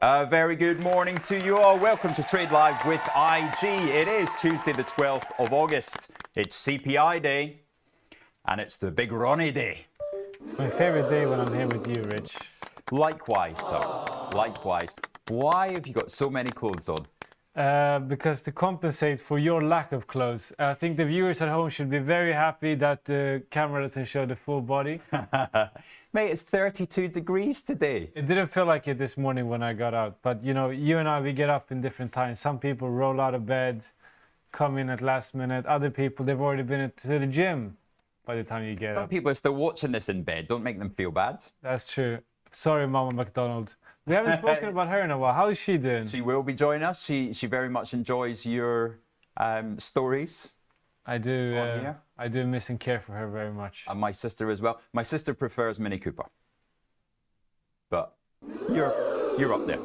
Very good morning to you all. Welcome to Trade Live with IG. It is Tuesday the 12th of August. It's CPI day and it's the big Ronnie day. It's my favorite day when I'm here with you, Rich. Likewise, sir. Likewise. Why have you got so many clothes on? Because to compensate for your lack of clothes, I think the viewers at home should be very happy that the camera doesn't show the full body. Mate, it's 32 degrees today. It didn't feel like it this morning when I got out. But, you know, you and I, we get up in different times. Some people roll out of bed, come in at last minute. Other people, they've already been to the gym by the time you get up. Some people are still watching this in bed. Don't make them feel bad. That's true. Sorry, Mama McDonald. We haven't spoken about her in a while. How is she doing? She will be joining us. She very much enjoys your stories. I do. I do miss and care for her very much. And my sister as well. My sister prefers Mini Cooper, but you're up there.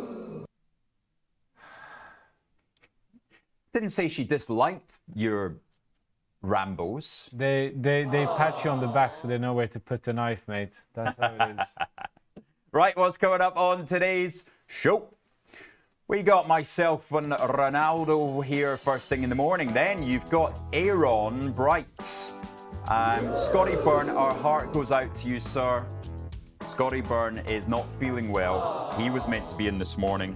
Didn't say she disliked your rambles. They pat you on the back so they know where to put the knife, mate. That's how it is. Right, what's coming up on today's show? We got myself and Ronaldo here first thing in the morning. Then you've got Aaron Bright. Scotty Byrne, our heart goes out to you, sir. Scotty Byrne is not feeling well. He was meant to be in this morning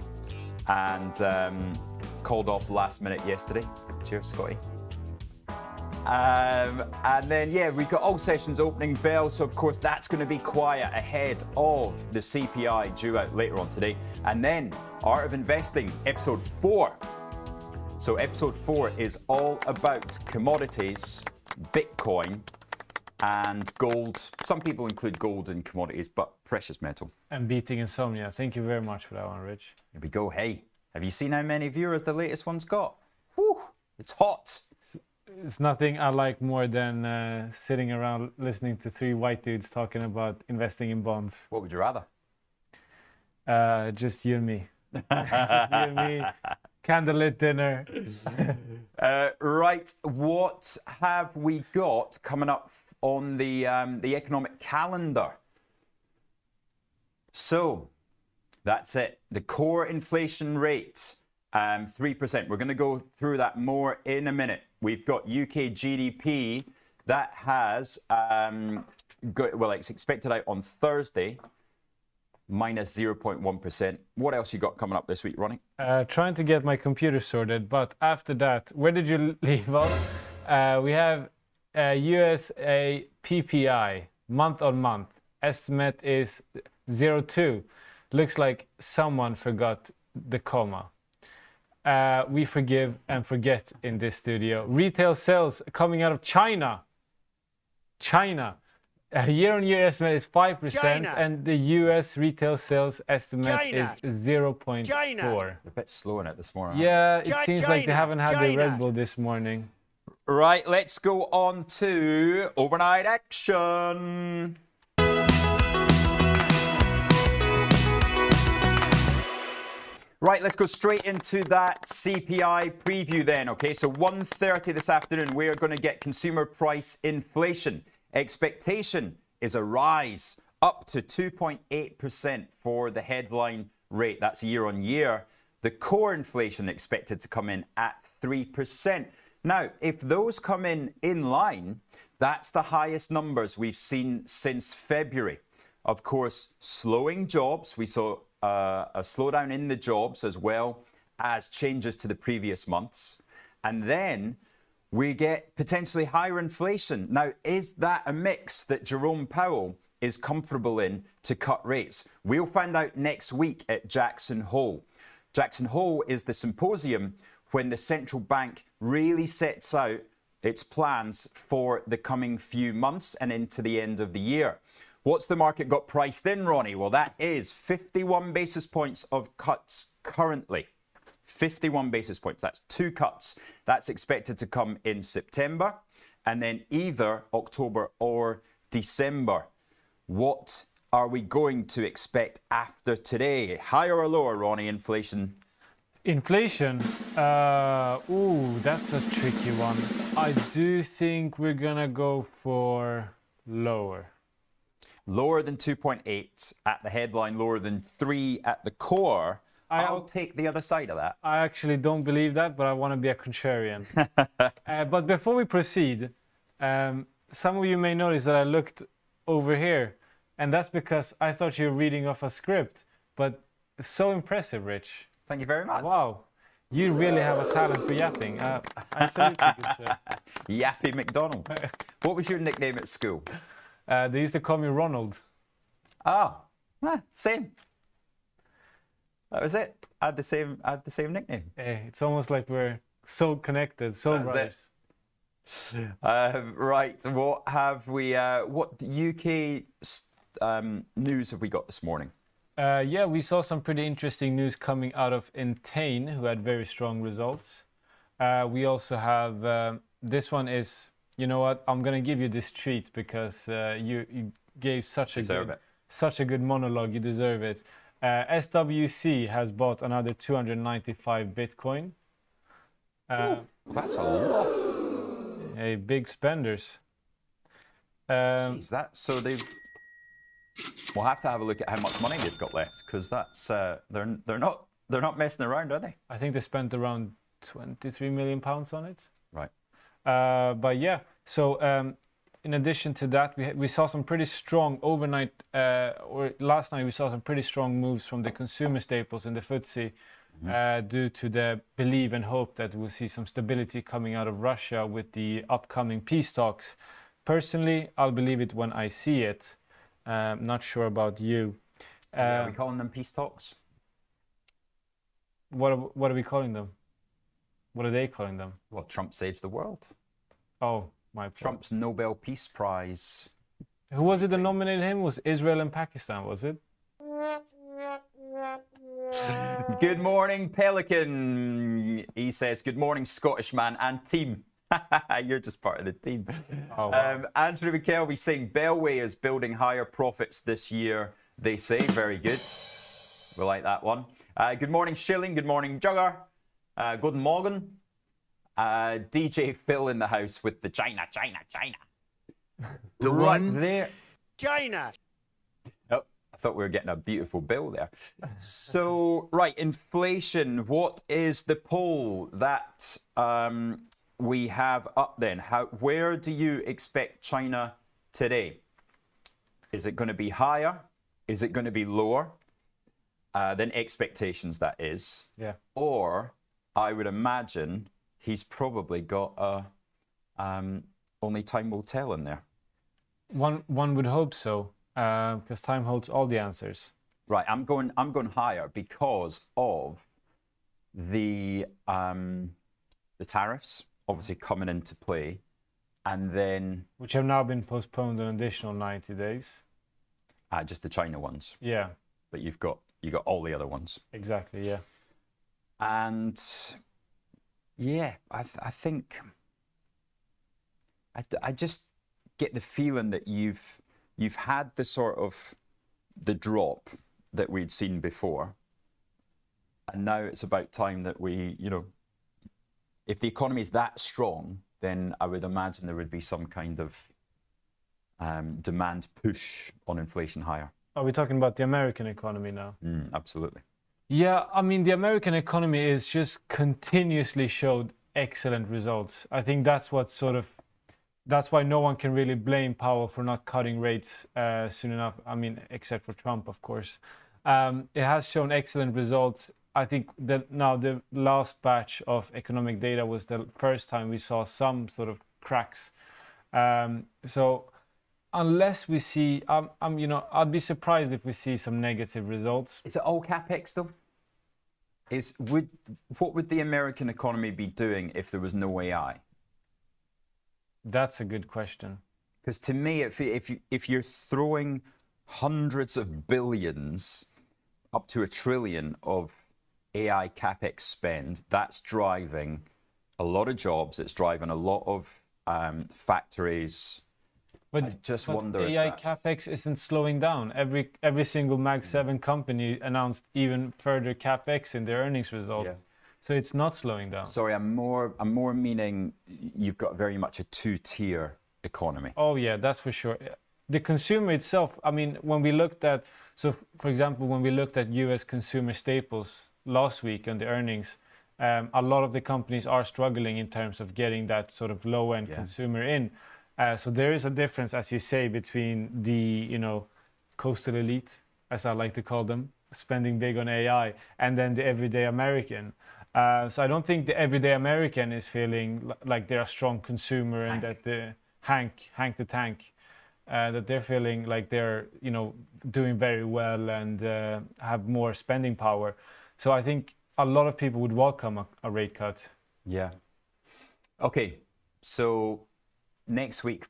and called off last minute yesterday. Cheers, Scotty. And then, yeah, we've got all sessions opening bell. So, of course, that's going to be quiet ahead of the CPI due out later on today. And then Art of Investing, episode 4. So episode 4 is all about commodities, Bitcoin, and gold. Some people include gold in commodities, but precious metal. And beating insomnia. Thank you very much for that one, Rich. Here we go. Hey, have you seen how many viewers the latest one's got? Whew, it's hot. It's nothing I like more than sitting around listening to 3 white dudes talking about investing in bonds. What would you rather? Just you and me. Just you and me. Candlelit dinner. Right, what have we got coming up on the economic calendar? So, that's it. The core inflation rate, 3%. We're going to go through that more in a minute. We've got UK GDP that has, it's expected out on Thursday, minus 0.1%. What else you got coming up this week, Ronnie? Trying to get my computer sorted, but after that, where did you leave off? We have USA PPI, month on month. Estimate is 0.2. Looks like someone forgot the comma. We forgive and forget in this studio. Retail sales coming out of China. Year-on-year estimate is 5%, and the US retail sales estimate is 0.4. They're a bit slow in it this morning. Yeah, it seems like they haven't had the Red Bull this morning. Right, let's go on to overnight action. Right, let's go straight into that CPI preview then, okay? So 1:30 this afternoon, we're going to get consumer price inflation. Expectation is a rise up to 2.8% for the headline rate. That's year on year. The core inflation expected to come in at 3%. Now, if those come in line, that's the highest numbers we've seen since February. Of course, slowing jobs. We saw a slowdown in the jobs as well as changes to the previous months. And then we get potentially higher inflation. Now, is that a mix that Jerome Powell is comfortable in to cut rates? We'll find out next week at Jackson Hole. Jackson Hole is the symposium when the central bank really sets out its plans for the coming few months and into the end of the year. What's the market got priced in, Ronnie? Well, that is 51 basis points of cuts currently. 51 basis points. That's 2 cuts. That's expected to come in September and then either October or December. What are we going to expect after today? Higher or lower, Ronnie, inflation? Inflation? That's a tricky one. I do think we're going to go for lower. Lower than 2.8 at the headline, lower than 3 at the core. I'll take the other side of that. I actually don't believe that, but I want to be a contrarian. But before we proceed, some of you may notice that I looked over here, and that's because I thought you were reading off a script. But so impressive, Rich. Thank you very much. Wow. You really have a talent for yapping. I salute you, good sir. Yappy McDonald. What was your nickname at school? They used to call me Ronald. Oh, same. That was it. I had the same nickname. It's almost like we're so connected, so brothers. Right. What have we? What UK news have we got this morning? Yeah, we saw some pretty interesting news coming out of Entain, who had very strong results. We also have this one is. You know what? I'm gonna give you this treat because you gave such a good monologue. You deserve it. SWC has bought another 295 Bitcoin. That's a lot. Hey, big spenders. Jeez, so they've. We'll have to have a look at how much money they've got left, because that's they're not messing around, are they? I think they spent around 23 million pounds on it. Right. But yeah, so in addition to that, we saw some pretty strong overnight, or last night we saw some pretty strong moves from the consumer staples in the FTSE due to the belief and hope that we'll see some stability coming out of Russia with the upcoming peace talks. Personally, I'll believe it when I see it. Not sure about you. Are we calling them peace talks? What are we calling them? What are they calling them? Well, Trump saves the world. Oh, my Trump's Nobel Peace Prize. Who was it that nominated him? Was Israel and Pakistan, was it? Good morning, Pelican. He says, good morning, Scottish man and team. You're just part of the team. Oh, wow. Andrew McKelvey saying Bellway is building higher profits this year. They say, very good. We like that one. Good morning, Shilling. Good morning, Jugger. Guten Morgen. DJ Phil in the house with the China. The right one there. China. Oh, I thought we were getting a beautiful bill there. So, right, inflation. What is the poll that we have up then? Where do you expect China today? Is it going to be higher? Is it going to be lower than expectations, that is? Yeah. Or I would imagine he's probably got a only time will tell in there. One would hope so, because time holds all the answers. Right, I'm going higher because of the tariffs obviously coming into play, and then Which have now been postponed an additional 90 days. just the China ones. Yeah, But you got all the other ones. exactly, yeah. And yeah, I think I just get the feeling that you've had the sort of the drop that we'd seen before, and now it's about time that we, if the economy is that strong, then I would imagine there would be some kind of demand push on inflation higher. Are we talking about the American economy now? Absolutely. Yeah, I mean, the American economy is just continuously showed excellent results. I think that's why no one can really blame Powell for not cutting rates soon enough. I mean, except for Trump, of course. It has shown excellent results. I think that now the last batch of economic data was the first time we saw some sort of cracks. So unless we see, I'd be surprised if we see some negative results. Is it all capex though? What would the American economy be doing if there was no AI? That's a good question. Because to me, if you're throwing hundreds of billions up to $1 trillion of AI capex spend, that's driving a lot of jobs. It's driving a lot of factories. But I just wonder if AI that's... capex isn't slowing down. Every single Mag 7 company announced even further capex in their earnings results. Yeah. So it's not slowing down. Sorry, I'm more meaning you've got very much a two-tier economy. Oh yeah, that's for sure. The consumer itself, I mean, when we looked at, so for example, when we looked at US consumer staples, last week on the earnings, a lot of the companies are struggling in terms of getting that sort of low-end consumer in. So there is a difference, as you say, between the, you know, coastal elite, as I like to call them, spending big on AI, and then the everyday American. So I don't think the everyday American is feeling like they're a strong consumer and that the Hank the Tank, that they're feeling like they're, you know, doing very well and have more spending power. So I think a lot of people would welcome a rate cut. Yeah. Okay. So next week,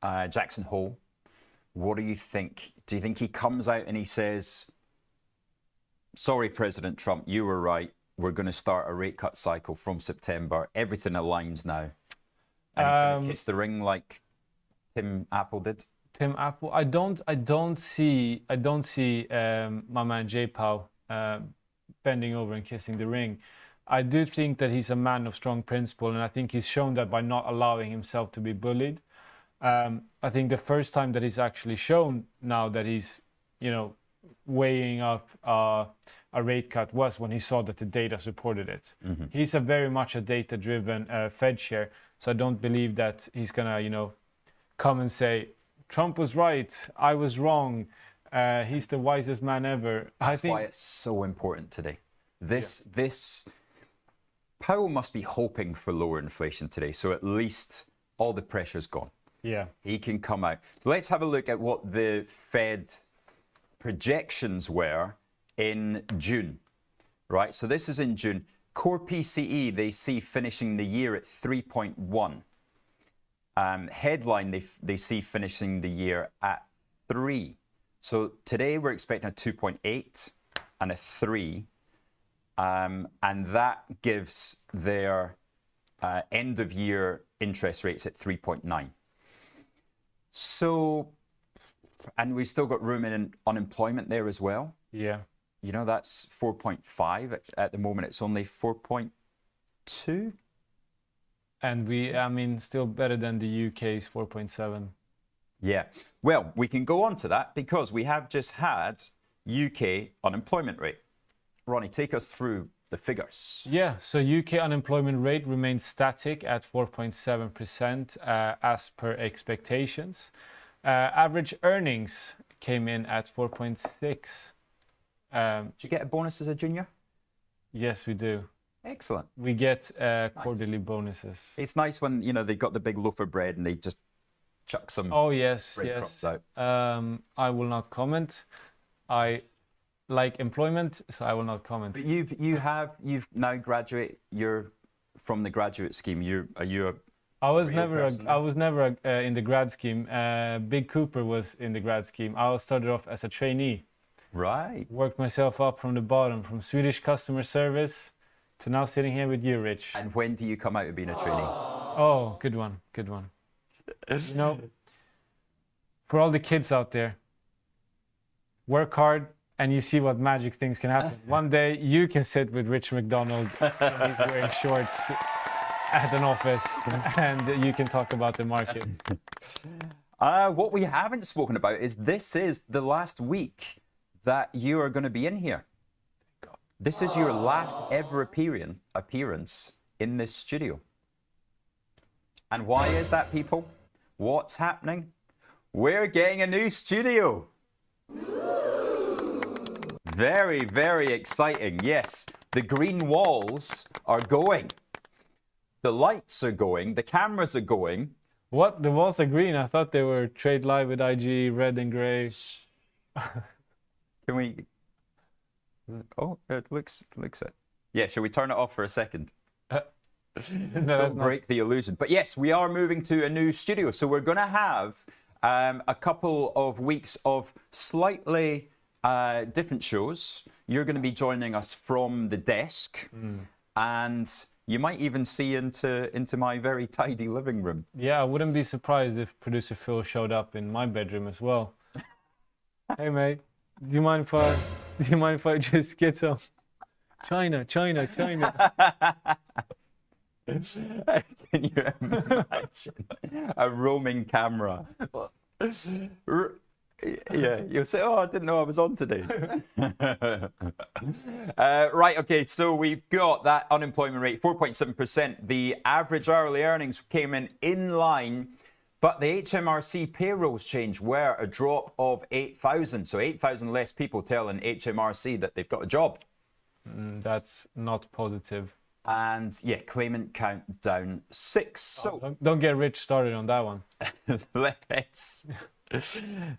Jackson Hole, what do you think? Do you think he comes out and he says, sorry, President Trump, you were right. We're going to start a rate cut cycle from September. Everything aligns now. And he's going to kiss the ring like Tim Apple did? Tim Apple, I don't see my man J Powell bending over and kissing the ring. I do think that he's a man of strong principle, and I think he's shown that by not allowing himself to be bullied. I think the first time that he's actually shown now that he's, you know, weighing up a rate cut was when he saw that the data supported it. Mm-hmm. He's a very much a data-driven Fed chair, so I don't believe that he's gonna, you know, come and say Trump was right, I was wrong. He's the wisest man ever. That's why it's so important today. This Powell must be hoping for lower inflation today, so at least all the pressure's gone. Yeah, he can come out. Let's have a look at what the Fed projections were in June, right? So this is in June. Core PCE, they see finishing the year at 3.1. Headline, they see finishing the year at 3. So today we're expecting a 2.8 and a 3. And that gives their end of year interest rates at 3.9. So, and we've still got room in unemployment there as well. Yeah. You know, that's 4.5. At the moment, it's only 4.2. And I mean, still better than the UK's 4.7. Yeah. Well, we can go on to that because we have just had UK unemployment rate. Ronnie, take us through the figures. Yeah, so UK unemployment rate remains static at 4.7% as per expectations. Average earnings came in at 4.6. Did you get a bonus as a junior? Yes, we do. Excellent. We get quarterly bonuses. It's nice when, you know, they've got the big loaf of bread and they just chuck some breadcrumbs out. I will not comment. I like employment, so I will not comment. But you've now graduated. You're from the graduate scheme. I was never in the grad scheme. Big Cooper was in the grad scheme. I started off as a trainee. Right. Worked myself up from the bottom, from Swedish customer service to now sitting here with you, Rich. And when do you come out of being a trainee? Oh, good one. You know, for all the kids out there, work hard and you see what magic things can happen. One day you can sit with Rich McDonald when he's wearing shorts at an office and you can talk about the market. What we haven't spoken about is this is the last week that you are going to be in here. This is your last ever appearance in this studio. And why is that, people? What's happening? We're getting a new studio. Very, very exciting. Yes, the green walls are going. The lights are going. The cameras are going. What? The walls are green? I thought they were Trade Live with IG, red and gray. Can we? Oh, it looks it. Yeah, shall we turn it off for a second? No, Don't break the illusion. But yes, we are moving to a new studio. So we're going to have a couple of weeks of slightly different shows. You're going to be joining us from the desk. And you might even see into my very tidy living room. Yeah, I wouldn't be surprised if producer Phil showed up in my bedroom as well. Hey, mate, do you mind if I just get some China? Can you imagine a roaming camera? Yeah, you'll say, oh, I didn't know I was on today. Right, okay, so we've got that unemployment rate, 4.7%. The average hourly earnings came in line, but the HMRC payrolls change were a drop of 8,000. So 8,000 less people telling HMRC that they've got a job. That's not positive. And yeah, claimant count down 6. So Don't get rich started on that one.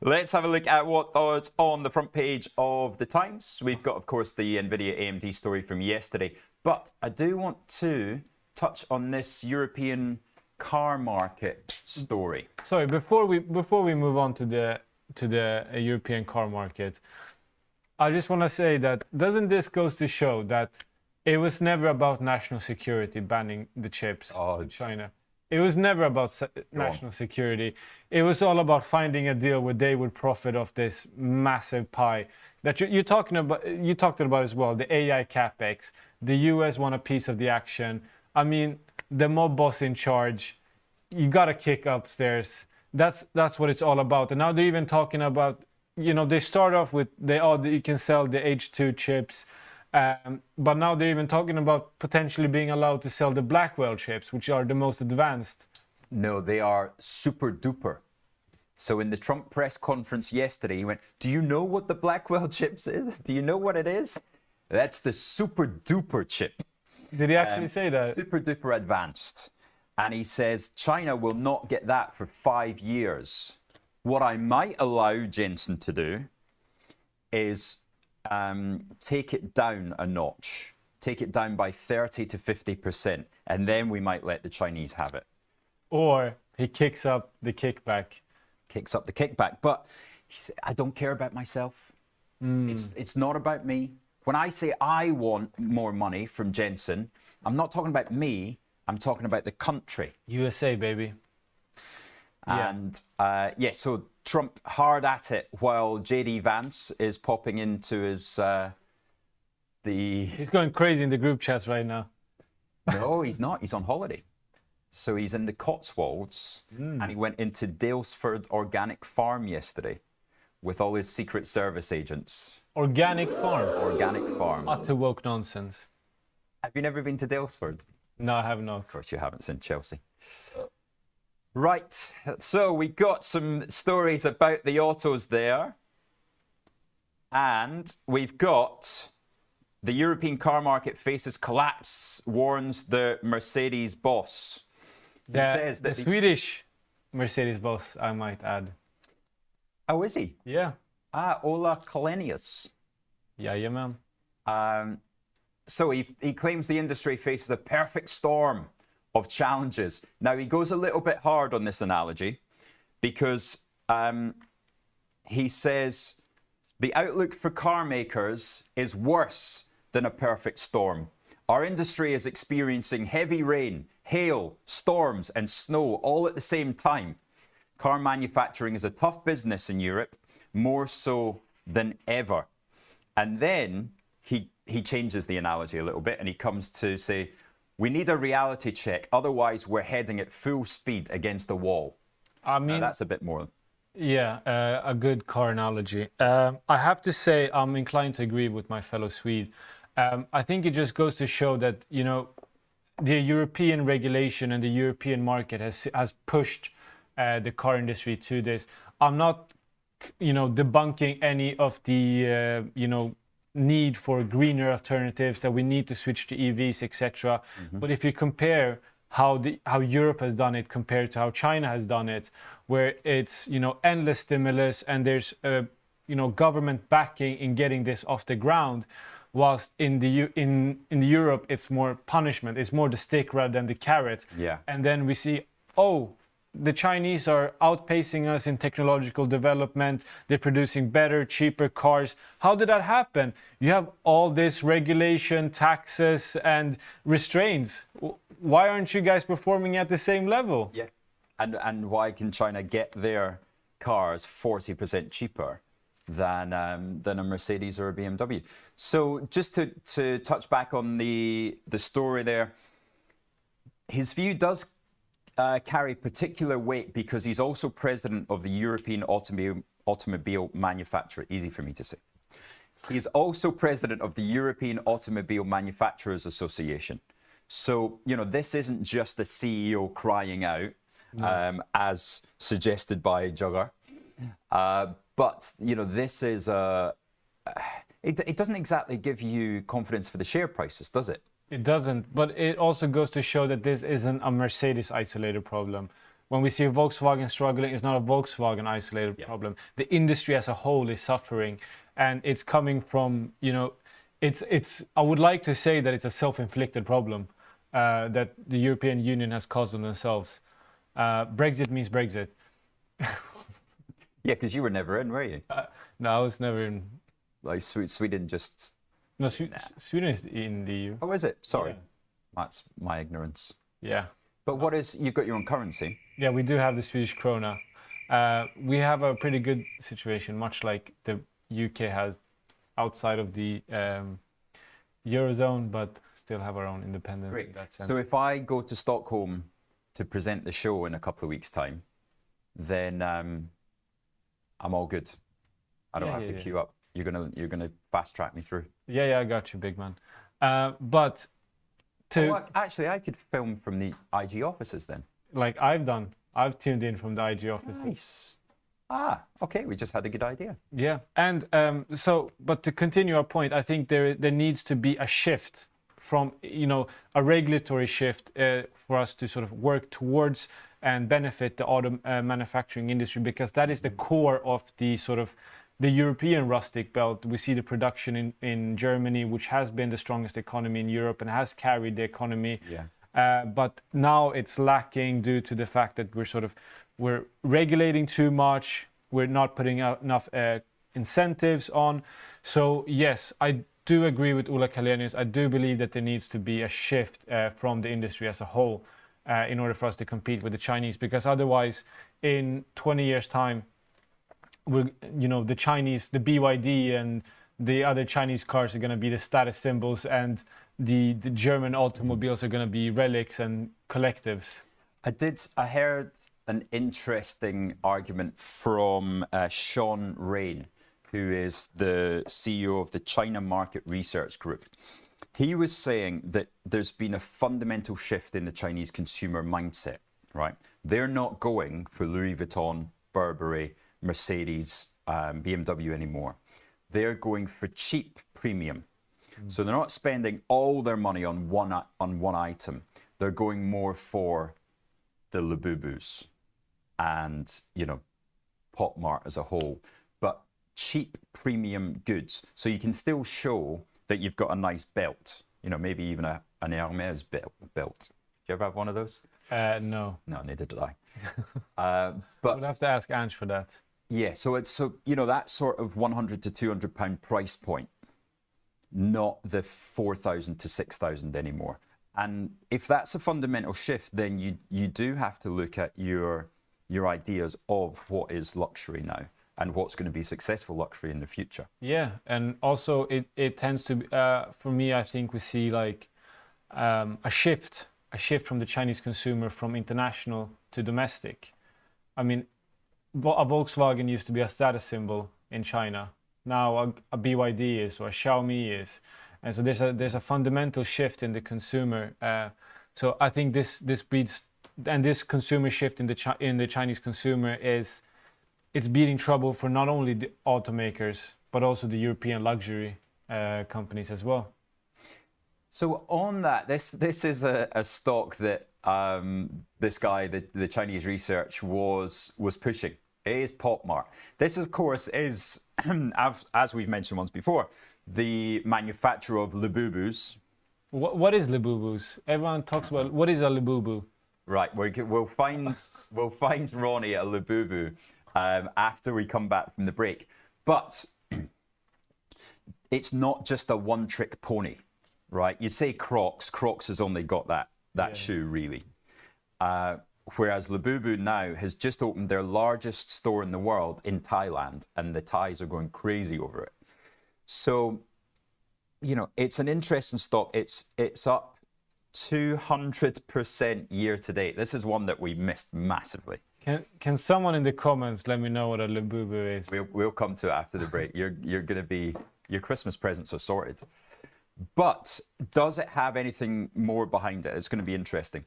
Let's have a look at what was on the front page of the Times. We've got, of course, the NVIDIA AMD story from yesterday. But I do want to touch on this European car market story. Sorry, before we move on to the European car market, I just want to say that doesn't this goes to show that it was never about national security banning the chips in China. It was never about national security. It was all about finding a deal where they would profit off this massive pie that you're talking about. You talked about as well, the AI capex. The US want a piece of the action. I mean, the mob boss in charge, you got to kick upstairs. That's what it's all about. And now they're even talking about, they start off with you can sell the H2 chips. But now they're even talking about potentially being allowed to sell the Blackwell chips, which are the most advanced. No, they are super duper. So in the Trump press conference yesterday, he went, do you know what the Blackwell chips is? Do you know what it is? That's the super duper chip. Did he actually say that? Super duper advanced. And he says China will not get that for 5 years. What I might allow Jensen to do is take it down a notch, take it down by 30 to 50%, and then we might let the Chinese have it. Or he kicks up the kickback. Kicks up the kickback. But he said, I don't care about myself. It's not about me. When I say I want more money from Jensen, I'm not talking about me, I'm talking about the country. USA, baby. And so Trump hard at it while JD Vance is popping into his He's going crazy in the group chats right now. No, he's not. He's on holiday. So he's in the Cotswolds and he went into Dalesford Organic Farm yesterday with all his Secret Service agents. Organic farm? Organic farm. Utter woke nonsense. Have you never been to Dalesford? No, I have not. Of course you haven't. It's in Chelsea. Right, so we got some stories about the autos there. And we've got the European car market faces collapse, warns the Mercedes boss. He says that the Swedish Mercedes boss, I might add. Oh, is he? Yeah. Ola Kalenius. Yeah, man. So he claims the industry faces a perfect storm of challenges. Now, he goes a little bit hard on this analogy because he says the outlook for car makers is worse than a perfect storm. Our industry is experiencing heavy rain, hail, storms, and snow all at the same time. Car manufacturing is a tough business in Europe, more so than ever. And then he changes the analogy a little bit and he comes to say, we need a reality check, otherwise we're heading at full speed against the wall. I mean, that's a bit more. Yeah, a good car analogy. I have to say I'm inclined to agree with my fellow Swede. I think it just goes to show that, the European regulation and the European market has pushed the car industry to this. I'm not, debunking any of the, need for greener alternatives, that we need to switch to EVs, etc. But if you compare how Europe has done it compared to how China has done it, where it's endless stimulus and there's government backing in getting this off the ground, whilst in the Europe it's more punishment, it's more the stick rather than the carrot. Yeah. And then we see, the Chinese are outpacing us in technological development. They're producing better, cheaper cars. How did that happen? You have all this regulation, taxes, and restraints. Why aren't you guys performing at the same level? Yeah. And why can China get their cars 40% cheaper than a Mercedes or a BMW? So just to touch back on the story there, his view does carry particular weight because he's also president of the European automobile manufacturer. Easy for me to say. He's also president of the European Automobile Manufacturers Association. So, this isn't just the CEO crying out, as suggested by Jugger. But, this is it doesn't exactly give you confidence for the share prices, does it? It doesn't, but it also goes to show that this isn't a Mercedes isolated problem. When we see Volkswagen struggling, it's not a Volkswagen isolated problem. The industry as a whole is suffering, and it's coming from, it's. I would like to say that it's a self-inflicted problem that the European Union has caused on themselves. Brexit means Brexit. Yeah, because you were never in, were you? No, I was never in. Like Sweden just... No, Sweden is in the EU. Oh, is it? Sorry. Yeah. That's my ignorance. Yeah. But you've got your own currency. Yeah, we do have the Swedish krona. We have a pretty good situation, much like the UK has outside of the Eurozone, but still have our own independence in that sense. So if I go to Stockholm to present the show in a couple of weeks' time, then I'm all good. I don't have to queue up. You're gonna fast track me through. Yeah, I got you, big man. Actually, I could film from the IG offices then. Like I've done. I've tuned in from the IG offices. Nice. Okay. We just had a good idea. Yeah, and but to continue our point, I think there needs to be a shift from a regulatory shift for us to sort of work towards and benefit the auto manufacturing industry, because that is the core of the sort of the European rustic belt. We see the production in Germany, which has been the strongest economy in Europe and has carried the economy. Yeah. But now it's lacking due to the fact that we're regulating too much. We're not putting out enough incentives on. So yes, I do agree with Ola Källenius. I do believe that there needs to be a shift from the industry as a whole in order for us to compete with the Chinese, because otherwise in 20 years time, the Chinese, the BYD and the other Chinese cars are going to be the status symbols, and the German automobiles are going to be relics and collectives. I heard an interesting argument from Sean Rain, who is the CEO of the China Market Research Group. He was saying that there's been a fundamental shift in the Chinese consumer mindset, right? They're not going for Louis Vuitton, Burberry, Mercedes, BMW anymore. They're going for cheap premium. So they're not spending all their money on one item. They're going more for the Labubus and, Pop Mart as a whole, but cheap premium goods. So you can still show that you've got a nice belt, maybe even an Hermes belt. Do you ever have one of those? No. No, neither did I. But we'll have to ask Ange for that. Yeah, so that sort of £100 to £200 price point, not the 4,000 to 6,000 anymore. And if that's a fundamental shift, then you do have to look at your ideas of what is luxury now and what's going to be successful luxury in the future. Yeah, and also it tends to for me, I think we see like a shift from the Chinese consumer from international to domestic. I mean, a Volkswagen used to be a status symbol in China. Now a BYD is, or a Xiaomi is, and so there's a fundamental shift in the consumer. So I think this breeds, and this consumer shift in the Chinese consumer it's beating trouble for not only the automakers but also the European luxury companies as well. So on that, this is a stock that this guy, the Chinese research was pushing. It is Pop Mart. This, of course, is, as we've mentioned once before, the manufacturer of Labubus. What is Labubus? Everyone talks about what is a Labubu. Right, we'll find Ronnie at a Labubu after we come back from the break. But it's not just a one-trick pony, right? You'd say Crocs. Crocs has only got that shoe, really. Whereas Labubu now has just opened their largest store in the world in Thailand, and the Thais are going crazy over it. So, it's an interesting stock. It's up 200% year to date. This is one that we missed massively. Can someone in the comments let me know what a Labubu is? We'll come to it after the break. You're going to be, your Christmas presents are sorted. But does it have anything more behind it? It's going to be interesting.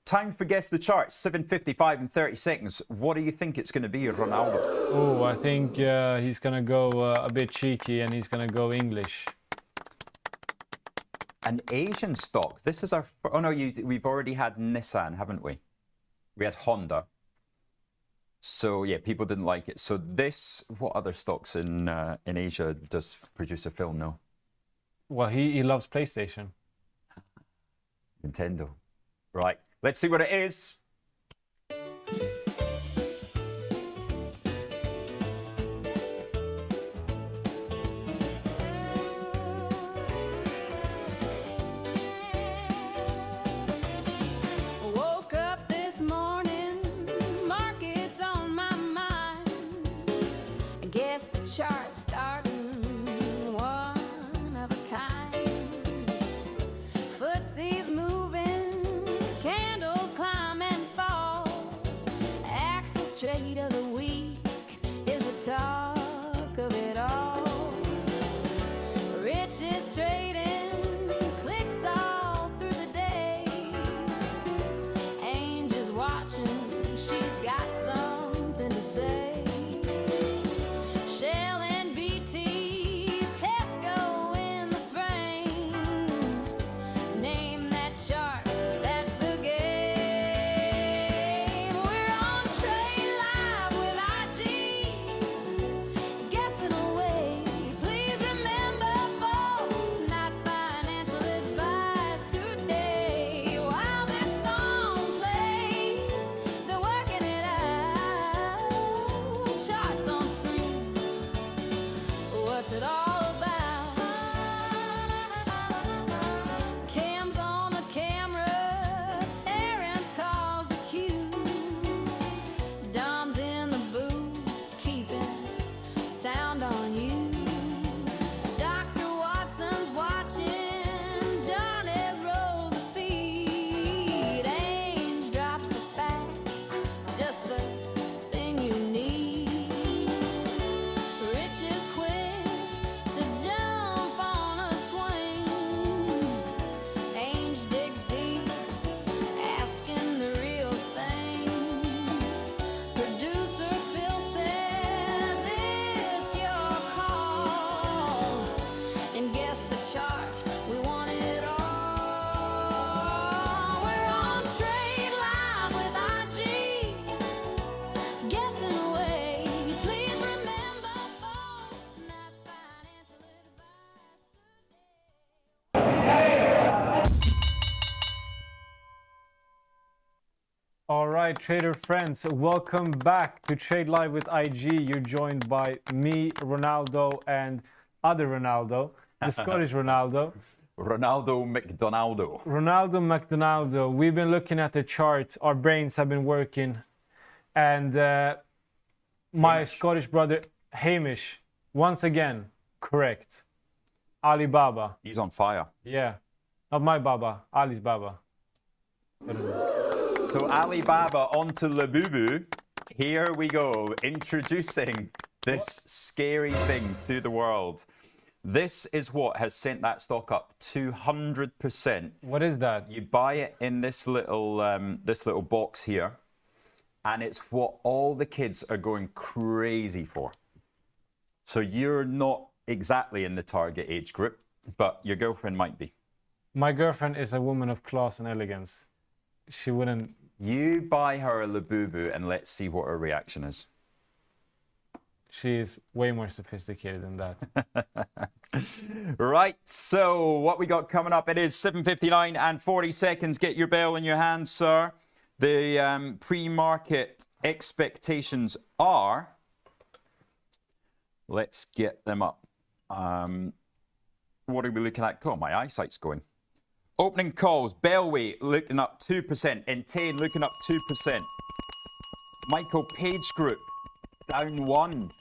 Time for Guess the Chart, 7:55 and 30 seconds. What do you think it's going to be, Ronaldo? Oh, I think he's going to go a bit cheeky and he's going to go English. An Asian stock. This is our... Oh, no, we've already had Nissan, haven't we? We had Honda. So, yeah, people didn't like it. So this... What other stocks in Asia does produce a film? No. Well, he loves PlayStation. Nintendo. Right. Let's see what it is. Woke up this morning, markets on my mind. I guess the chart's starting one of a kind. Footsie's moving, candles climb and fall. Axel's trade of the week is the talk of it all. Rich is trading, clicks all through the day. Angel's watching, she's got something to say. Shell and BT, Tesco in the frame. Name that chart, that's the game. We're on Trade Live with IG, guessing away. Please remember, folks, not financial advice today. While this song plays, they're working it out. Charts on screen, what's it all about? Cam's on the camera, Terrence calls the cue. Dom's in the booth, keeping sound on you. Dr. Watson's watching, Johnny's rolls the feed. Ainge drops the facts, just the thing you need. Rich is quick to jump on a swing. Ainge digs deep, asking the real thing. Producer Phil says it's your call. And guess the chart, we want it all. We're on Trade Live with IG, guessing away. Please remember, folks, not financial advice today. All right, trader friends, welcome back to Trade Live with IG. You're joined by me, Ronaldo, and other Ronaldo, the Scottish Ronaldo. Ronaldo McDonaldo. Ronaldo McDonaldo. We've been looking at the chart. Our brains have been working. And my Hamish. Scottish brother, Hamish, once again, correct. Alibaba. He's on fire. Yeah. Not my Baba, Ali's Baba. So Alibaba onto Labubu. Here we go, introducing this scary thing to the world. This is what has sent that stock up 200%. What is that? You buy it in this little box here, and it's what all the kids are going crazy for. So you're not exactly in the target age group, but your girlfriend might be. My girlfriend is a woman of class and elegance. She wouldn't. You buy her a Labubu and let's see what her reaction is. She is way more sophisticated than that. Right, so what we got coming up, it is 7:59 and 40 seconds. Get your bell in your hand, sir. The pre-market expectations are, let's get them up. What are we looking at? God, my eyesight's going. Opening calls, Bellway looking up 2%, Entain looking up 2%. Michael Page Group down 1.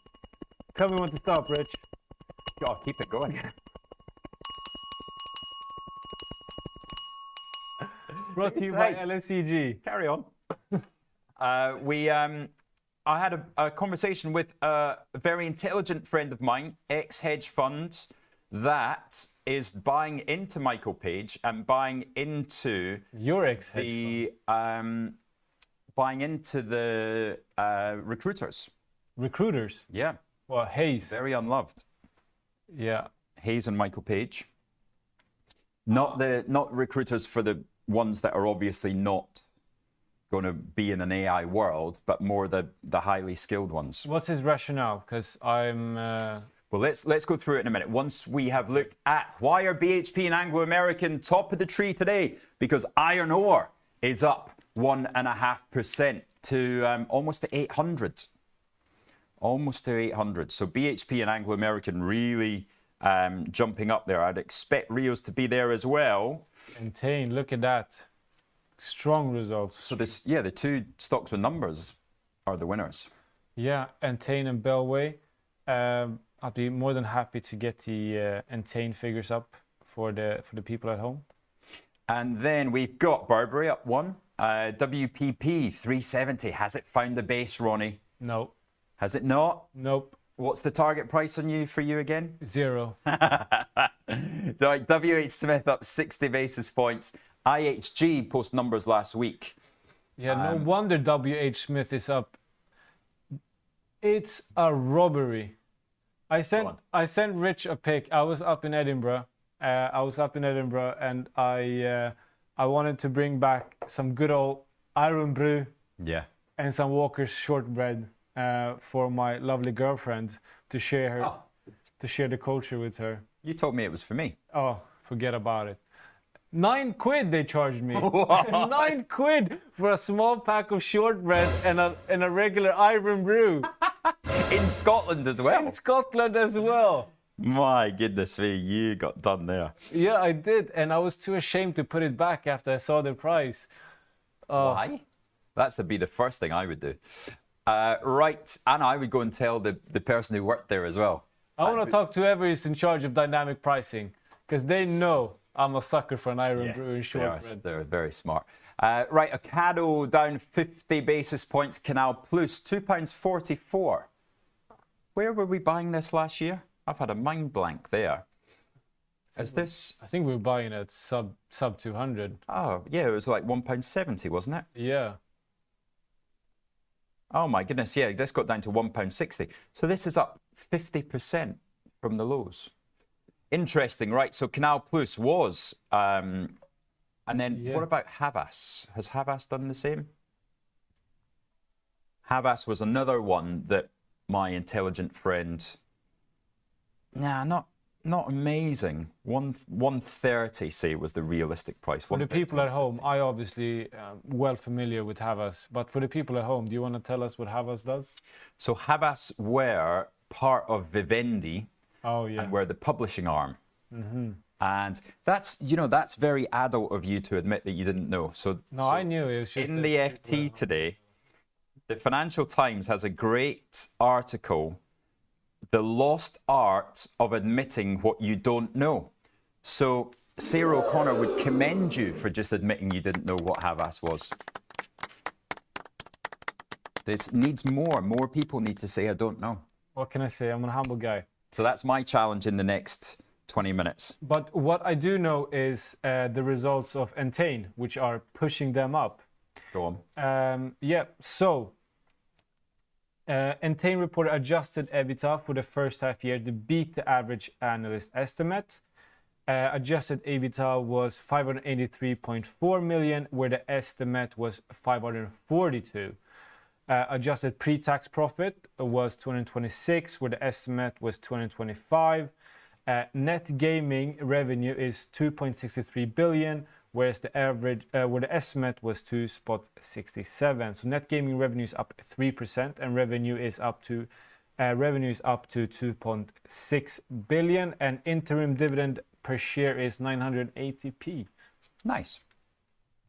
Tell me when to stop, Rich. Oh, keep it going. Brought to you by LSEG. Carry on. I had a conversation with a very intelligent friend of mine, ex-hedge fund, that is buying into Michael Page and buying into Your ex-hedge fund. buying into the recruiters. Recruiters. Yeah, Well, Hayes. very unloved. Yeah. Hayes and Michael Page. Not recruiters for the ones that are obviously not going to be in an AI world, but more the highly skilled ones. What's his rationale? Because I'm... Well, let's go through it in a minute. Once we have looked at why are BHP and Anglo American top of the tree today, because iron ore is up 1.5% to almost to 800. Almost to 800. So BHP and Anglo American really jumping up there. I'd expect Rios to be there as well. Entain, look at that. Strong results. So the two stocks with numbers are the winners. Yeah, Entain and Bellway. I'd be more than happy to get the Entain figures up for the people at home. And then we've got Burberry up 1. WPP 370. Has it found the base, Ronnie? No. Has it not? Nope. What's the target price on you for you again? 0. WH Smith up 60 basis points. IHG post numbers last week. Yeah, no wonder WH Smith is up. It's a robbery. I sent Rich a pic. I was up in Edinburgh. And I wanted to bring back some good old Iron Brew. Yeah. And some Walker's shortbread for my lovely girlfriend to share the culture with her. You told me it was for me. Oh, forget about it. 9 quid they charged me. 9 quid for a small pack of shortbread and a regular Iron Brew. In Scotland as well. In Scotland as well. My goodness me, you got done there. Yeah, I did, and I was too ashamed to put it back after I saw the price. Why? That's be the first thing I would do. Right, and I would go and tell the person who worked there as well. I want to talk to whoever is in charge of dynamic pricing, because they know I'm a sucker for an Iron Brew and shortbread. They're very smart. Right, Ocado down 50 basis points, Canal Plus, £2.44. Where were we buying this last year? I've had a mind blank there. Is this? I think we were buying it sub 200. Oh, yeah, it was like £1.70, wasn't it? Yeah. Oh my goodness, yeah, this got down to £1.60. So this is up 50% from the lows. Interesting, right? So Canal Plus was, and then what about Havas? Has Havas done the same? Havas was another one that my intelligent friend, not amazing. 130, say, was the realistic price. For the people at home, I obviously well familiar with Havas, but for the people at home, do you want to tell us what Havas does? So Havas were part of Vivendi. Oh yeah. And we're the publishing arm. Mm-hmm. And that's very adult of you to admit that you didn't know. So I knew it was just in the FT today, the Financial Times has a great article, The Lost Art of Admitting What You Don't Know. So Sarah O'Connor would commend you for just admitting you didn't know what Havas was. It needs more. More people need to say, I don't know. What can I say? I'm a humble guy. So that's my challenge in the next 20 minutes. But what I do know is the results of Entain, which are pushing them up. Go on. So Entain reported adjusted EBITDA for the first half year to beat the average analyst estimate. Adjusted EBITDA was 583.4 million, where the estimate was 542. Adjusted pre-tax profit was 226, where the estimate was 225. Net gaming revenue is 2.63 billion, whereas the average, where the estimate was 2.67. So net gaming revenue is up 3%, and revenue is up to 2.6 billion, and interim dividend per share is 980p. Nice.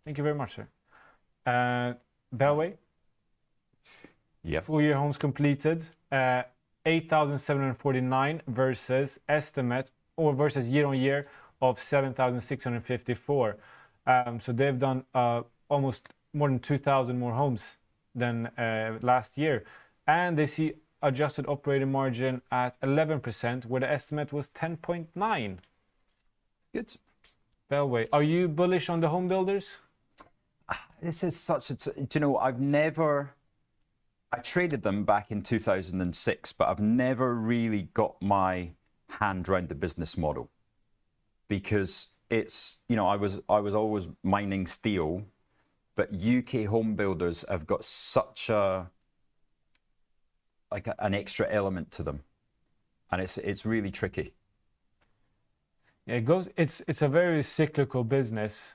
Thank you very much, sir. Bellway. Yeah. Full year homes completed, 8,749 versus estimate, or versus year on year of 7,654. So they've done almost more than 2,000 more homes than last year. And they see adjusted operating margin at 11%, where the estimate was 10.9. Good. Bellway, are you bullish on the home builders? This is such a, do you know, I traded them back in 2006, but I've never really got my hand around the business model, because it's, you know, I was always mining steel, but UK home builders have got such an extra element to them, and it's really tricky. Yeah, it's a very cyclical business.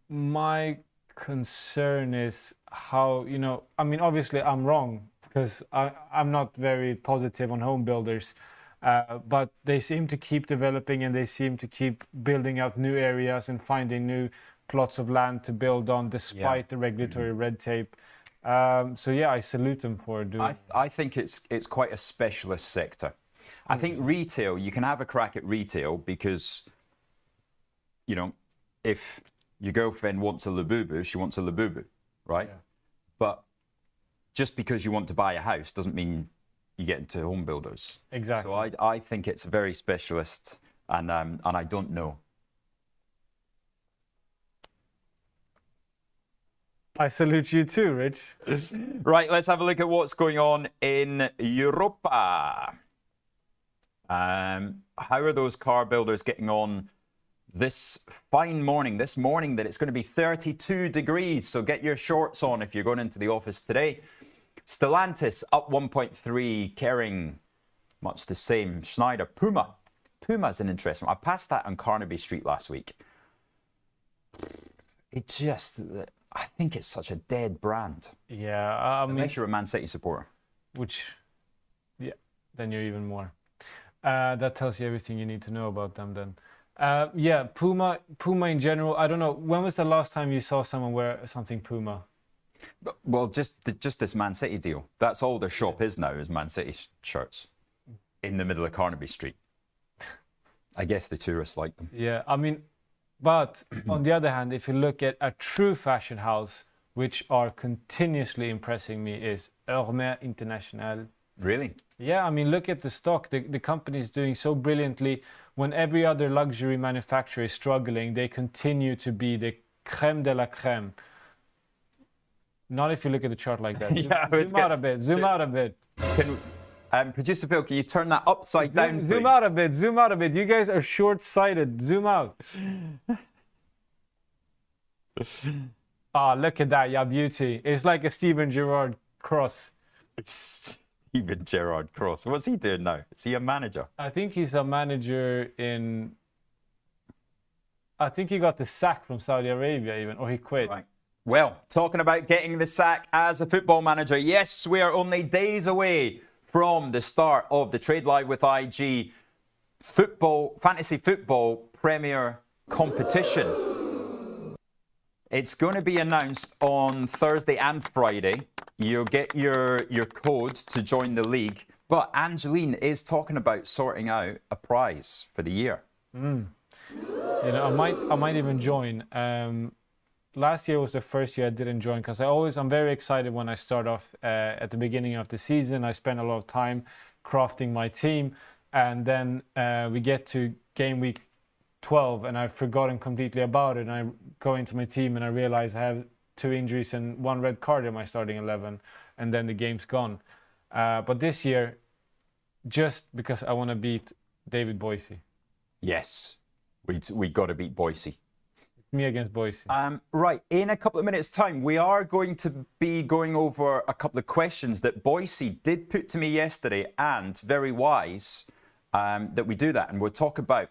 My concern is how, you know, I mean, obviously I'm wrong, because I'm not very positive on home builders, but they seem to keep developing, and they seem to keep building out new areas and finding new plots of land to build on, despite the regulatory red tape. So yeah, I salute them for doing. I think it's quite a specialist sector. I think retail, you can have a crack at retail because, you know, if your girlfriend wants a Labubu, she wants a Labubu, right? Yeah. But just because you want to buy a house doesn't mean you get into home builders. Exactly. So I think it's very specialist, and I don't know. I salute you too, Rich. Right, let's have a look at what's going on in Europa. How are those car builders getting on this fine morning? This morning that it's going to be 32 degrees, so get your shorts on if you're going into the office today. Stellantis up 1.3, Kering much the same. Schneider, Puma's an interesting one. I passed that on Carnaby Street last week. It just, I think it's such a dead brand. Yeah, I mean, unless you're a Man City supporter. Which, yeah, then you're even more. That tells you everything you need to know about them then. Yeah, Puma in general, I don't know. When was the last time you saw someone wear something Puma? Well, just this Man City deal. That's all their shop is now, is Man City shirts in the middle of Carnaby Street. I guess the tourists like them. Yeah, I mean, but on the other hand, if you look at a true fashion house, which are continuously impressing me, is Hermès International. Really? Yeah, I mean, look at the stock. The company is doing so brilliantly. When every other luxury manufacturer is struggling, they continue to be the crème de la crème. Not if you look at the chart like that. Zoom out a bit. Zoom out a bit. Producer Phil, can you turn that upside down, please? Zoom out a bit. Zoom out a bit. You guys are short-sighted. Zoom out. Ah, look at that. Yeah, beauty. It's like a Steven Gerrard cross. It's Steven Gerrard cross. What's he doing now? Is he a manager? I think he's a manager in... I think he got the sack from Saudi Arabia even, or he quit. Right. Well, talking about getting the sack as a football manager, yes, we are only days away from the start of the Trade Live with IG fantasy football Premier competition. It's going to be announced on Thursday and Friday. You'll get your code to join the league. But Angeline is talking about sorting out a prize for the year. You know, I might even join. Last year was the first year I didn't join because I'm very excited when I start off at the beginning of the season. I spend a lot of time crafting my team, and then we get to game week 12 and I've forgotten completely about it, and I go into my team and I realize I have 2 injuries and 1 red card in my starting 11, and then the game's gone. But this year, just because I want to beat David Boise. Yes, we got to beat Boise. Me against Boise. Right, in a couple of minutes' time, we are going to be going over a couple of questions that Boise did put to me yesterday, and very wise that we do that. And we'll talk about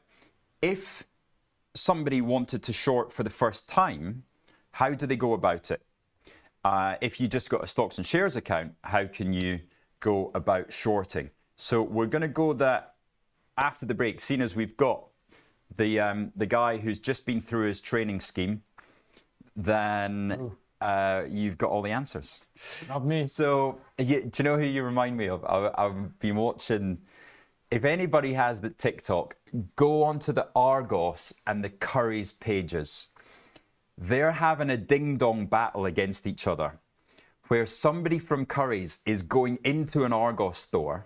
if somebody wanted to short for the first time, how do they go about it? If you just got a stocks and shares account, how can you go about shorting? So we're going to go that after the break, seeing as we've got the guy who's just been through his training scheme, then you've got all the answers. Not me. So do you know who you remind me of? I've been watching, if anybody has the TikTok, go onto the Argos and the Curry's pages. They're having a ding-dong battle against each other. where somebody from Currys is going into an Argos store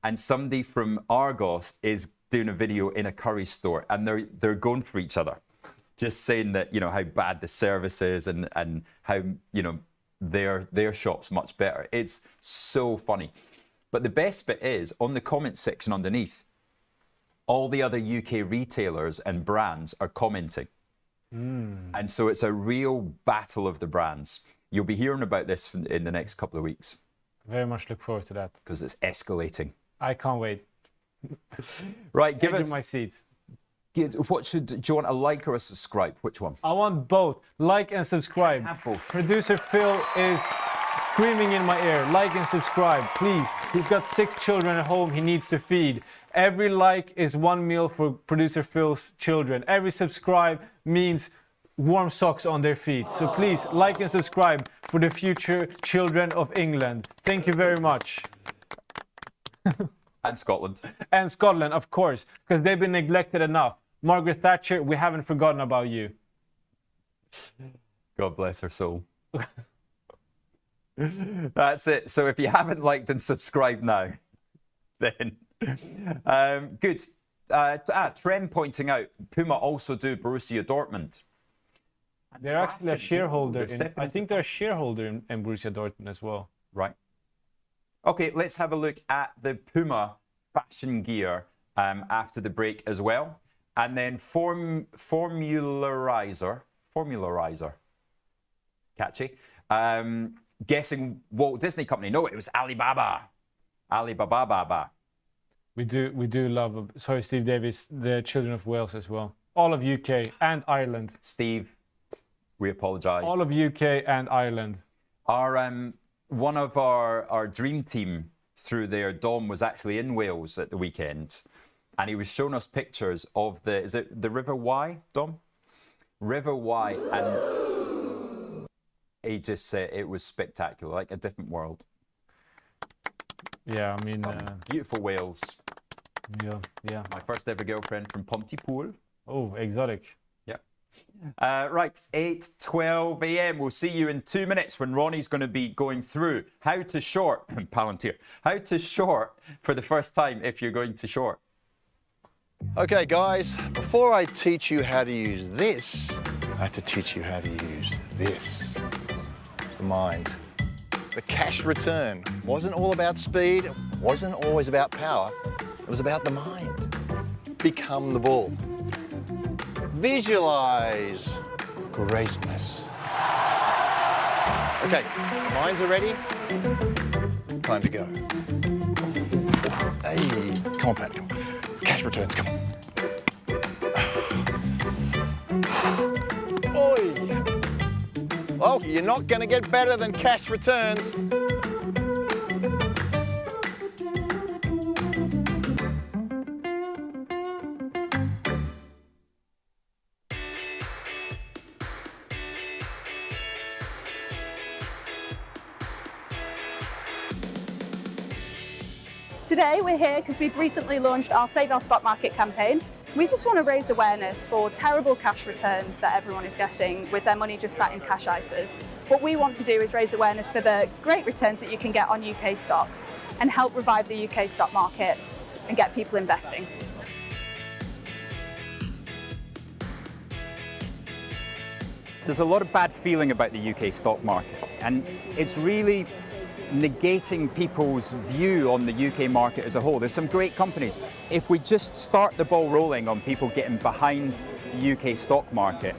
and somebody from Argos is doing a video in a Currys store, and they're going for each other, just saying that, how bad the service is and how, their shop's much better. It's so funny. But the best bit is, on the comments section underneath, all the other UK retailers and brands are commenting. And so it's a real battle of the brands. You'll be hearing about this in the next couple of weeks. Very much look forward to that. Because it's escalating. I can't wait. Right, give Edge us... of my seat. Do you want a like or a subscribe? Which one? I want both. Like and subscribe. Have both. Producer Phil is screaming in my ear. Like and subscribe, please. He's got 6 children at home he needs to feed. Every like is 1 meal for Producer Phil's children. Every subscribe means warm socks on their feet. So please like and subscribe for the future children of England. Thank you very much. And Scotland. And Scotland, of course, because they've been neglected enough. Margaret Thatcher, we haven't forgotten about you. God bless her soul. That's it. So if you haven't liked and subscribed now, then good. Trem pointing out, Puma also do Borussia Dortmund. They're actually a shareholder. I think they're a shareholder in Borussia Dortmund as well. Right. Okay, let's have a look at the Puma fashion gear after the break as well. And then Formularizer. Catchy. Guessing Walt Disney Company. No, it was Alibaba. Alibaba. We do love, sorry, Steve Davis, the children of Wales as well. All of UK and Ireland. Steve, we apologise. All of UK and Ireland. One of our dream team through there, Dom, was actually in Wales at the weekend, and he was showing us pictures of is it the River Wye, Dom? River Wye, and he just said it was spectacular, like a different world. Yeah, I mean... beautiful Wales. Yeah. My first ever girlfriend from Pontypool. Oh, exotic. Right, 8:12 a.m. We'll see you in 2 minutes when Ronnie's going to be going through how to short, Palantir, how to short for the first time if you're going to short. Okay, guys, before I teach you how to use this, I have to teach you how to use this, the mind. The cash return wasn't all about speed, it wasn't always about power, it was about the mind. Become the bull. Visualize greatness. Okay, minds are ready. Time to go. Hey, come on, Pat. Come on. Cash returns, come on. Oi! Well, you're not going to get better than cash returns. Today we're here because we've recently launched our Save Our Stock Market campaign. We just want to raise awareness for terrible cash returns that everyone is getting with their money just sat in cash ISAs. What we want to do is raise awareness for the great returns that you can get on UK stocks and help revive the UK stock market and get people investing. There's a lot of bad feeling about the UK stock market, and it's really negating people's view on the UK market as a whole. There's some great companies. If we just start the ball rolling on people getting behind the UK stock market,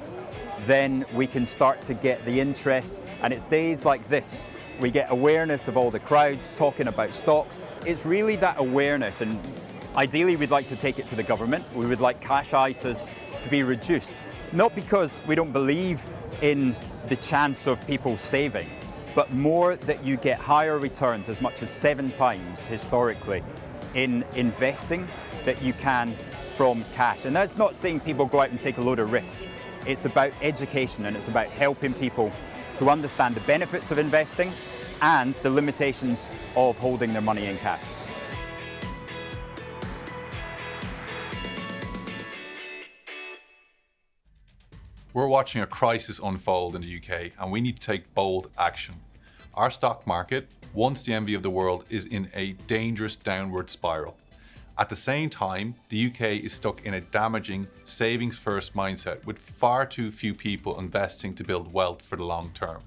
then we can start to get the interest. And it's days like this, we get awareness of all the crowds talking about stocks. It's really that awareness, and ideally we'd like to take it to the government. We would like cash ISAs to be reduced, not because we don't believe in the chance of people saving, but more that you get higher returns, as much as 7 times historically, in investing that you can from cash. And that's not saying people go out and take a load of risk. It's about education, and it's about helping people to understand the benefits of investing and the limitations of holding their money in cash. We're watching a crisis unfold in the UK, and we need to take bold action. Our stock market, once the envy of the world, is in a dangerous downward spiral. At the same time, the UK is stuck in a damaging savings-first mindset with far too few people investing to build wealth for the long term.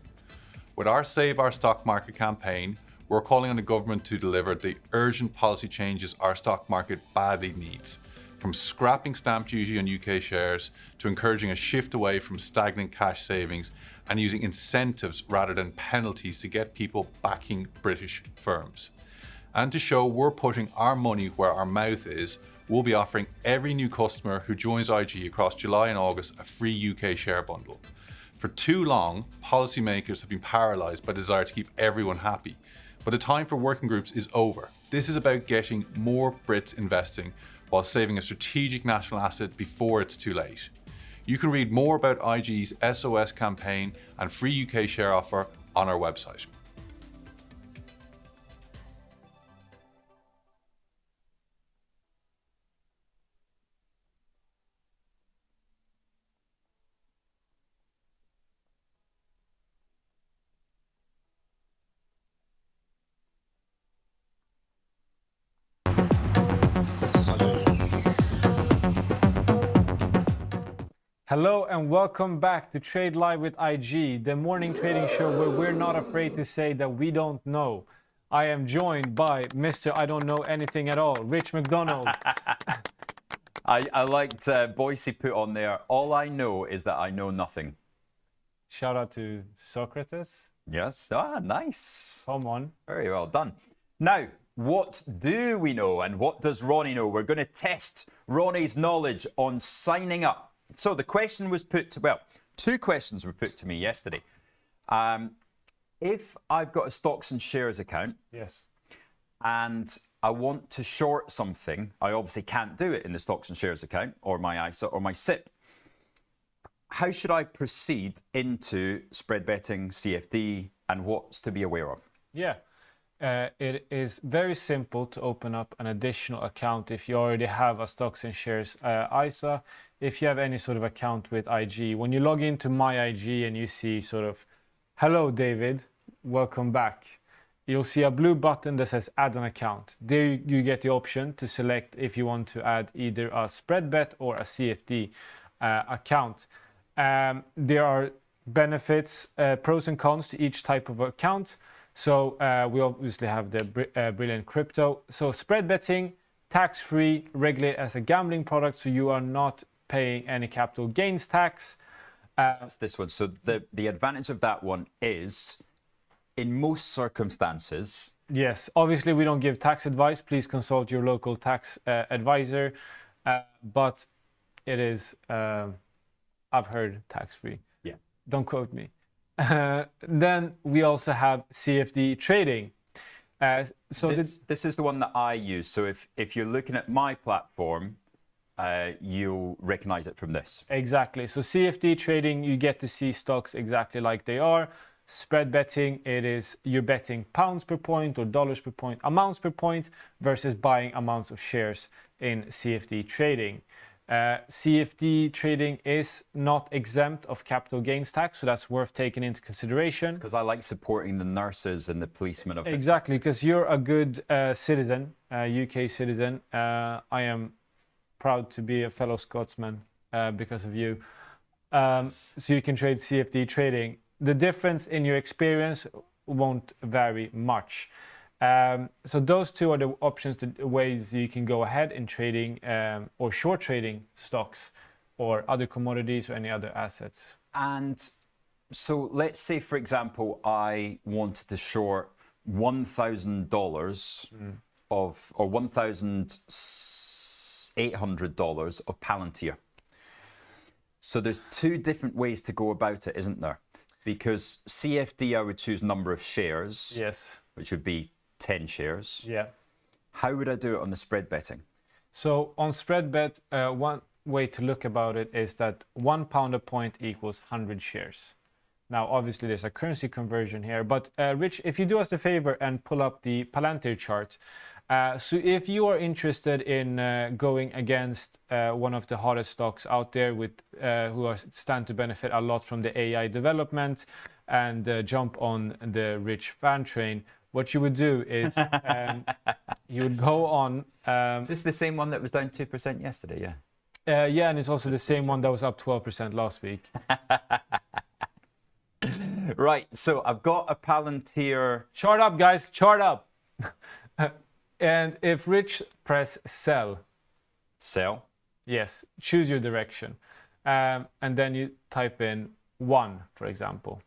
With our Save Our Stock Market campaign, we're calling on the government to deliver the urgent policy changes our stock market badly needs, from scrapping stamp duty on UK shares to encouraging a shift away from stagnant cash savings and using incentives rather than penalties to get people backing British firms. And to show we're putting our money where our mouth is, we'll be offering every new customer who joins IG across July and August a free UK share bundle. For too long, policymakers have been paralysed by the desire to keep everyone happy. But the time for working groups is over. This is about getting more Brits investing while saving a strategic national asset before it's too late. You can read more about IG's SOS campaign and free UK share offer on our website. Hello and welcome back to Trade Live with IG, the morning trading show where we're not afraid to say that we don't know. I am joined by Mr. I don't know anything at all, Rich McDonald. I liked Boise put on there, all I know is that I know nothing. Shout out to Socrates. Yes, nice. Come on. Very well done. Now, what do we know and what does Ronnie know? We're going to test Ronnie's knowledge on signing up. So the question was two questions were put to me yesterday. If I've got a stocks and shares account, Yes. and I want to short something, I obviously can't do it in the stocks and shares account or my ISA or my SIP. How should I proceed into spread betting, CFD, and what's to be aware of? Yeah. It is very simple to open up an additional account if you already have a stocks and shares ISA. If you have any sort of account with IG, when you log into my IG and you see sort of, hello David, welcome back, you'll see a blue button that says add an account. There you get the option to select if you want to add either a spread bet or a CFD account. There are benefits, pros and cons to each type of account. So we obviously have the brilliant crypto. So spread betting, tax-free, regulated as a gambling product, so you are not paying any capital gains tax. That's this one. So the advantage of that one is, in most circumstances... Yes, obviously we don't give tax advice. Please consult your local tax advisor. But it is, I've heard, tax-free. Yeah. Don't quote me. Then we also have CFD trading. So this is the one that I use. So if you're looking at my platform, you'll recognize it from this. Exactly. So CFD trading, you get to see stocks exactly like they are. Spread betting, it is you're betting pounds per point or dollars per point, amounts per point, versus buying amounts of shares in CFD trading. CFD trading is not exempt of capital gains tax, so that's worth taking into consideration. Because I like supporting the nurses and the policemen of it. Exactly, because you're a good citizen, UK citizen. I am proud to be a fellow Scotsman because of you. So you can trade CFD trading. The difference in your experience won't vary much. So those two are the options, the ways you can go ahead in trading or short trading stocks or other commodities or any other assets. And so let's say, for example, I wanted to short $1,000 of, or $1,800 of Palantir. So there's two different ways to go about it, isn't there? Because CFD, I would choose number of shares. Yes. Which would be 10 shares. Yeah. How would I do it on the spread betting? So on spread bet, one way to look about it is that £1 a point equals 100 shares. Now, obviously, there's a currency conversion here, but Rich, if you do us the favor and pull up the Palantir chart, so if you are interested in going against one of the hottest stocks out there with who stand to benefit a lot from the AI development, and jump on the rich fan train, what you would do is you would go on. Is this the same one that was down 2% yesterday? Yeah. Yeah, and it's also the same one that was up 12% last week. Right, so I've got a Palantir. Chart up, guys, chart up. And if rich, press sell. Sell. Yes, choose your direction. And then you type in 1, for example.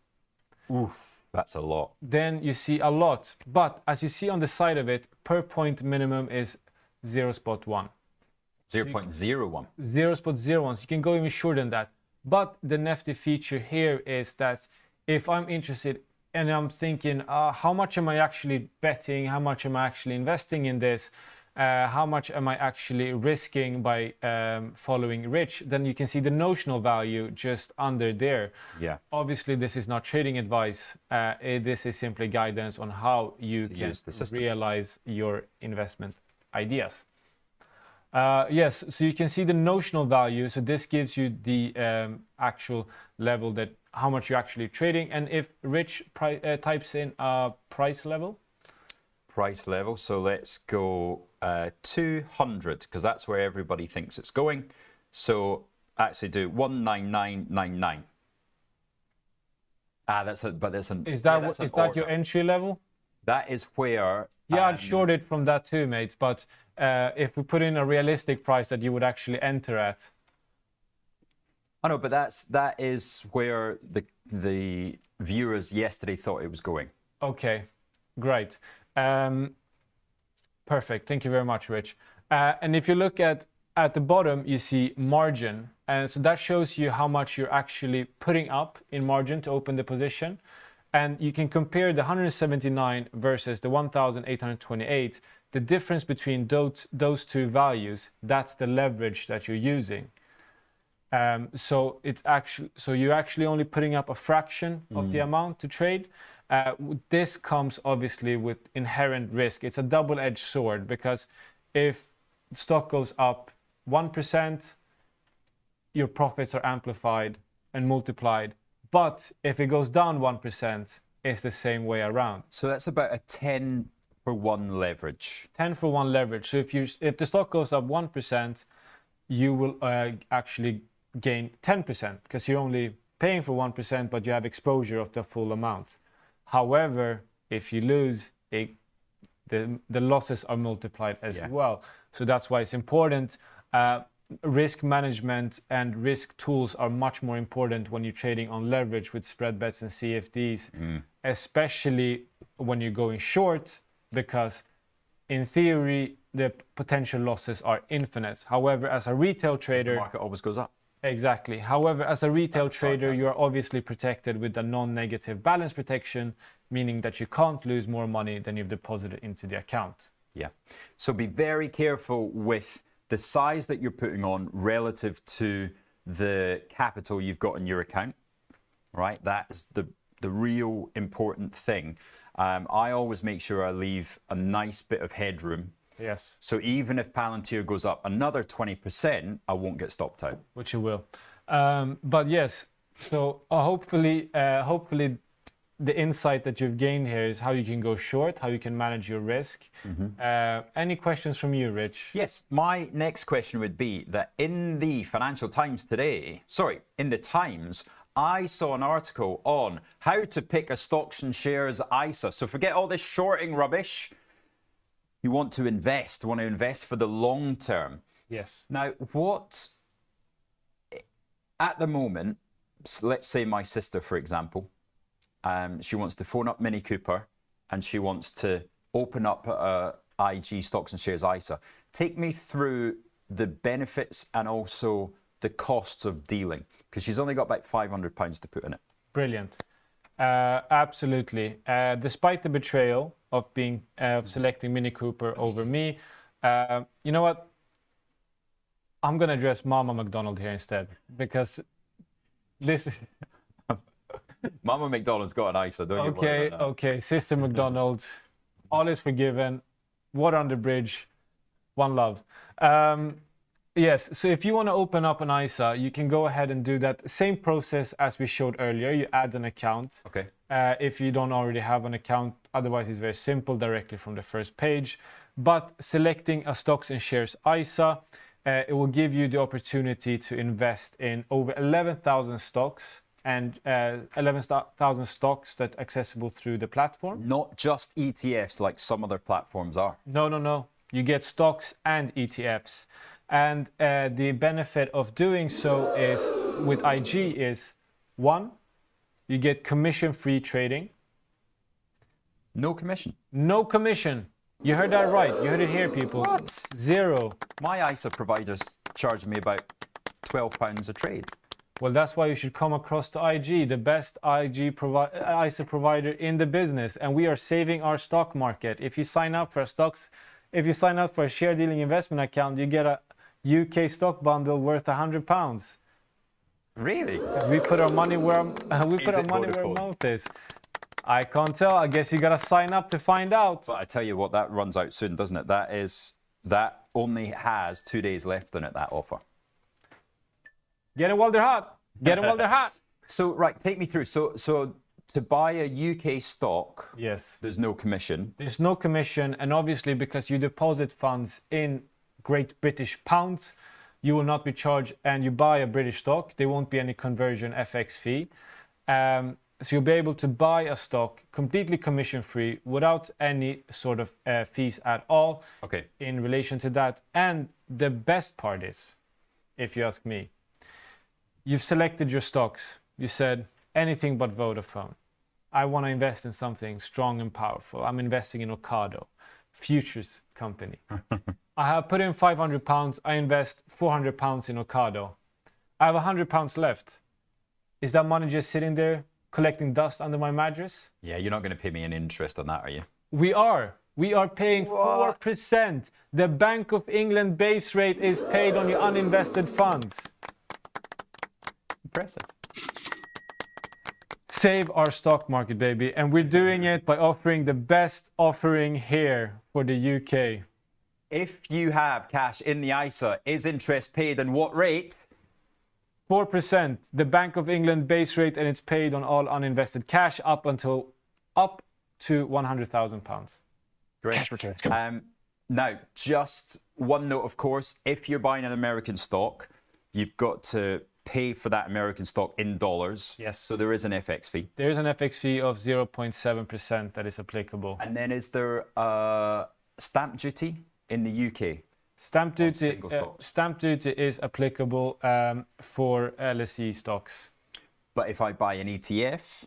Oof, that's a lot. Then you see a lot. But as you see on the side of it, per point minimum is 0.1. 0.01. 0.01. So you can go even shorter than that. But the nifty feature here is that if I'm interested and I'm thinking, how much am I actually betting? How much am I actually investing in this? How much am I actually risking by following rich? Then you can see the notional value just under there. Yeah. Obviously, this is not trading advice. This is simply guidance on how you can use the system. realize your investment ideas. Yes, so you can see the notional value. So this gives you the actual level that how much you're actually trading. And if Rich types in a price level. Price level, so let's go 200 because that's where everybody thinks it's going. So actually do 19999. That's a, but that's an. Is that yeah, that's is an that order. your entry level? That is where. Yeah, I'd short it from that too, mate. But if we put in a realistic price that you would actually enter at. I know, but that is where the viewers yesterday thought it was going. Okay, great. Perfect. Thank you very much, Rich. And if you look at the bottom, you see margin. And so that shows you how much you're actually putting up in margin to open the position. And you can compare the 179 versus the 1,828. The difference between those two values, that's the leverage that you're using. So you're actually only putting up a fraction of the amount to trade. This comes obviously with inherent risk. It's a double-edged sword because if the stock goes up 1%, your profits are amplified and multiplied. But if it goes down 1%, it's the same way around. So that's about a 10-for-1 leverage. 10-for-1 leverage. So if the stock goes up 1%, you will actually gain 10% because you're only paying for 1%, but you have exposure of the full amount. However, if you lose, the losses are multiplied as well. So that's why it's important. Risk management and risk tools are much more important when you're trading on leverage with spread bets and CFDs, especially when you're going short, because in theory, the potential losses are infinite. However, as a retail trader, the market always goes up. Exactly. However, as a retail trader, you are obviously protected with the non-negative balance protection, meaning that you can't lose more money than you've deposited into the account. Yeah. So be very careful with the size that you're putting on relative to the capital you've got in your account, right? That's the real important thing. I always make sure I leave a nice bit of headroom. Yes. So even if Palantir goes up another 20%, I won't get stopped out. Which you will. But yes, so hopefully the insight that you've gained here is how you can go short, how you can manage your risk. Any questions from you, Rich? Yes, my next question would be that in the Financial Times today, in the Times, I saw an article on how to pick a stocks and shares ISA. So forget all this shorting rubbish. You want to invest for the long term. Yes. Now, what, at the moment, let's say my sister, for example, she wants to phone up Mini Cooper and she wants to open up a IG stocks and shares ISA. Take me through the benefits and also the costs of dealing, because she's only got about £500 to put in it. Brilliant. Absolutely. Despite the betrayal of selecting Mini Cooper over me, you know what? I'm gonna address Mama McDonald here instead, because this is Mama McDonald's got an ISA, don't you worry about that. Okay, Sister McDonald, all is forgiven. Water on the bridge, one love. Yes, so if you want to open up an ISA, you can go ahead and do that same process as we showed earlier. You add an account. Okay. If you don't already have an account, otherwise it's very simple, directly from the first page. But selecting a stocks and shares ISA, it will give you the opportunity to invest in over 11,000 stocks and 11,000 stocks that are accessible through the platform. Not just ETFs like some other platforms are. No. You get stocks and ETFs. And the benefit of doing so is with IG is, one, you get commission-free trading. No commission. No commission. You heard that right. You heard it here, people. What? Zero. My ISA providers charge me about £12 a trade. Well, that's why you should come across to IG, the best ISA provider in the business. And we are saving our stock market. If you sign up for a share dealing investment account, you get a UK stock bundle worth £100. Really? We put our money where our Vodafone? mouth is. I can't tell. I guess you gotta sign up to find out. But I tell you what, that runs out soon, doesn't it? That only has 2 days left on it, that offer. Get it while they're hot. Get them while they're hot. So, right, take me through. So to buy a UK stock, Yes. there's no commission. There's no commission, and obviously because you deposit funds in Great British pounds, you will not be charged, and you buy a British stock, there won't be any conversion FX fee. So you'll be able to buy a stock completely commission-free without any sort of fees at all. Okay. In relation to that. And the best part is, if you ask me, you've selected your stocks. You said anything but Vodafone. I want to invest in something strong and powerful. I'm investing in Ocado, futures company. I have put in £500. I invest £400 in Ocado. I have £100 left. Is that money just sitting there collecting dust under my mattress? Yeah, you're not going to pay me an interest on that, are you? We are. We are paying What? 4%. The Bank of England base rate is paid on your uninvested funds. Impressive. Save our stock market, baby. And we're doing it by offering the best offering here for the UK. If you have cash in the ISA, is interest paid and what rate? 4%, the Bank of England base rate, and it's paid on all uninvested cash up to £100,000. Great. Cash returns. Come on. Now, just one note, of course, if you're buying an American stock, you've got to pay for that American stock in dollars. Yes. So there is an FX fee. There is an FX fee of 0.7% that is applicable. And then is there stamp duty in the UK? Stamp duty, single stocks. stamp duty is applicable for LSE stocks. But if I buy an ETF,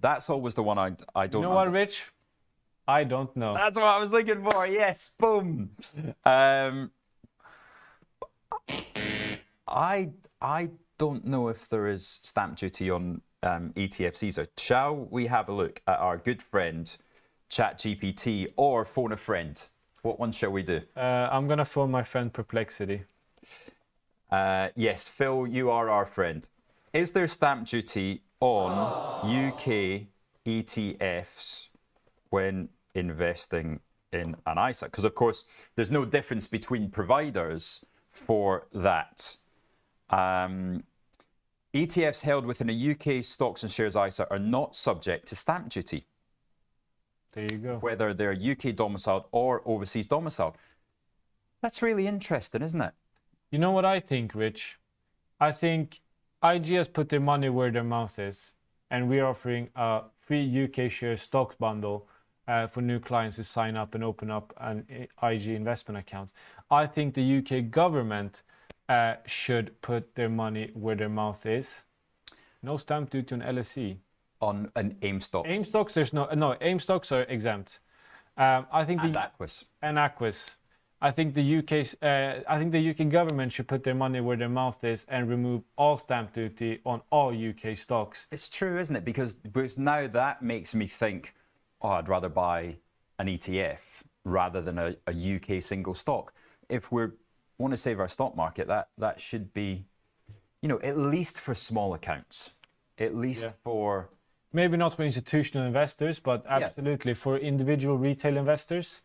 that's always the one I don't You know what, Rich? I don't know. That's what I was looking for. Yes, boom. I don't know if there is stamp duty on ETFs either. Shall we have a look at our good friend ChatGPT or phone a friend? What one shall we do? I'm gonna phone my friend Perplexity. Yes, Phil, you are our friend. Is there stamp duty on UK ETFs when investing in an ISA? Because, of course, there's no difference between providers for that. ETFs held within a UK stocks and shares ISA are not subject to stamp duty, There you go. whether they're UK domiciled or overseas domiciled. That's really interesting, isn't it? You know what I think, Rich? I think IG has put their money where their mouth is, and we're offering a free UK share stocks bundle for new clients to sign up and open up an IG investment account. I think the UK government should put their money where their mouth is. No stamp duty on LSE. On an AIM stock. AIM stocks, there's no AIM stocks are exempt. I think And Aquis. and Aquis. I think the UK government should put their money where their mouth is and remove all stamp duty on all UK stocks. It's true, isn't it? Because now that makes me think, oh, I'd rather buy an ETF rather than a UK single stock. If we want to save our stock market, that should be, at least for small accounts, at least for... Maybe not for institutional investors, but absolutely for individual retail investors.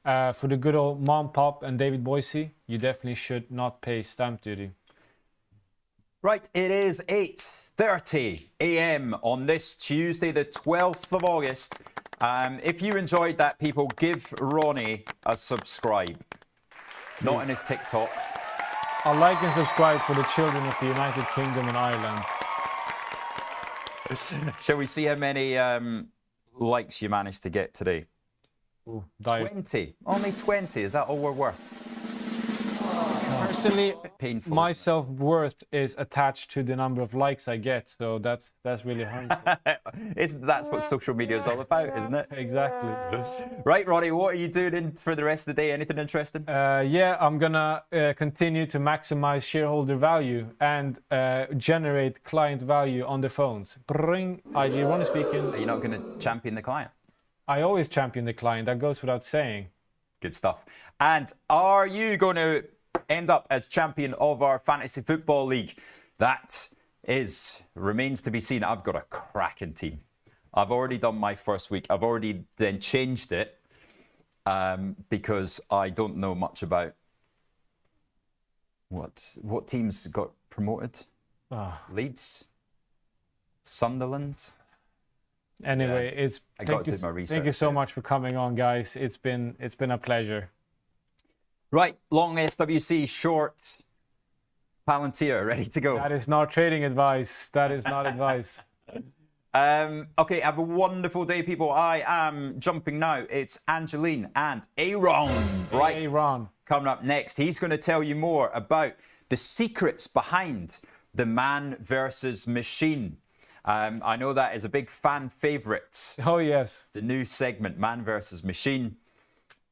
For the good old Mom Pop and David Boise, you definitely should not pay stamp duty. Right, it is 8:30 a.m. on this Tuesday, the 12th of August. If you enjoyed that, people, give Ronnie a subscribe. Not on his TikTok. I'll like and subscribe for the children of the United Kingdom and Ireland. Shall we see how many likes you managed to get today? Ooh, diet. 20. Only 20. Is that all we're worth? Personally, Painful. my self-worth is attached to the number of likes I get, so that's really harmful. That's what social media is all about, isn't it? Exactly. Right, Ronnie, what are you doing for the rest of the day? Anything interesting? Yeah, I'm gonna continue to maximize shareholder value and generate client value on the phones. Bring IG Ronnie speaking. Are you not going to champion the client? I always champion the client. That goes without saying. Good stuff. And are you going to end up as champion of our fantasy football league? That remains to be seen. I've got a cracking team. I've already done my first week. I've already then changed it because I don't know much about what teams got promoted. Leeds, Sunderland. Anyway, I got to do my research. Thank you so much for coming on, guys. It's been a pleasure. Right, long SWC, short Palantir, ready to go. That is not trading advice. That is not advice. Okay, have a wonderful day, people. I am jumping now. It's Angeline and Aaron. Right, Aaron. Coming up next, he's going to tell you more about the secrets behind the man versus machine. I know that is a big fan favorite. Oh, yes. The new segment, Man versus Machine.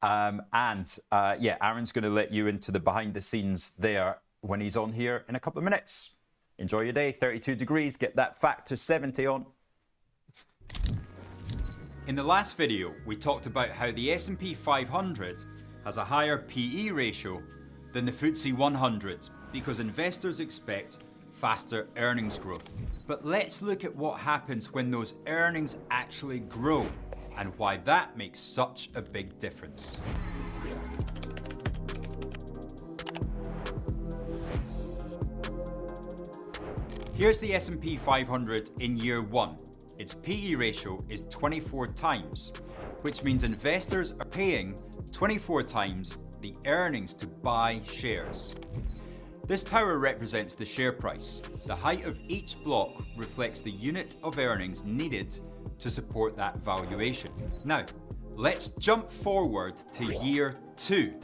Yeah, Aaron's going to let you into the behind the scenes there when he's on here in a couple of minutes. Enjoy your day. 32 degrees. Get that factor 70 on. In the last video, we talked about how the S&P 500 has a higher PE ratio than the FTSE 100 because investors expect faster earnings growth. But let's look at what happens when those earnings actually grow and why that makes such a big difference. Here's the S&P 500 in year one. Its PE ratio is 24 times, which means investors are paying 24 times the earnings to buy shares. This tower represents the share price. The height of each block reflects the unit of earnings needed to support that valuation. Now, let's jump forward to year two.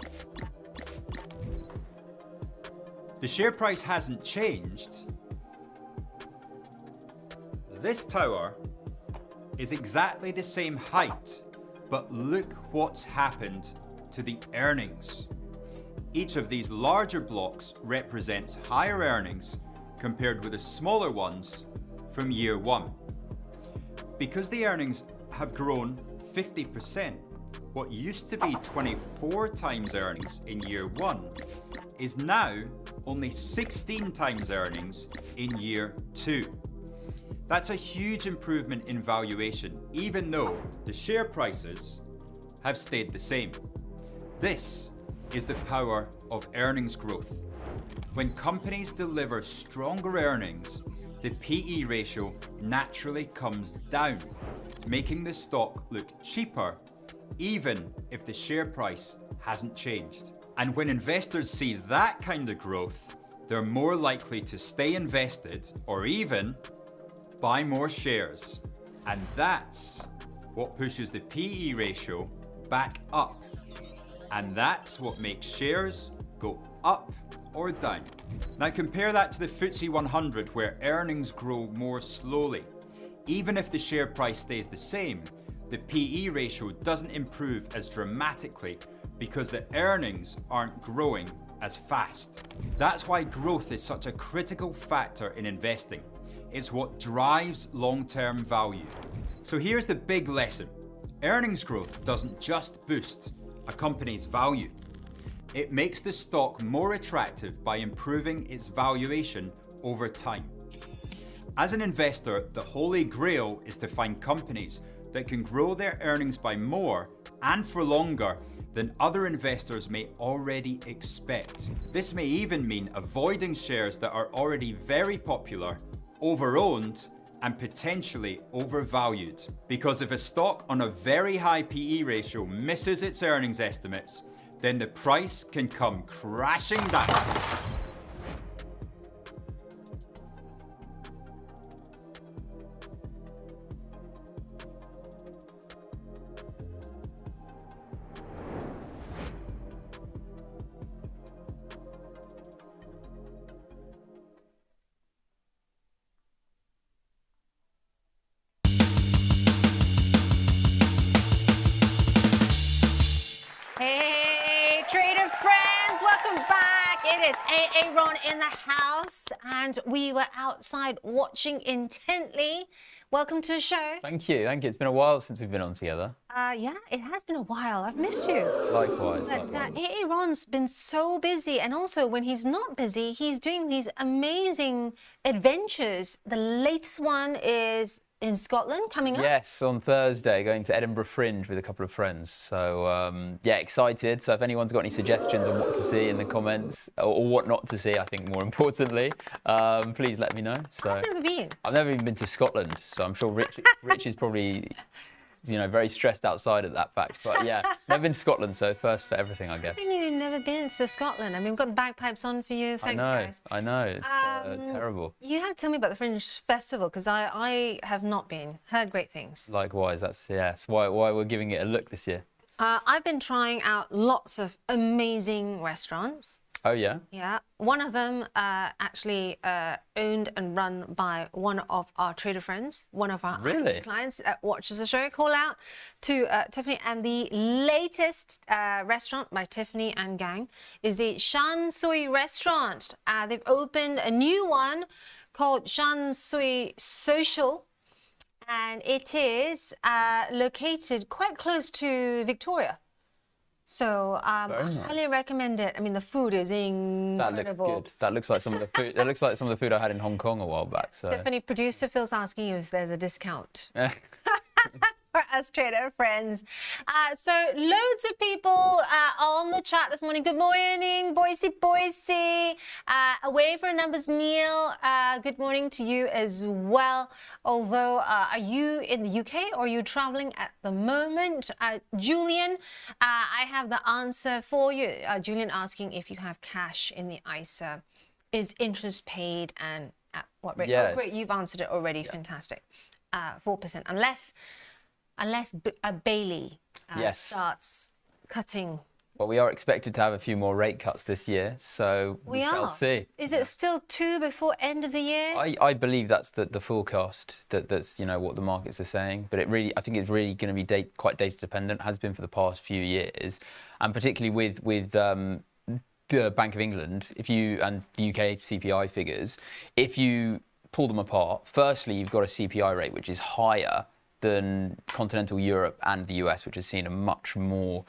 The share price hasn't changed. This tower is exactly the same height, but look what's happened to the earnings. Each of these larger blocks represents higher earnings compared with the smaller ones from year one. Because the earnings have grown 50%, what used to be 24 times earnings in year one is now only 16 times earnings in year two. That's a huge improvement in valuation, even though the share prices have stayed the same. This is the power of earnings growth. When companies deliver stronger earnings, the PE ratio naturally comes down, making the stock look cheaper, even if the share price hasn't changed. And when investors see that kind of growth, they're more likely to stay invested or even buy more shares. And that's what pushes the PE ratio back up. And that's what makes shares go up or down. Now compare that to the FTSE 100 where earnings grow more slowly. Even if the share price stays the same, the PE ratio doesn't improve as dramatically because the earnings aren't growing as fast. That's why growth is such a critical factor in investing. It's what drives long-term value. So here's the big lesson. Earnings growth doesn't just boost a company's value. It makes the stock more attractive by improving its valuation over time. As an investor, the holy grail is to find companies that can grow their earnings by more and for longer than other investors may already expect. This may even mean avoiding shares that are already very popular, overowned, and potentially overvalued. Because if a stock on a very high PE ratio misses its earnings estimates, then the price can come crashing down. Hey, trader friends, welcome back. It is Aaron in the house, and we were outside watching intently. Welcome to the show. Thank you, thank you. It's been a while since we've been on together. Yeah, it has been a while. I've missed you. Likewise, But likewise. Aaron's been so busy, and also when he's not busy, he's doing these amazing adventures. The latest one is in Scotland coming up. Yes, on Thursday, going to Edinburgh Fringe with a couple of friends. So, yeah, excited. So if anyone's got any suggestions on what to see in the comments, or what not to see, I think more importantly, please let me know. So I've never been. I've never even been to Scotland, so I'm sure Rich is probably, you know, very stressed outside at that fact. But yeah, never been to Scotland, so first for everything, I guess. I think you've never been to Scotland. I mean, we've got the bagpipes on for you. Thanks, guys. I know, it's terrible. You have to tell me about the Fringe Festival, because I have not been. Heard great things. Likewise, that's why we're giving it a look this year. I've been trying out lots of amazing restaurants. Oh yeah? Yeah, one of them actually owned and run by one of our trader friends, one of our Really? clients that watches the show. Call out to Tiffany. And the latest restaurant by Tiffany and gang is the Shan Sui restaurant. They've opened a new one called Shan Sui Social, and it is located quite close to Victoria. So I Very nice. highly recommend it. I mean, the food is That incredible. looks good. That looks like some of the food. That looks like some of the food I had in Hong Kong a while back. So Tiffany, producer Phil's asking you if there's a discount for us trader friends. So loads of people on the chat this morning. Good morning, Boise. Away for a numbers meal. Good morning to you as well. Although, are you in the UK or are you traveling at the moment? Julian, I have the answer for you. Julian asking if you have cash in the ISA. Is interest paid and at what rate? Yeah. Oh, great, you've answered it already. Fantastic. 4%, unless Bailey Yes. starts cutting. well, we are expected to have a few more rate cuts this year, so we shall see. Is it still 2 before end of the year? I believe that's the forecast. That's what the markets are saying. But I think it's really going to be quite data dependent. Has been for the past few years, and particularly with the Bank of England, and the UK CPI figures, if you pull them apart, firstly, you've got a CPI rate which is higher than continental Europe and the US, which has seen a much more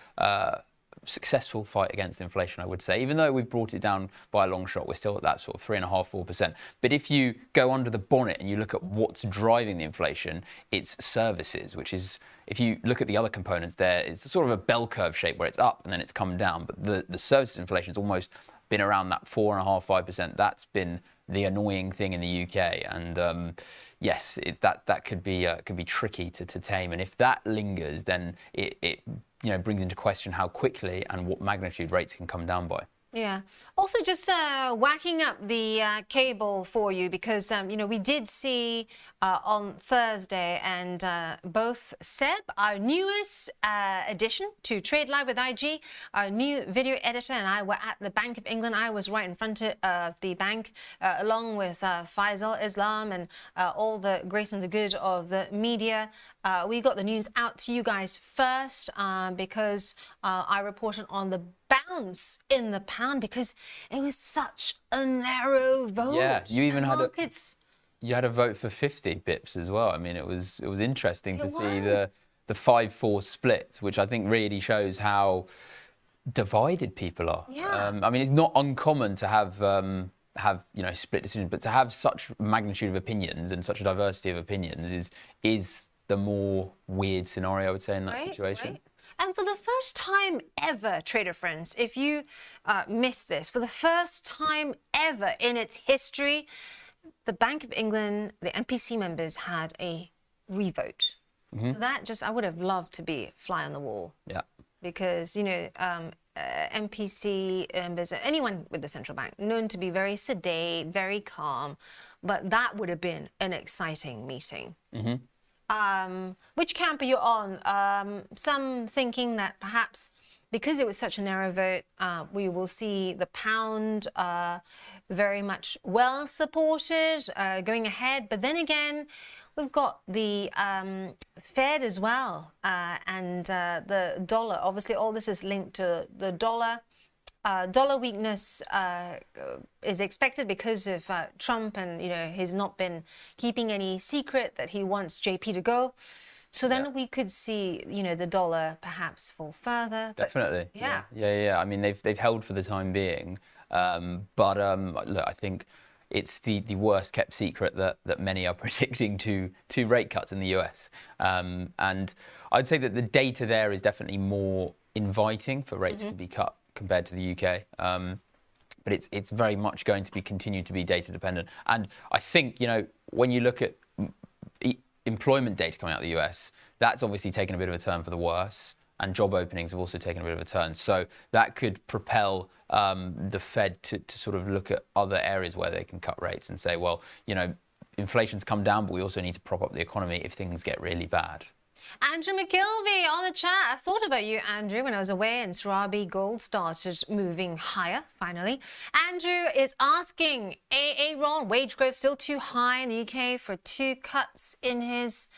successful fight against inflation, I would say. Even though we've brought it down by a long shot, we're still at that sort of 3.5–4%. But if you go under the bonnet and you look at what's driving the inflation, it's services, which is, if you look at the other components there, it's sort of a bell curve shape where it's up and then it's come down. But the services inflation has almost been around that 4.5–5%. That's been the annoying thing in the UK, and yes, that could be tricky to tame. And if that lingers, then it brings into question how quickly and what magnitude rates can come down by. Yeah. Also, just whacking up the cable for you, because we did see on Thursday, and both Seb, our newest addition to Trade Live with IG, our new video editor, and I were at the Bank of England. I was right in front of the bank, along with Faisal Islam and all the great and the good of the media. We got the news out to you guys first, because I reported on the bounce in the pound, because it was such a narrow vote. Yeah, you even had You had a vote for 50 bips as well. I mean, it was interesting to see was. the 5-4 split, which I think really shows how divided people are. Yeah. I mean, it's not uncommon to have split decisions, but to have such magnitude of opinions and such a diversity of opinions is the more weird scenario, I would say, in that situation. Right. And for the first time ever, trader friends, if you missed this, for the first time ever in its history, the Bank of England, the MPC members had a revote. So that just, I would have loved to be fly on the wall. Yeah. Because, you know, MPC members, anyone with the central bank, known to be very sedate, very calm, but that would have been an exciting meeting. Which camp are you on? Some thinking that perhaps because it was such a narrow vote, we will see the pound very much well supported going ahead. But then again, we've got the Fed as well, and the dollar. Obviously, all this is linked to the dollar. Dollar weakness is expected because of Trump, and you know he's not been keeping any secret that he wants JP to go. So then we could see, you know, the dollar perhaps fall further. Definitely. Yeah. I mean, they've held for the time being, but look, I think it's the worst kept secret that many are predicting two rate cuts in the US. And I'd say that the data there is definitely more inviting for rates to be cut compared to the UK. But it's very much going to be continue to be data dependent. And I think, you know, when you look at employment data coming out of the US, that's obviously taken a bit of a turn for the worse. And job openings have also taken a bit of a turn. So that could propel the Fed to sort of look at other areas where they can cut rates and say, well, you know, inflation's come down, but we also need to prop up the economy if things get really bad. Andrew McGilvey on the chat. I thought about you, Andrew, when I was away and Sarabi Gold started moving higher, finally. Andrew is asking, Ron, wage growth still too high in the UK for 2 cuts in his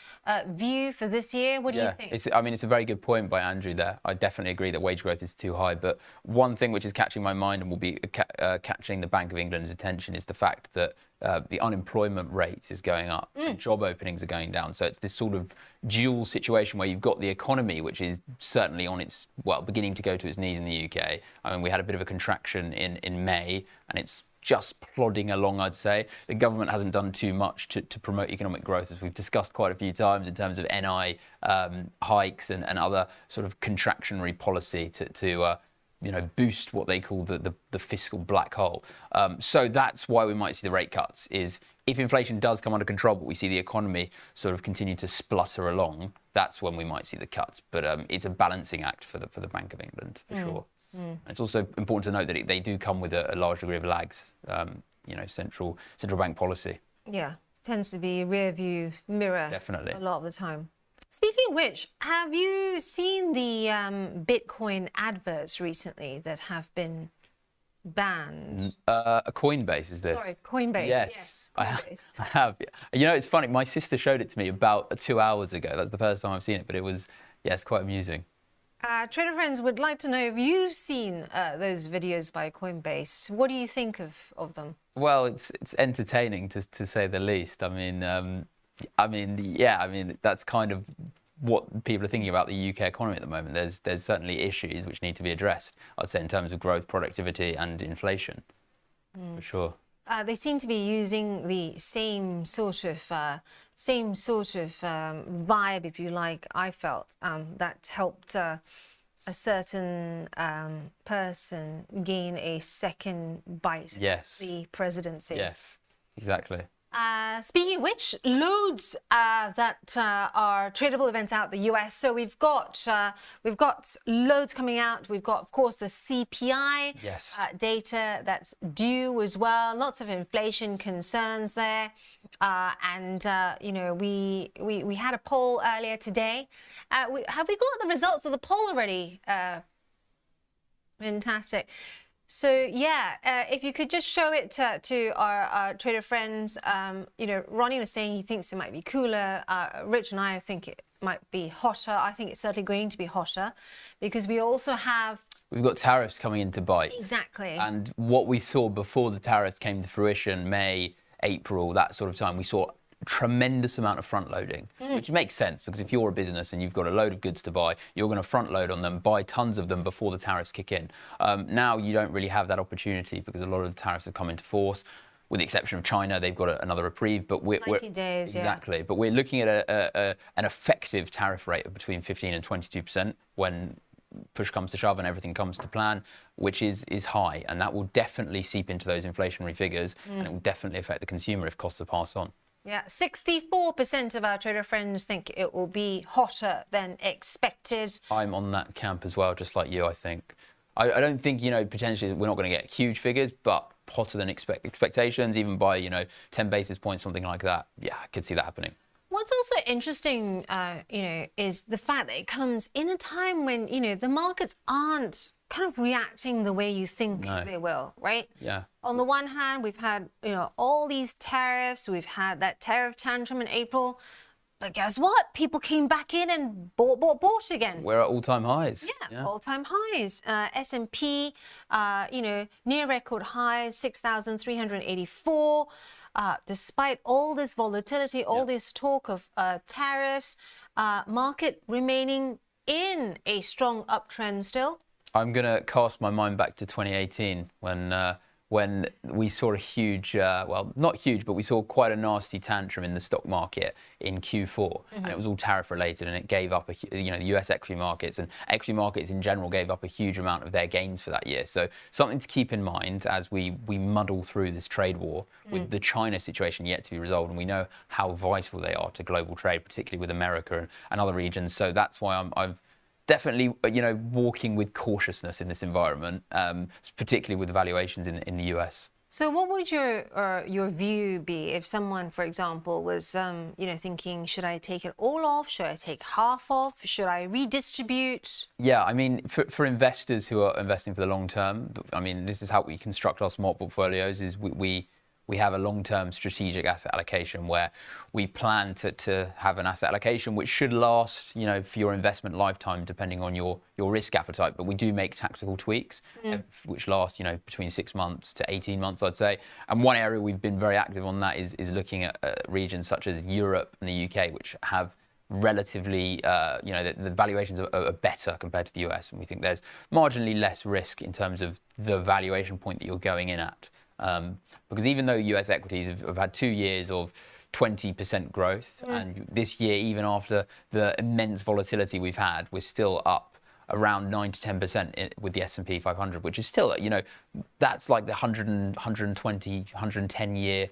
view for this year? What do you think? It's a very good point by Andrew there. I definitely agree that wage growth is too high. But one thing which is catching my mind and will be catching the Bank of England's attention is the fact that the unemployment rate is going up, and job openings are going down. So it's this sort of dual situation where you've got the economy, which is certainly on its, well, beginning to go to its knees in the UK. I mean, we had a bit of a contraction in May, and it's just plodding along, I'd say. The government hasn't done too much to promote economic growth, as we've discussed quite a few times, in terms of NI hikes and other sort of contractionary policy to you know, boost what they call the fiscal black hole. So that's why we might see the rate cuts, is if inflation does come under control, but we see the economy sort of continue to splutter along, that's when we might see the cuts. But it's a balancing act for the Bank of England, for sure. It's also important to note that they do come with a large degree of lags, you know, central bank policy. Yeah, tends to be rear view mirror. Definitely. A lot of the time. Speaking of which, have you seen the Bitcoin adverts recently that have been banned? A Coinbase, is this? Sorry, Coinbase. Yes, Coinbase. I have. You know, it's funny. My sister showed it to me about 2 hours ago. That's the first time I've seen it, but it was, it's quite amusing. Trader friends would like to know if you've seen those videos by Coinbase. What do you think of them? Well, it's entertaining to say the least. I mean, that's kind of what people are thinking about the UK economy at the moment. There's certainly issues which need to be addressed, I'd say, in terms of growth, productivity, and inflation, for sure. They seem to be using the same sort of vibe, if you like. I felt that helped a certain person gain a second bite at the presidency. Yes, exactly. Speaking of which, loads that are tradable events out the US. So we've got loads coming out. We've got, of course, the CPI data that's due as well. Lots of inflation concerns there, and you know, we had a poll earlier today. Have we got the results of the poll already? Fantastic. So yeah, if you could just show it to our trader friends. You know, Ronnie was saying he thinks it might be cooler. Rich and I think it might be hotter. I think it's certainly going to be hotter because we also have... We've got tariffs coming into bite. Exactly. And what we saw before the tariffs came to fruition, May, April, that sort of time, we saw tremendous amount of front loading, which makes sense because if you're a business and you've got a load of goods to buy, you're going to front load on them, buy tons of them before the tariffs kick in. Now you don't really have that opportunity because a lot of the tariffs have come into force. with the exception of China, they've got another reprieve. But 90 days, yeah. exactly. But we're looking at an effective tariff rate of between 15 and 22% when push comes to shove and everything comes to plan, which is high, and that will definitely seep into those inflationary figures, and it will definitely affect the consumer if costs are passed on. Yeah, 64% of our trader friends think it will be hotter than expected. I'm on that camp as well, just like you, I think. I don't think, potentially we're not going to get huge figures, but hotter than expectations, even by, 10 basis points, something like that. Yeah, I could see that happening. What's also interesting, is the fact that it comes in a time when, the markets aren't kind of reacting the way you think they will, right? Yeah. On the one hand, we've had, all these tariffs. We've had that tariff tantrum in April. But guess what? People came back in and bought again. We're at all-time highs. Yeah, all-time highs. S&P, near record highs, 6,384. Despite all this volatility, all this talk of tariffs, market remaining in a strong uptrend still. I'm going to cast my mind back to 2018 when we saw a huge, well, not huge, but we saw quite a nasty tantrum in the stock market in Q4, and it was all tariff related, and it gave up, the US equity markets and equity markets in general gave up a huge amount of their gains for that year. So something to keep in mind as we muddle through this trade war with the China situation yet to be resolved, and we know how vital they are to global trade, particularly with America and other regions. So that's why I've definitely, walking with cautiousness in this environment, particularly with the valuations in the US. So what would your view be if someone, for example, was, thinking, should I take it all off? Should I take half off? Should I redistribute? Yeah, I mean, for investors who are investing for the long term, I mean, this is how we construct our smart portfolios, is we have a long-term strategic asset allocation where we plan to have an asset allocation which should last, for your investment lifetime, depending on your risk appetite. But we do make tactical tweaks, which last, between 6 months to 18 months, I'd say. And one area we've been very active on that is looking at regions such as Europe and the UK, which have relatively, the valuations are better compared to the US. And we think there's marginally less risk in terms of the valuation point that you're going in at. Because even though US equities have had 2 years of 20% growth, and this year, even after the immense volatility we've had, we're still up around 9 to 10% with the S&P 500, which is still, that's like the 120, 110-year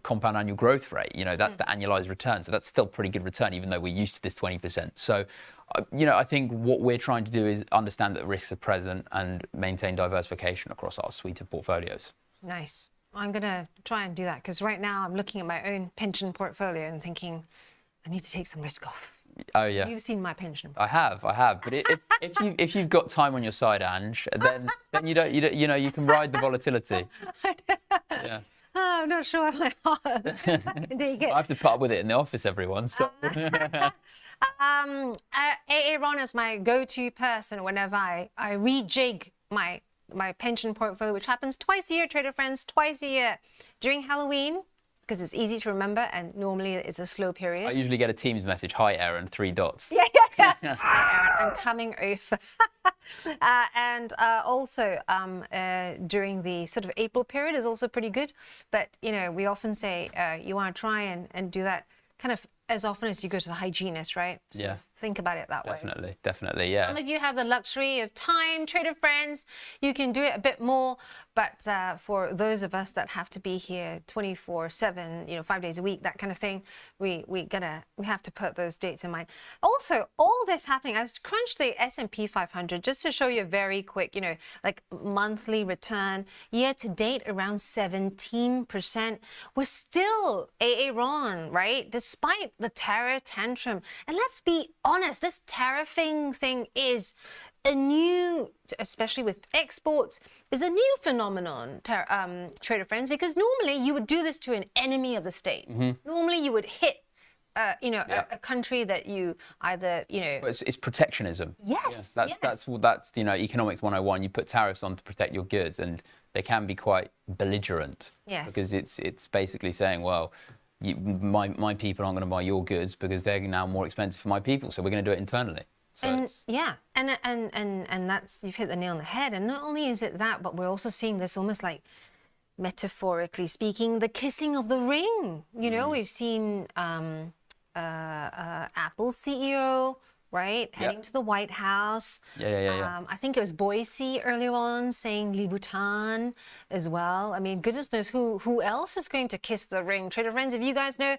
compound annual growth rate. That's the annualized return. So that's still pretty good return, even though we're used to this 20%. So, I think what we're trying to do is understand that risks are present and maintain diversification across our suite of portfolios. Nice. I'm going to try and do that, because right now I'm looking at my own pension portfolio and thinking, I need to take some risk off. Oh, yeah. You've seen my pension. I have. But if you've got time on your side, Ange, then you can ride the volatility. Yeah. Oh, I'm not sure if my heart. I have to put up with it in the office, everyone. So. Aaron is my go-to person whenever I rejig my pension portfolio, which happens twice a year, trader friends, twice a year during Halloween, because it's easy to remember and normally it's a slow period. I usually get a Teams message, hi Aaron, 3 dots. Yeah. Hi Aaron, I'm coming over. And also during the sort of April period is also pretty good. But, we often say you want to try and do that kind of as often as you go to the hygienist, right? So think about it that way. Definitely, yeah. Some of you have the luxury of time, trader friends. You can do it a bit more. But for those of us that have to be here 24/7, 5 days a week, that kind of thing, we have to put those dates in mind. Also, all this happening, I crunched the S&P 500 just to show you a very quick, like monthly return. Year to date, around 17%. We're still Aaron, right? Despite the tariff tantrum. And let's be honest, this tariffing thing is a new, especially with exports, is a new phenomenon, trader friends, because normally you would do this to an enemy of the state. Normally you would hit, a country that you either, Well, it's protectionism. Yes. That's economics 101. You put tariffs on to protect your goods, and they can be quite belligerent. Yes. Because it's basically saying, well, my people aren't going to buy your goods because they're now more expensive for my people, so we're going to do it internally. So and that's, you've hit the nail on the head. And not only is it that, but we're also seeing this almost like metaphorically speaking, the kissing of the ring. You know, we've seen Apple CEO, right, heading to the White House. Yeah. I think it was Boise earlier on saying Louboutin as well. I mean, goodness knows who else is going to kiss the ring. Trader friends, if you guys know,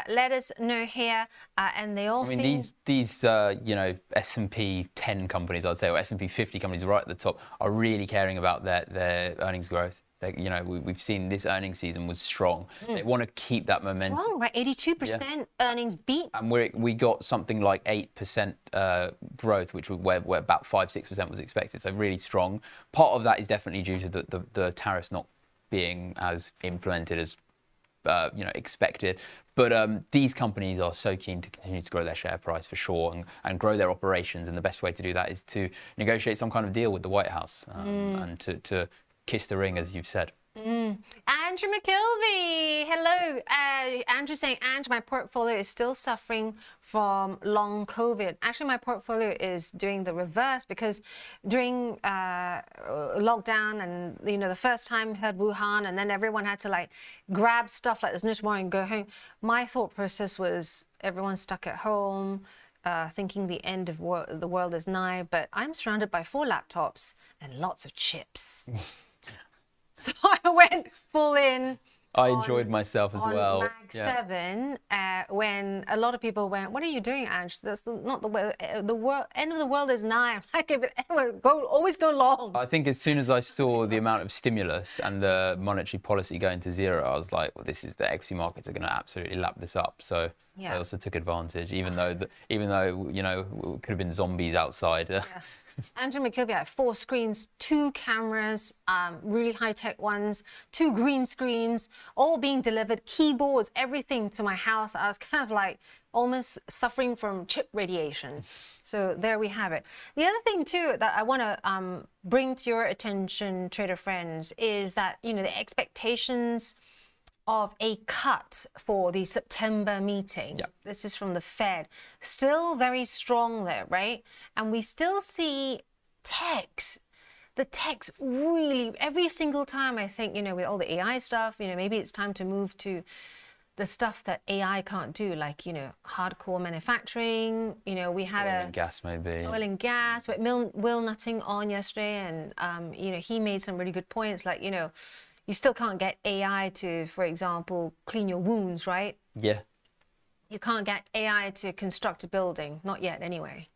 let us know here. And they all I mean, these you know, S&P 10 companies, I'd say, or S&P 50 companies right at the top are really caring about their earnings growth. You know, we've seen this earnings season was strong. They want to keep that momentum. strong, right? 82% earnings beat. And we got something like 8% growth, which where about 5-6% was expected. So really strong. Part of that is definitely due to the tariffs not being as implemented as you know, expected. But these companies are so keen to continue to grow their share price for sure and grow their operations. And the best way to do that is to negotiate some kind of deal with the White House and to kiss the ring, as you've said. Andrew McKilvey, hello. Andrew saying, Andrew, my portfolio is still suffering from long COVID. Actually, my portfolio is doing the reverse because during lockdown and, you know, the first time we heard Wuhan and then everyone had to like grab stuff like there's no tomorrow and go home. My thought process was everyone's stuck at home, thinking the end of the world is nigh, but I'm surrounded by 4 laptops and lots of chips. So I went full in. I enjoyed myself as well. Mag 7, when a lot of people went, "What are you doing, Ange? That's not the way. The world, end of the world is nigh." I'm like, always go long. I think as soon as I saw the amount of stimulus and the monetary policy going to zero, I was like, well, this is the equity markets are going to absolutely lap this up. So I also took advantage, even though you know, it could have been zombies outside. Andrew McKilvey had 4 screens, 2 cameras, really high-tech ones, 2 green screens, all being delivered, keyboards, everything to my house. I was kind of like almost suffering from chip radiation. So there we have it. The other thing too that I want to bring to your attention, trader friends, is that, you know, the expectations of a cut for the September meeting. This is from the Fed. Still very strong there, right? And we still see techs. The techs really, every single time I think, you know, with all the AI stuff, you know, maybe it's time to move to the stuff that AI can't do, like, you know, hardcore manufacturing. You know, we had oil and gas maybe. Oil and gas. But Will Nutting on yesterday, and, you know, he made some really good points, like, you know, you still can't get AI to, for example, clean your wounds, right? Yeah. You can't get AI to construct a building, not yet anyway.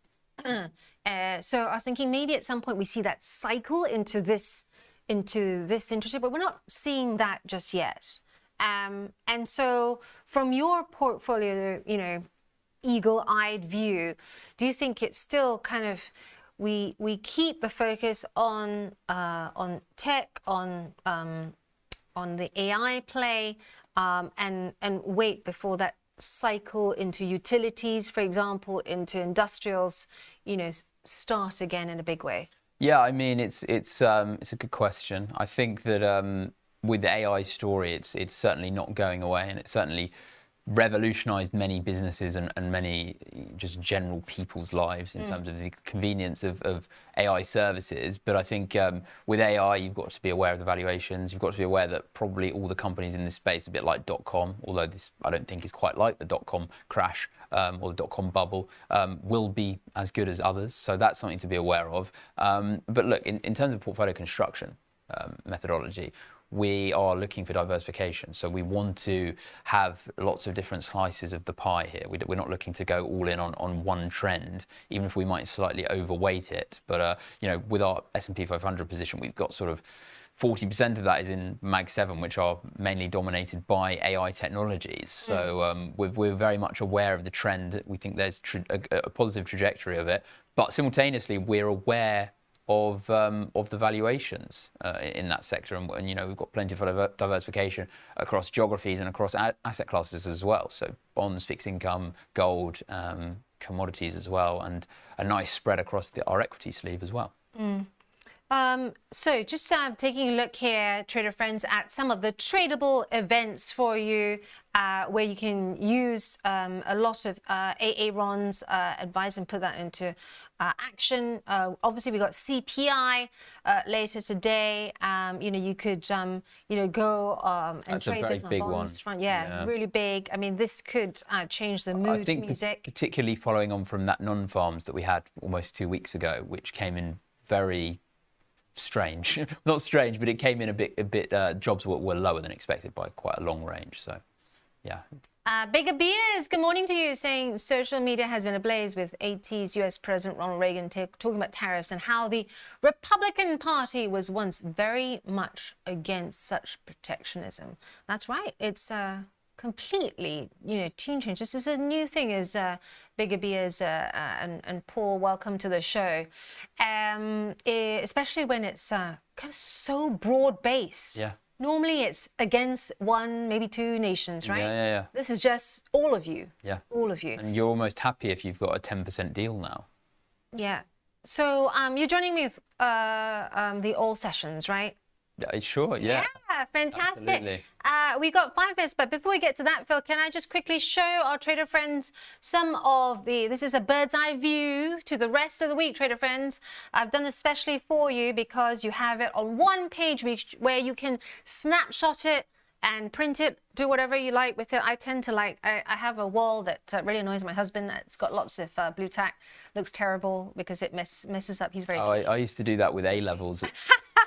So I was thinking maybe at some point we see that cycle into this industry, but we're not seeing that just yet. And so from your portfolio, you know, eagle-eyed view, do you think it's still kind of we keep the focus on tech, on the AI play, and wait before that cycle into utilities, for example, into industrials, you know, start again in a big way? Yeah, I mean, it's a good question. I think that with the AI story, it's certainly not going away, and it's certainly revolutionized many businesses and many just general people's lives in terms of the convenience of AI services. But I think with AI, you've got to be aware of the valuations. You've got to be aware that probably all the companies in this space, a bit like .com, although this I don't think is quite like the .com crash or the .com bubble, will be as good as others. So that's something to be aware of. But look, in terms of portfolio construction methodology, we are looking for diversification. So we want to have lots of different slices of the pie here. We're not looking to go all in on one trend, even if we might slightly overweight it. But you know, with our S&P 500 position, we've got sort of 40% of that is in Mag 7, which are mainly dominated by AI technologies. So we're very much aware of the trend. We think there's a positive trajectory of it. But simultaneously, we're aware of the valuations in that sector, and you know, we've got plenty of diversification across geographies and across asset classes as well. So bonds, fixed income, gold, commodities as well, and a nice spread across our equity sleeve as well. So just taking a look here, trader friends, at some of the tradable events for you, where you can use a lot of Aaron's advice and put that into action. Obviously, we got CPI later today. You could go and That's a trade very this on big bonds one. front. Yeah, really big. I mean, this could change the mood I think music. particularly following on from that non-farms that we had almost 2 weeks ago, which came in very strange. Not strange, but it came in a bit. Jobs were lower than expected by quite a long range. So, yeah. Bigger Beers, good morning to you, saying social media has been ablaze with 80s US President Ronald Reagan talking about tariffs and how the Republican Party was once very much against such protectionism. That's right. It's completely, tune change. This is a new thing, as Bigger Beers and Paul, welcome to the show. Especially when it's kind of so broad-based. Yeah. Normally it's against one, maybe two nations, right? Yeah. This is just all of you. Yeah. All of you. And you're almost happy if you've got a 10% deal now. Yeah. So you're joining me with the all sessions, right? Sure, yeah. Yeah, fantastic. Absolutely. We got 5 minutes, but before we get to that, Phil, can I just quickly show our trader friends some of this is a bird's eye view to the rest of the week, trader friends. I've done this specially for you because you have it on one page where you can snapshot it and print it, do whatever you like with it. I tend to I have a wall that really annoys my husband. It's got lots of blue tack. Looks terrible because it messes up. He's very I used to do that with A levels.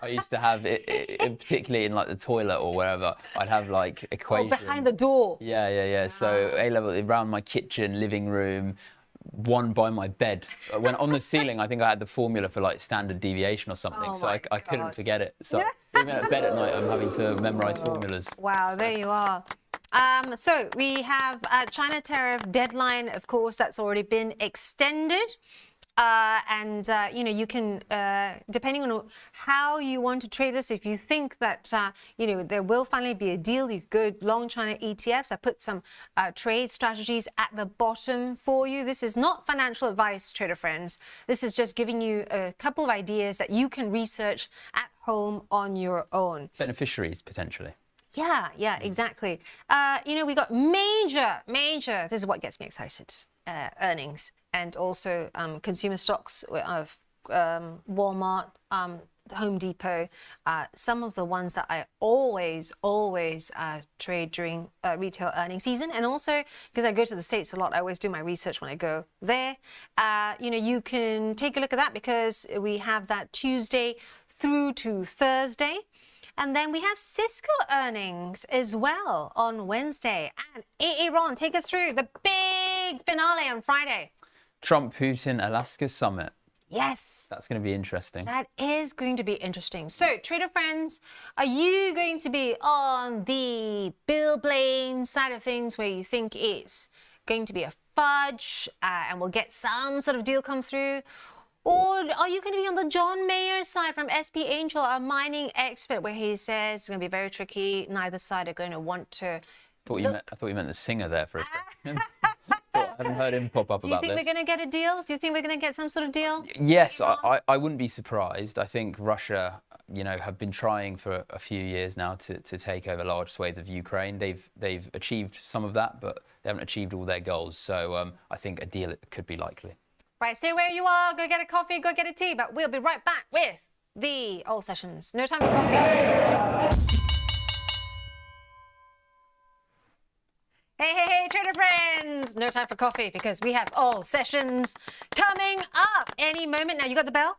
I used to have it, particularly in like the toilet or wherever. I'd have like equations. Oh, behind the door. Yeah. So A level around my kitchen, living room, one by my bed. When on the ceiling, I think I had the formula for like standard deviation or something. Oh so my I couldn't God. forget it. So even at bed at night, I'm having to memorize formulas. Wow, there you are. So we have China tariff deadline, of course, that's already been extended. You can, depending on how you want to trade this, if you think that, there will finally be a deal, you could go long China ETFs. I put some trade strategies at the bottom for you. This is not financial advice, trader friends. This is just giving you a couple of ideas that you can research at home on your own. Beneficiaries, potentially. Yeah, exactly. We got major, this is what gets me excited, earnings, and also consumer stocks of Walmart, Home Depot, some of the ones that I always trade during retail earnings season. And also, because I go to the States a lot, I always do my research when I go there. You can take a look at that because we have that Tuesday through to Thursday. And then we have Cisco earnings as well on Wednesday. And Aaron, take us through the big finale on Friday. Trump, Putin, Alaska summit. Yes. That's going to be interesting. That is going to be interesting. So, trader friends, are you going to be on the Bill Blaine side of things where you think it's going to be a fudge and we'll get some sort of deal come through? Or are you going to be on the John Mayer side from SP Angel, our mining expert, where he says it's going to be very tricky. Neither side are going to want to. I thought you meant the singer there for a second. I haven't heard him pop up about this. Do you think we're going to get a deal? Do you think we're going to get some sort of deal? Yes, I wouldn't be surprised. I think Russia, have been trying for a few years now to take over large swathes of Ukraine. They've achieved some of that, but they haven't achieved all their goals. So I think a deal could be likely. Right, stay where you are, go get a coffee, go get a tea, but we'll be right back with the all sessions. No time for coffee. Hey, trader friends! No time for coffee because we have all sessions coming up any moment. Now, you got the bell?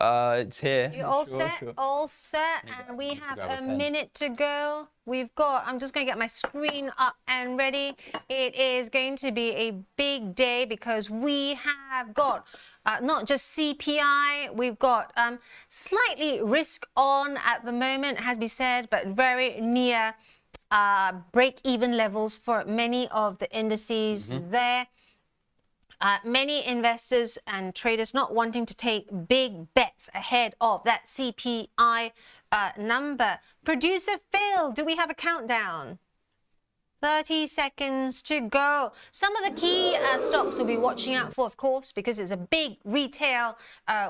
It's here. You all Sure, set? sure. All set, and we have grab a a pen. minute to go. I'm just going to get my screen up and ready. It is going to be a big day because we have got not just CPI, we've got slightly risk on at the moment, has been said, but very near break-even levels for many of the indices there. Many investors and traders not wanting to take big bets ahead of that CPI number. Producer Phil, do we have a countdown? 30 seconds to go. Some of the key stocks we'll be watching out for, of course, because it's a big retail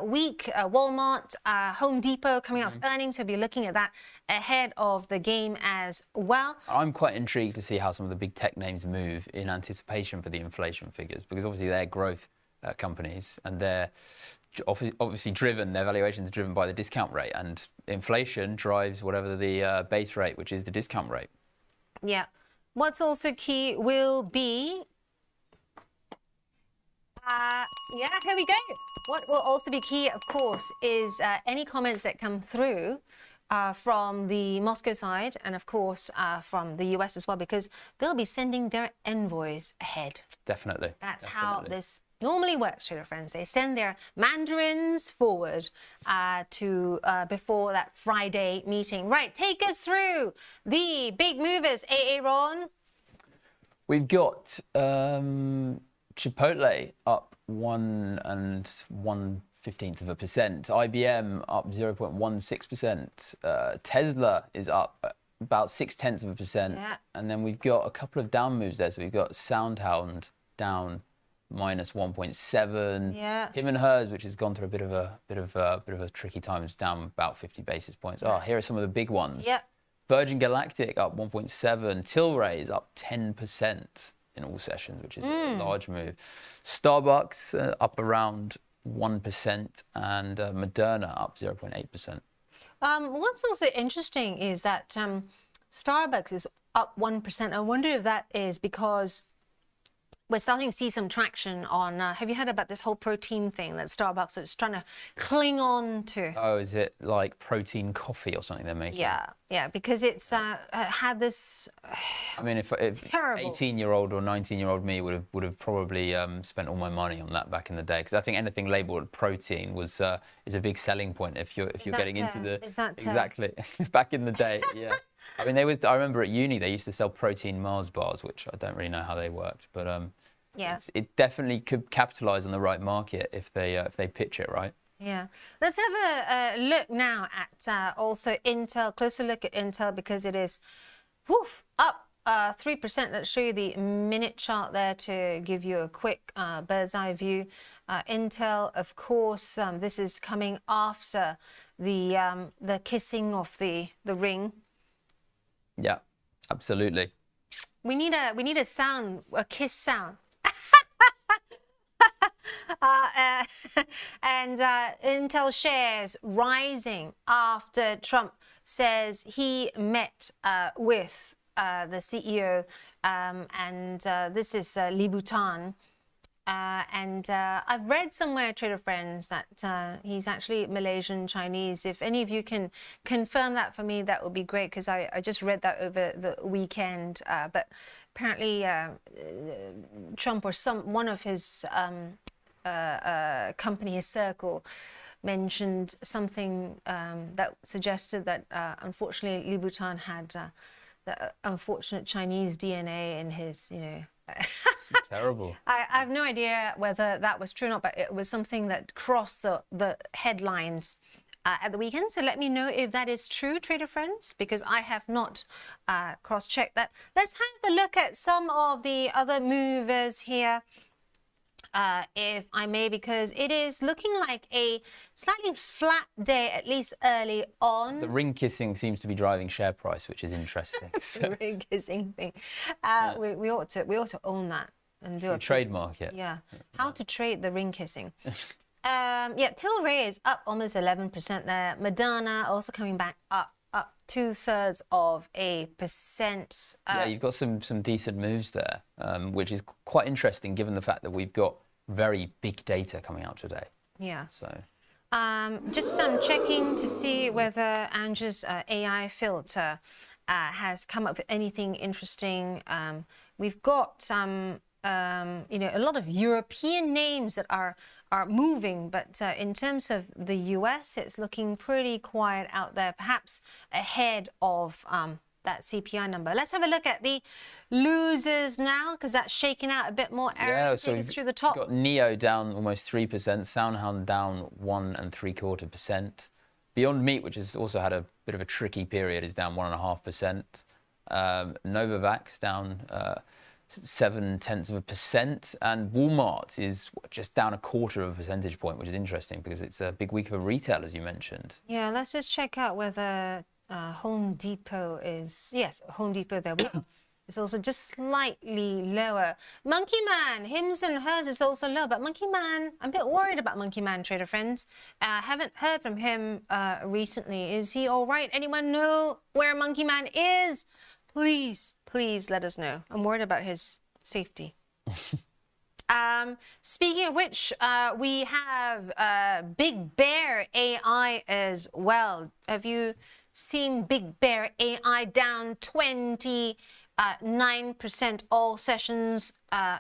week. Walmart, Home Depot coming out with earnings. So we'll be looking at that ahead of the game as well. I'm quite intrigued to see how some of the big tech names move in anticipation for the inflation figures, because obviously they're growth companies and they're obviously driven, their valuations are driven by the discount rate, and inflation drives whatever the base rate, which is the discount rate. Yeah. What's also key will be, here we go. What will also be key, of course, is any comments that come through from the Moscow side and, of course, from the US as well, because they'll be sending their envoys ahead. Definitely. That's how this normally works, trader friends. They send their mandarins forward to before that Friday meeting. Right, take us through the big movers, Ron. We've got Chipotle up 1 1/15%. IBM up 0.16%. Tesla is up about 0.6%. Yeah. And then we've got a couple of down moves there. So we've got Soundhound down -1.7. Yeah. Him and Hers, which has gone through a bit of a tricky time, is down about 50 basis points. Oh, here are some of the big ones. Yeah. Virgin Galactic up 1.7. Tilray is up 10% in all sessions, which is a large move. Starbucks up around 1%, and Moderna up 0.8%. What's also interesting is that Starbucks is up 1%. I wonder if that is because we're starting to see some traction on, have you heard about this whole protein thing that Starbucks is trying to cling on to? Oh, is it like protein coffee or something they're making? Yeah, because it's had this I mean, if terrible 18-year-old or 19-year-old me would have probably spent all my money on that back in the day, because I think anything labelled protein is a big selling point if you're getting into the exactly back in the day. Yeah. I mean, I remember at uni they used to sell protein Mars bars, which I don't really know how they worked, but it definitely could capitalise on the right market if they pitch it right. Yeah. Let's have a look now at also Intel, closer look at Intel, because it is up 3%. Let's show you the minute chart there to give you a quick bird's eye view. Intel, of course, this is coming after the kissing of the ring. Yeah, absolutely. We need a sound, a kiss sound. And Intel shares rising after Trump says he met with the CEO, and this is Li Butan. And I've read somewhere, trader friends, that he's actually Malaysian Chinese. If any of you can confirm that for me, that would be great, because I just read that over the weekend. But apparently Trump or one of his company, his circle, mentioned something that suggested that unfortunately Li Butan had the unfortunate Chinese DNA in his, Terrible. I have no idea whether that was true or not, but it was something that crossed the headlines at the weekend. So let me know if that is true, trader friends, because I have not cross-checked that. Let's have a look at some of the other movers here, if I may, because it is looking like a slightly flat day, at least early on. The ring kissing seems to be driving share price, which is interesting. The ring kissing thing. We ought to own that and do a trademark it. Yeah. How to trade the ring kissing. Tilray is up almost 11% there. Moderna also coming back up 0.2%. Yeah, you've got some decent moves there, which is quite interesting given the fact that we've got very big data coming out today. Yeah. So. Just checking to see whether Andrew's AI filter has come up with anything interesting. We've got some, a lot of European names that are moving, but in terms of the US, it's looking pretty quiet out there, perhaps ahead of that CPI number. Let's have a look at the losers now, because that's shaking out a bit more. Aaron, take us through the top. Got Neo down almost 3%, Soundhound down 1.75%. Beyond Meat, which has also had a bit of a tricky period, is down 1.5%. Novavax down 0.7%, and Walmart is just down 1/4 percentage point, which is interesting because it's a big week for retail, as you mentioned. Yeah, let's just check out whether Home Depot is... Yes, Home Depot, there we go. It's also just slightly lower. Monkey Man, hims and hers is also low, but Monkey Man, I'm a bit worried about Monkey Man, trader friends. Haven't heard from him recently. Is he all right? Anyone know where Monkey Man is? Please, please let us know. I'm worried about his safety. Speaking of which, we have Big Bear AI as well. Have you seen Big Bear AI down 29% all sessions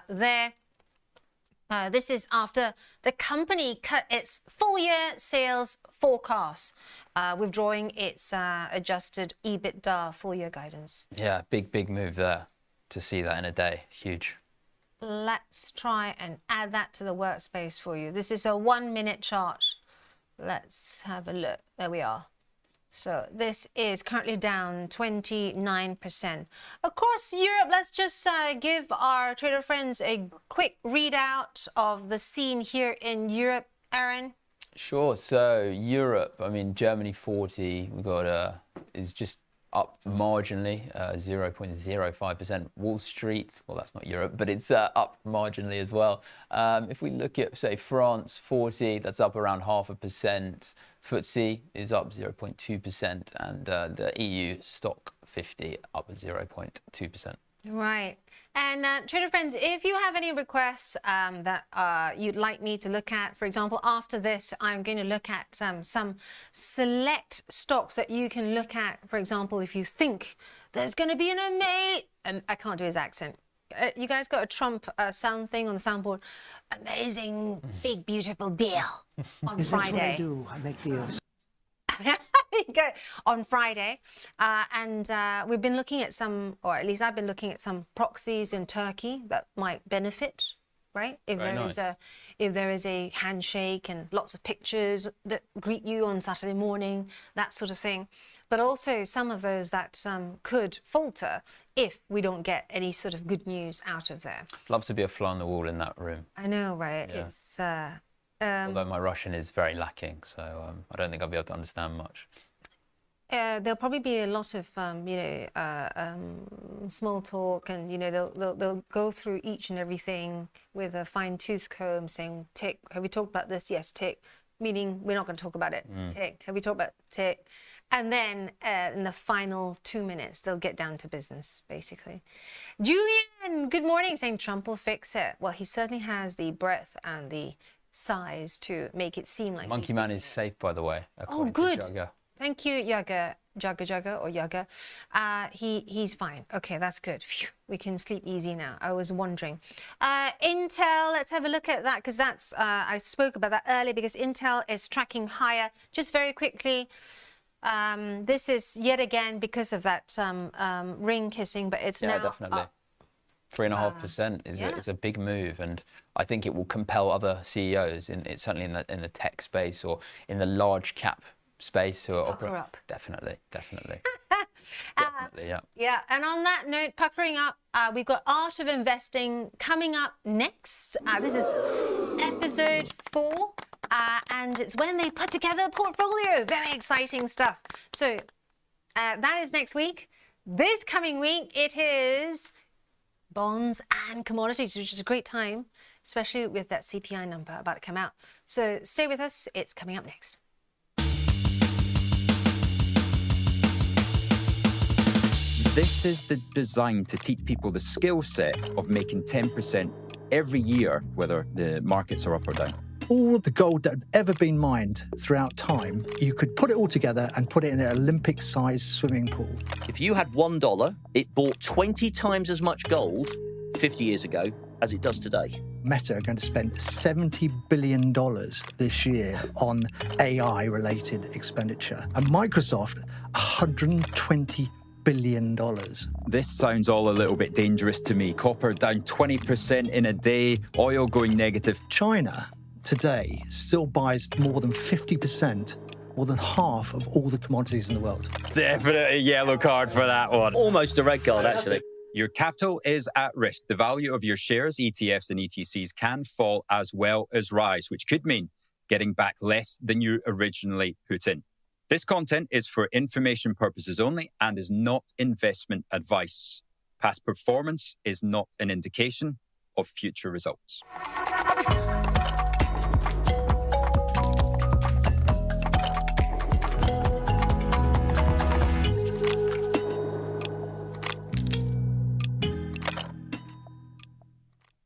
there? This is after the company cut its full-year sales forecast, withdrawing its adjusted EBITDA full-year guidance. Yeah, big move there to see that in a day. Huge. Let's try and add that to the workspace for you. This is a 1-minute chart. Let's have a look. There we are. So this is currently down 29%. Across Europe, let's just give our trader friends a quick readout of the scene here in Europe. Aaron? Sure. So Europe, I mean, Germany 40, we got is just up marginally, 0.05%. Wall Street, well, that's not Europe, but it's up marginally as well. If we look at, say, France 40, that's up around 0.5%. FTSE is up 0.2%, and the EU stock 50 up 0.2%. Right. And trader friends, if you have any requests that you'd like me to look at, for example, after this, I'm going to look at some select stocks that you can look at. For example, if you think there's going to be an amazing... I can't do his accent. You guys got a Trump sound thing on the soundboard? Amazing, big, beautiful deal on Friday. That's what I do. I make deals. Go on Friday, and we've been looking at some, or at least I've been looking at some proxies in Turkey that might benefit, right? If there is a handshake and lots of pictures that greet you on Saturday morning, that sort of thing, but also some of those that could falter if we don't get any sort of good news out of there. Love to be a fly on the wall in that room. I know, right? Yeah. It's although my Russian is very lacking, so I don't think I'll be able to understand much. There'll probably be a lot of, small talk, and they'll go through each and everything with a fine-tooth comb, saying, "Tick. Have we talked about this? Yes, tick." Meaning we're not going to talk about it. Tick. Have we talked about tick? And then in the final 2 minutes, they'll get down to business, basically. Julian, good morning, saying Trump will fix it. Well, he certainly has the breadth and the size to make it seem like Monkey Man is safe, by the way. Oh, good. Thank you, Jagger or Jagger. He's fine. Okay, that's good. Phew, we can sleep easy now. I was wondering. Intel, let's have a look at that, because that's I spoke about that earlier, because Intel is tracking higher. Just very quickly, this is yet again because of that ring kissing, but it's now definitely. Up. 3.5% is a big move, and I think it will compel other CEOs, certainly in the tech space or in the large cap space who are pucker up. Definitely. Definitely, yeah. Yeah, and on that note, puckering up, we've got Art of Investing coming up next. This is episode 4, and it's when they put together a portfolio. Very exciting stuff. So that is next week. This coming week, it is bonds and commodities, which is a great time, especially with that CPI number about to come out. So stay with us. It's coming up next. This is designed to teach people the skill set of making 10% every year, whether the markets are up or down. All of the gold that had ever been mined throughout time, you could put it all together and put it in an Olympic-sized swimming pool. If you had $1, it bought 20 times as much gold 50 years ago as it does today. Meta are going to spend $70 billion this year on AI-related expenditure. And Microsoft, $120 billion. This sounds all a little bit dangerous to me. Copper down 20% in a day, oil going negative. China today still buys more than 50% more than half of all the commodities in the world. Definitely yellow card for that one. Almost a red card, actually. Your capital is at risk. The value of your shares, ETFs and ETCs can fall as well as rise, which could mean getting back less than you originally put in. This content is for information purposes only and is not investment advice. Past performance is not an indication of future results.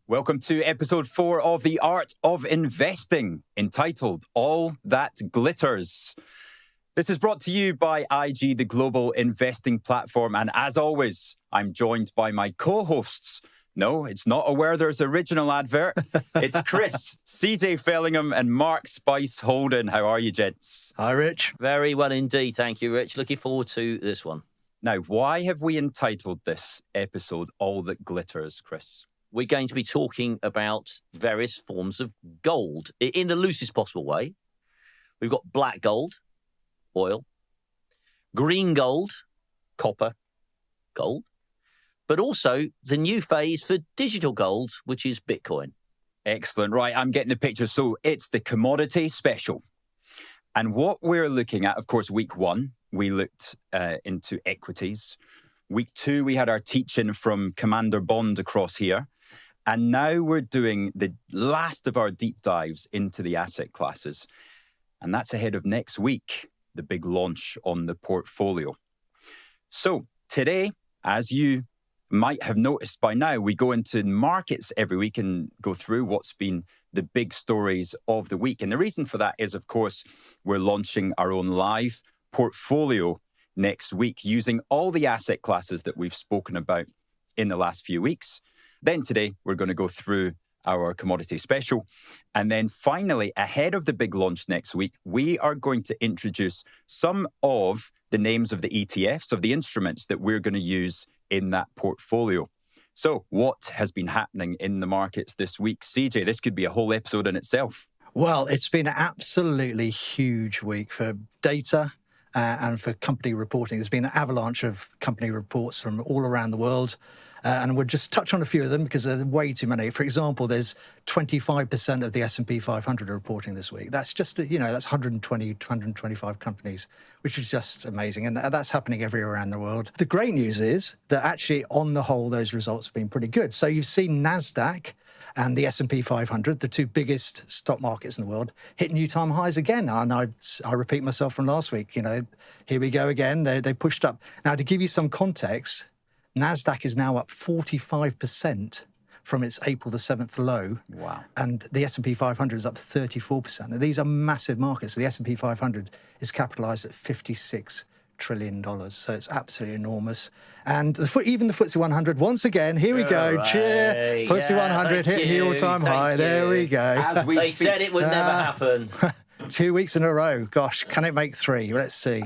Welcome to episode 4 of The Art of Investing, entitled All That Glitters. This is brought to you by IG, the global investing platform. And as always, I'm joined by my co-hosts. No, it's not a Werther's original advert. It's Chris, CJ Fellingham, and Mark Spice Holden. How are you, gents? Hi, Rich. Very well indeed. Thank you, Rich. Looking forward to this one. Now, why have we entitled this episode All That Glitters, Chris? We're going to be talking about various forms of gold in the loosest possible way. We've got black gold, oil, green gold, copper, gold, but also the new phase for digital gold, which is Bitcoin. Excellent. Right, I'm getting the picture. So it's the commodity special. And what we're looking at, of course, week 1, we looked into equities. Week 2, we had our teaching from Commander Bond across here. And now we're doing the last of our deep dives into the asset classes. And that's ahead of next week, the big launch on the portfolio. So today, as you might have noticed by now, we go into markets every week and go through what's been the big stories of the week. And the reason for that is, of course, we're launching our own live portfolio next week using all the asset classes that we've spoken about in the last few weeks. Then today, we're going to go through our commodity special. And then finally, ahead of the big launch next week, we are going to introduce some of the names of the ETFs, of the instruments that we're going to use in that portfolio. So what has been happening in the markets this week? CJ, this could be a whole episode in itself. Well, it's been an absolutely huge week for data and for company reporting. There's been an avalanche of company reports from all around the world. And we'll just touch on a few of them because there are way too many. For example, there's 25% of the S&P 500 are reporting this week. That's just, that's 120, 125 companies, which is just amazing. And that's happening everywhere around the world. The great news is that actually, on the whole, those results have been pretty good. So you've seen NASDAQ and the S&P 500, the two biggest stock markets in the world, hit new time highs again. And I repeat myself from last week, here we go again. They pushed up. Now, to give you some context, NASDAQ is now up 45% from its April the 7th low. Wow. And the S&P 500 is up 34%. Now, these are massive markets. The S&P 500 is capitalized at $56 trillion. So it's absolutely enormous. And even the FTSE 100, once again, here we go. Cheer. FTSE 100 hitting the all-time high. There we go. They said it would never happen. 2 weeks in a row. Gosh, can it make 3? Let's see.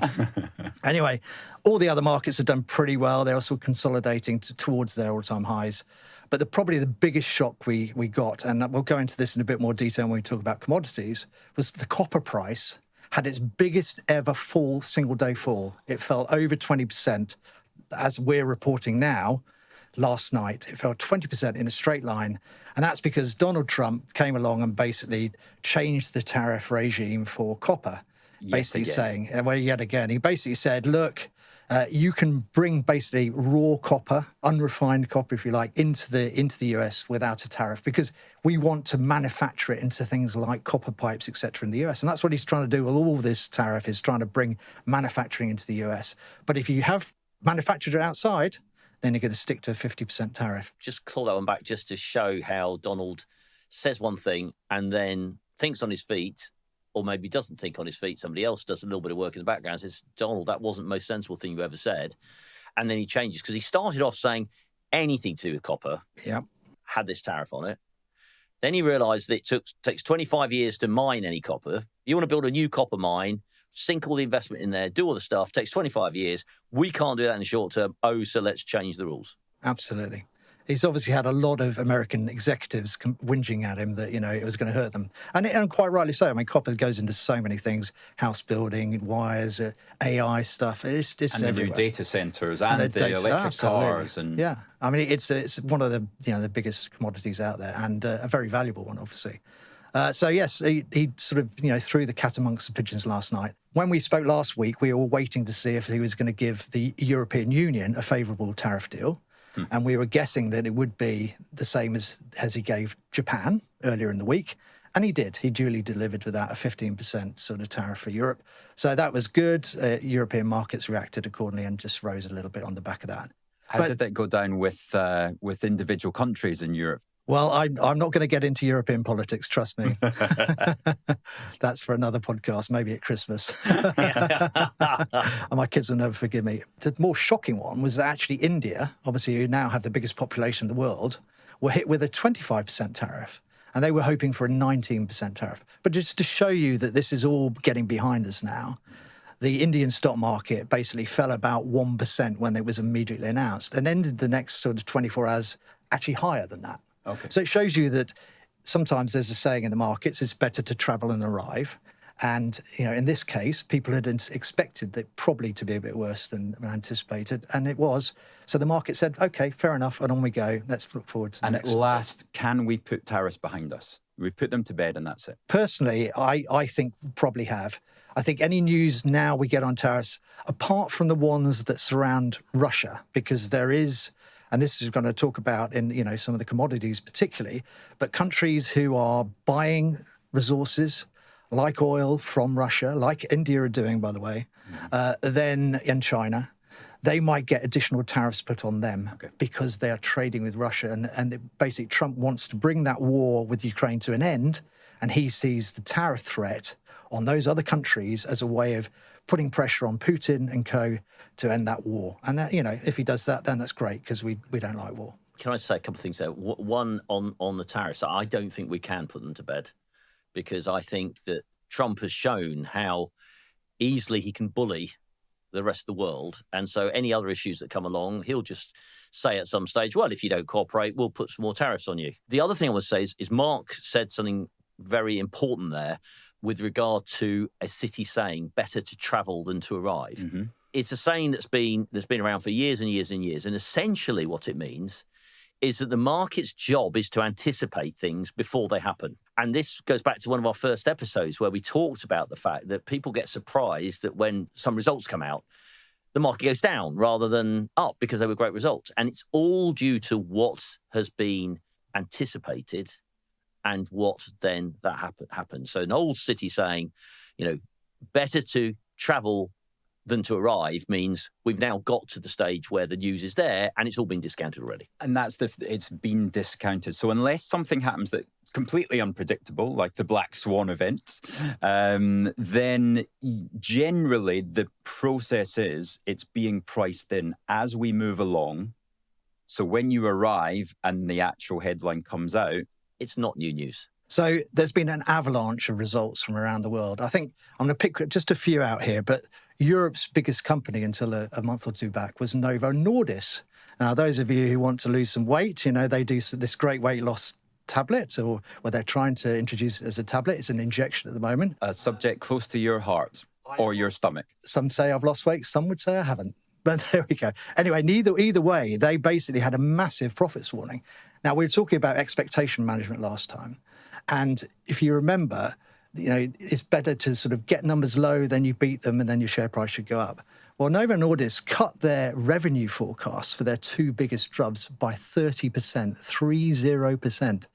Anyway, all the other markets have done pretty well. They're also consolidating towards their all-time highs. But probably the biggest shock we got, and we'll go into this in a bit more detail when we talk about commodities, was the copper price had its biggest ever single-day fall. It fell over 20%, as we're reporting now. Last night, it fell 20% in a straight line. And that's because Donald Trump came along and basically changed the tariff regime for copper. Basically saying, yet again, he basically said, look, you can bring basically raw copper, unrefined copper, if you like, into the US without a tariff because we want to manufacture it into things like copper pipes, etc. in the US. And that's what he's trying to do with all this tariff, is trying to bring manufacturing into the US. But if you have manufactured it outside, then you're going to stick to a 50% tariff. Just call that one back just to show how Donald says one thing and then thinks on his feet, or maybe doesn't think on his feet. Somebody else does a little bit of work in the background and says, Donald, that wasn't the most sensible thing you ever said. And then he changes because he started off saying anything to do with copper had this tariff on it. Then he realised that it takes 25 years to mine any copper. You want to build a new copper mine, sink all the investment in there, do all the stuff, takes 25 years. We can't do that in the short term. So let's change the rules. Absolutely. He's obviously had a lot of American executives whinging at him that, it was going to hurt them. And quite rightly so. I mean, copper goes into so many things, house building, wires, AI stuff. It's and the new data centers and the electric cars. And yeah, I mean, it's one of the, the biggest commodities out there, and a very valuable one, obviously. So yes, he sort of, threw the cat amongst the pigeons last night. When we spoke last week, we were waiting to see if he was going to give the European Union a favourable tariff deal. And we were guessing that it would be the same as he gave Japan earlier in the week. And he did. He duly delivered with that, a 15% sort of tariff for Europe. So that was good. European markets reacted accordingly and just rose a little bit on the back of that. How did that go down with individual countries in Europe? Well, I'm not going to get into European politics, trust me. That's for another podcast, maybe at Christmas. And my kids will never forgive me. The more shocking one was that actually India, obviously who now have the biggest population in the world, were hit with a 25% tariff. And they were hoping for a 19% tariff. But just to show you that this is all getting behind us now, the Indian stock market basically fell about 1% when it was immediately announced and ended the next sort of 24 hours actually higher than that. Okay. So it shows you that sometimes there's a saying in the markets, it's better to travel than arrive. And, in this case, people had expected that probably to be a bit worse than anticipated. And it was. So the market said, OK, fair enough. And on we go. Let's look forward to the next. And at last, can we put tariffs behind us? We put them to bed and that's it. Personally, I think we probably have. I think any news now we get on tariffs, apart from the ones that surround Russia, because there is... And this is going to talk about in, some of the commodities particularly, but countries who are buying resources like oil from Russia, like India are doing, by the way, then in China, they might get additional tariffs put on them because they are trading with Russia. And basically Trump wants to bring that war with Ukraine to an end. And he sees the tariff threat on those other countries as a way of putting pressure on Putin and co to end that war. And that, if he does that, then that's great because we don't like war. Can I say a couple of things there? One, on the tariffs, I don't think we can put them to bed because I think that Trump has shown how easily he can bully the rest of the world. And so any other issues that come along, he'll just say at some stage, well, if you don't cooperate, we'll put some more tariffs on you. The other thing I would say is Mark said something very important there with regard to a city saying better to travel than to arrive. Mm-hmm. It's a saying that's been around for years and years and years. And essentially what it means is that the market's job is to anticipate things before they happen. And this goes back to one of our first episodes where we talked about the fact that people get surprised that when some results come out, the market goes down rather than up because they were great results. And it's all due to what has been anticipated and what then that happens. So an old city saying, better to travel than to arrive means we've now got to the stage where the news is there and it's all been discounted already. And it's been discounted. So unless something happens that's completely unpredictable, like the Black Swan event, then generally the process is it's being priced in as we move along. So when you arrive and the actual headline comes out, it's not new news. So there's been an avalanche of results from around the world. I think I'm going to pick just a few out here, but Europe's biggest company until a month or two back was Novo Nordisk. Now, those of you who want to lose some weight, they do this great weight loss tablet, or what they're trying to introduce as a tablet. It's an injection at the moment. A subject close to your heart or your stomach. Some say I've lost weight. Some would say I haven't. But there we go. Anyway, either way, they basically had a massive profits warning. Now, we were talking about expectation management last time. And if you remember, it's better to sort of get numbers low, then you beat them, and then your share price should go up. Well, Novo Nordisk cut their revenue forecast for their two biggest drugs by 30%, 30%.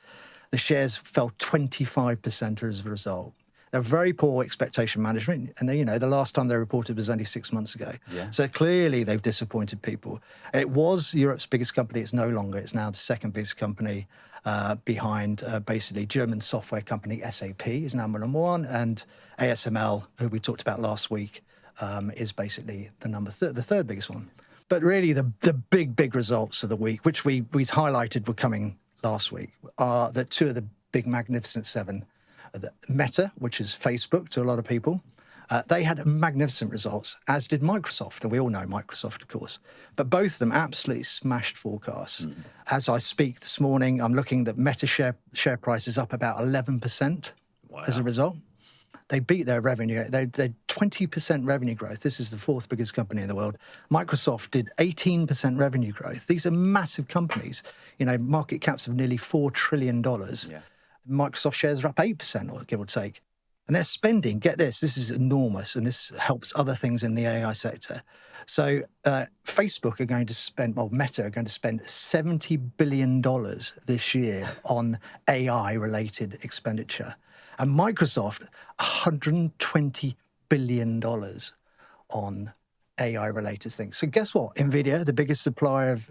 The shares fell 25% as a result. They're very poor expectation management. And the last time they reported was only 6 months ago. Yeah. So clearly they've disappointed people. It was Europe's biggest company. It's no longer. It's now the second biggest company behind basically German software company SAP is now number one. And ASML, who we talked about last week, is basically the third biggest one. But really the big results of the week, which we highlighted were coming last week, are that two of the big Magnificent Seven. Meta, which is Facebook to a lot of people, They had magnificent results, as did Microsoft, and we all know Microsoft, of course. But both of them absolutely smashed forecasts. As I speak this morning, I'm looking that Meta share price is up about 11% as a result. They beat their revenue. They 20% revenue growth. This is the fourth biggest company in the world. Microsoft did 18% revenue growth. These are massive companies. You know, market caps of nearly $4 trillion. Microsoft shares are up 8%, or give or take. And they're spending, get this is enormous, and this helps other things in the AI sector. So Facebook are going to spend, well, Meta are going to spend $70 billion this year on AI-related expenditure. And Microsoft, $120 billion on AI-related things. So guess what? NVIDIA, the biggest supplier of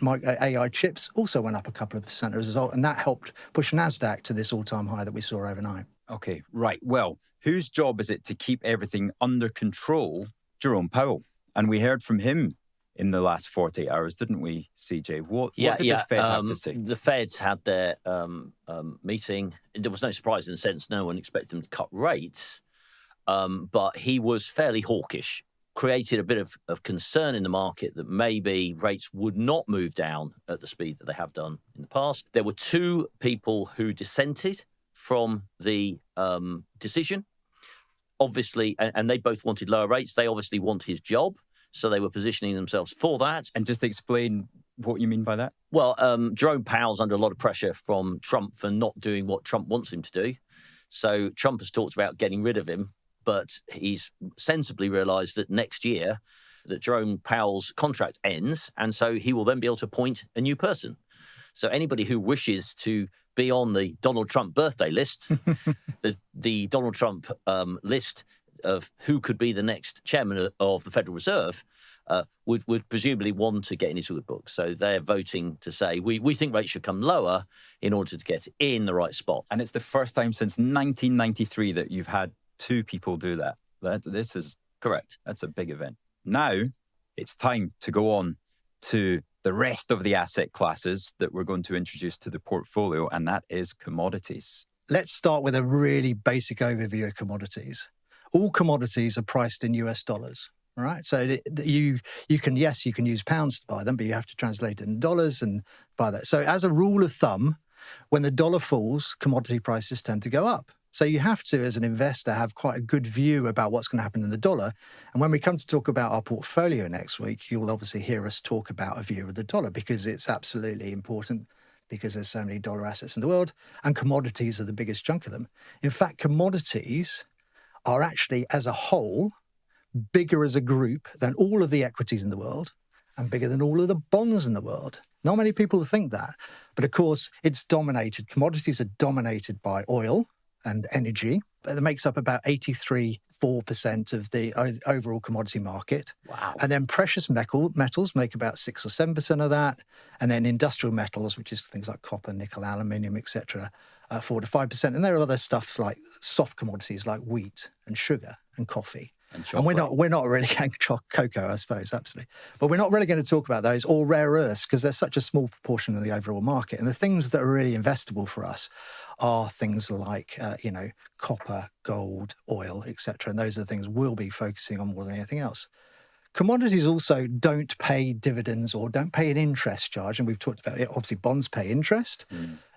AI chips, also went up a couple of percent as a result, and that helped push NASDAQ to this all-time high that we saw overnight. Okay, right. Well, whose job is it to keep everything under control? Jerome Powell. And we heard from him in the last 48 hours, didn't we, CJ? What did the Fed have to say? The Feds had their meeting. There was no surprise in the sense no one expected them to cut rates, but he was fairly hawkish, created a bit of concern in the market that maybe rates would not move down at the speed that they have done in the past. There were two people who dissented from the decision, obviously, and they both wanted lower rates. They obviously want his job, so they were positioning themselves for that. And just explain what you mean by that. Well, Jerome Powell's under a lot of pressure from Trump for not doing what Trump wants him to do. So Trump has talked about getting rid of him, but he's sensibly realised that next year that Jerome Powell's contract ends, and so he will then be able to appoint a new person. So anybody who wishes to be on the Donald Trump birthday list, the Donald Trump list of who could be the next chairman of the Federal Reserve, would presumably want to get in his good book. So they're voting to say, we think rates should come lower in order to get in the right spot. And it's the first time since 1993 that you've had two people do that. This is correct. That's a big event. Now it's time to go on to the rest of the asset classes that we're going to introduce to the portfolio, and that is commodities. Let's start with a really basic overview of commodities. All commodities are priced in US dollars, all right? So you can use pounds to buy them, but you have to translate it in dollars and buy that. So as a rule of thumb, when the dollar falls, commodity prices tend to go up. So you have to, as an investor, have quite a good view about what's going to happen in the dollar. And when we come to talk about our portfolio next week, you'll obviously hear us talk about a view of the dollar, because it's absolutely important, because there's so many dollar assets in the world, and commodities are the biggest chunk of them. In fact, commodities are actually, as a whole, bigger as a group than all of the equities in the world, and bigger than all of the bonds in the world. Not many people think that. But of course, commodities are dominated by oil and energy. That makes up about 83.4% of the overall commodity market. Wow. And then precious metals make about 6 or 7% of that. And then industrial metals, which is things like copper, nickel, aluminium, etc., 4 to 5%. And there are other stuff like soft commodities like wheat and sugar and coffee. And we're not really cocoa, I suppose, absolutely. But we're not really going to talk about those, or rare earths, because they're such a small proportion of the overall market. And the things that are really investable for us are things like, copper, gold, oil, etc. And those are the things we'll be focusing on more than anything else. Commodities also don't pay dividends or don't pay an interest charge. And we've talked about it. Obviously, bonds pay interest.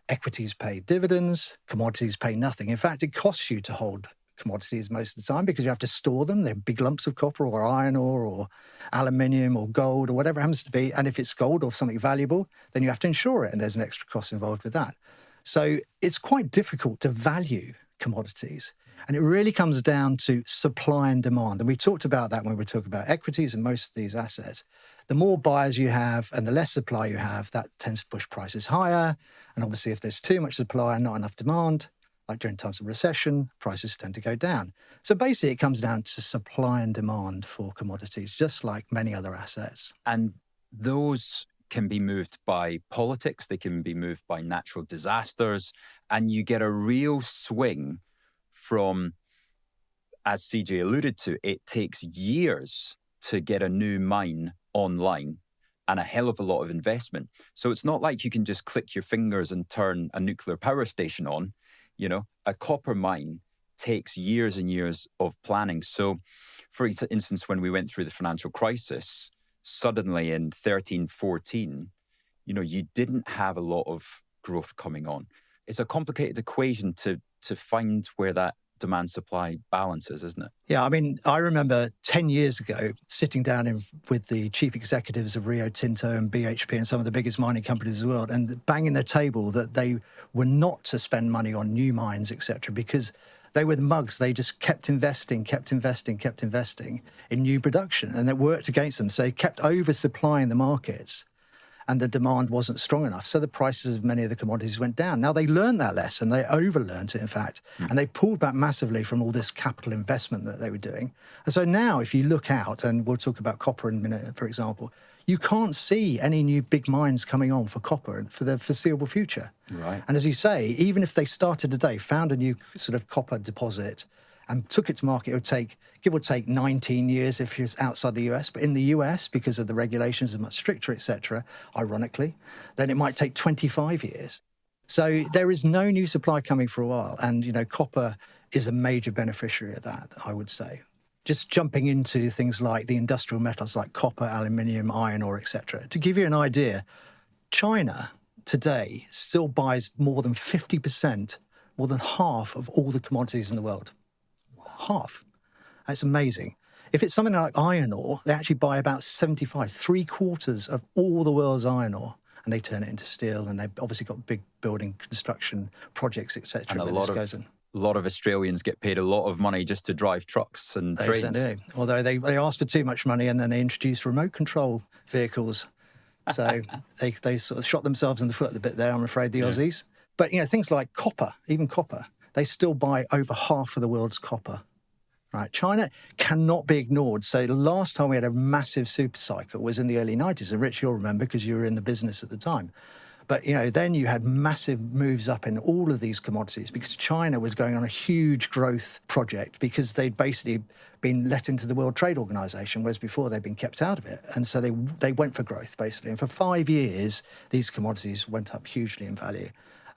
Equities pay dividends. Commodities pay nothing. In fact, it costs you to hold commodities most of the time, because you have to store them. They're big lumps of copper or iron ore or aluminium or gold or whatever it happens to be. And if it's gold or something valuable, then you have to insure it, and there's an extra cost involved with that. So it's quite difficult to value commodities. And it really comes down to supply and demand. And we talked about that when we talk about equities and most of these assets. The more buyers you have and the less supply you have, that tends to push prices higher. And obviously, if there's too much supply and not enough demand, like during times of recession, prices tend to go down. So basically, it comes down to supply and demand for commodities, just like many other assets. And those can be moved by politics, they can be moved by natural disasters, and you get a real swing from, as CJ alluded to, it takes years to get a new mine online and a hell of a lot of investment. So it's not like you can just click your fingers and turn a nuclear power station on. You know, a copper mine takes years and years of planning. So, for instance, when we went through the financial crisis, suddenly in 13, 14, you didn't have a lot of growth coming on. It's a complicated equation to find where that demand-supply balances, isn't it? Yeah, I mean, I remember 10 years ago sitting down with the chief executives of Rio Tinto and BHP and some of the biggest mining companies in the world, and banging their table that they were not to spend money on new mines, etc., because they were the mugs. They just kept investing in new production, and it worked against them. So they kept oversupplying the markets, and the demand wasn't strong enough. So the prices of many of the commodities went down. Now, they learned that lesson. They overlearned it, in fact, and they pulled back massively from all this capital investment that they were doing. And so now, if you look out, and we'll talk about copper in a minute, for example, you can't see any new big mines coming on for copper for the foreseeable future. Right. And as you say, even if they started today, found a new sort of copper deposit and took it to market, it would take, give or take, 19 years if it's outside the US. But in the US, because of the regulations are much stricter, etc., ironically, then it might take 25 years. So there is no new supply coming for a while. And, copper is a major beneficiary of that, I would say. Just jumping into things like the industrial metals like copper, aluminium, iron ore, etc. To give you an idea, China today still buys more than 50%, more than half of all the commodities in the world. Half. That's amazing. If it's something like iron ore, they actually buy about 3/4 of all the world's iron ore, and they turn it into steel, and they've obviously got big building construction projects, etc. And a lot of Australians get paid a lot of money just to drive trucks and trains. They do. Although they asked for too much money, and then they introduced remote control vehicles. So they sort of shot themselves in the foot a bit there, I'm afraid, the Aussies. But, things like copper, even copper, they still buy over half of the world's copper. Right, China cannot be ignored. So the last time we had a massive super cycle was in the early 90s. And Rich, you'll remember because you were in the business at the time. But, then you had massive moves up in all of these commodities because China was going on a huge growth project because they'd basically been let into the World Trade Organization, whereas before they'd been kept out of it. And so they went for growth, basically. And for 5 years, these commodities went up hugely in value.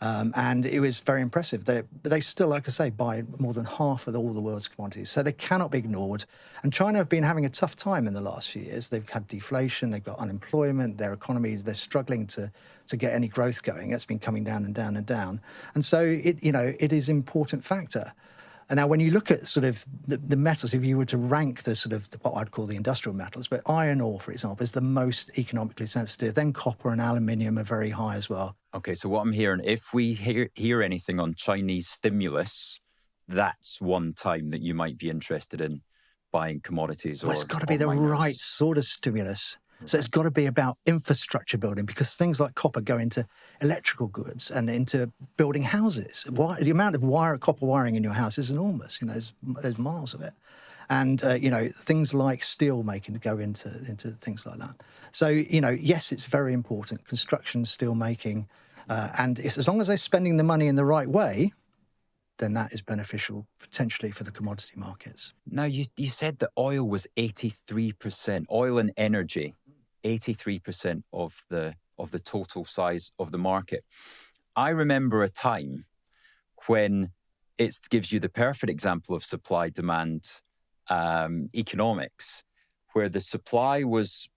And it was very impressive. They still, like I say, buy more than half of all the world's commodities. So they cannot be ignored. And China have been having a tough time in the last few years. They've had deflation, they've got unemployment, their economies, they're struggling to get any growth going. It's been coming down and down and down. And so it is an important factor. And now when you look at sort of the metals, if you were to rank the sort of what I'd call the industrial metals, but iron ore, for example, is the most economically sensitive. Then copper and aluminium are very high as well. Okay, so what I'm hearing, if we hear anything on Chinese stimulus, that's one time that you might be interested in buying commodities. Well, it's got to be the right sort of stimulus. So it's got to be about infrastructure building because things like copper go into electrical goods and into building houses. The amount of copper wiring in your house is enormous. There's miles of it. And, things like steel making go into things like that. So, yes, it's very important. Construction, steel making. And as long as they're spending the money in the right way, then that is beneficial potentially for the commodity markets. Now, you said that oil was 83%, oil and energy, 83% of the total size of the market. I remember a time when it gives you the perfect example of supply-demand economics, where the supply was,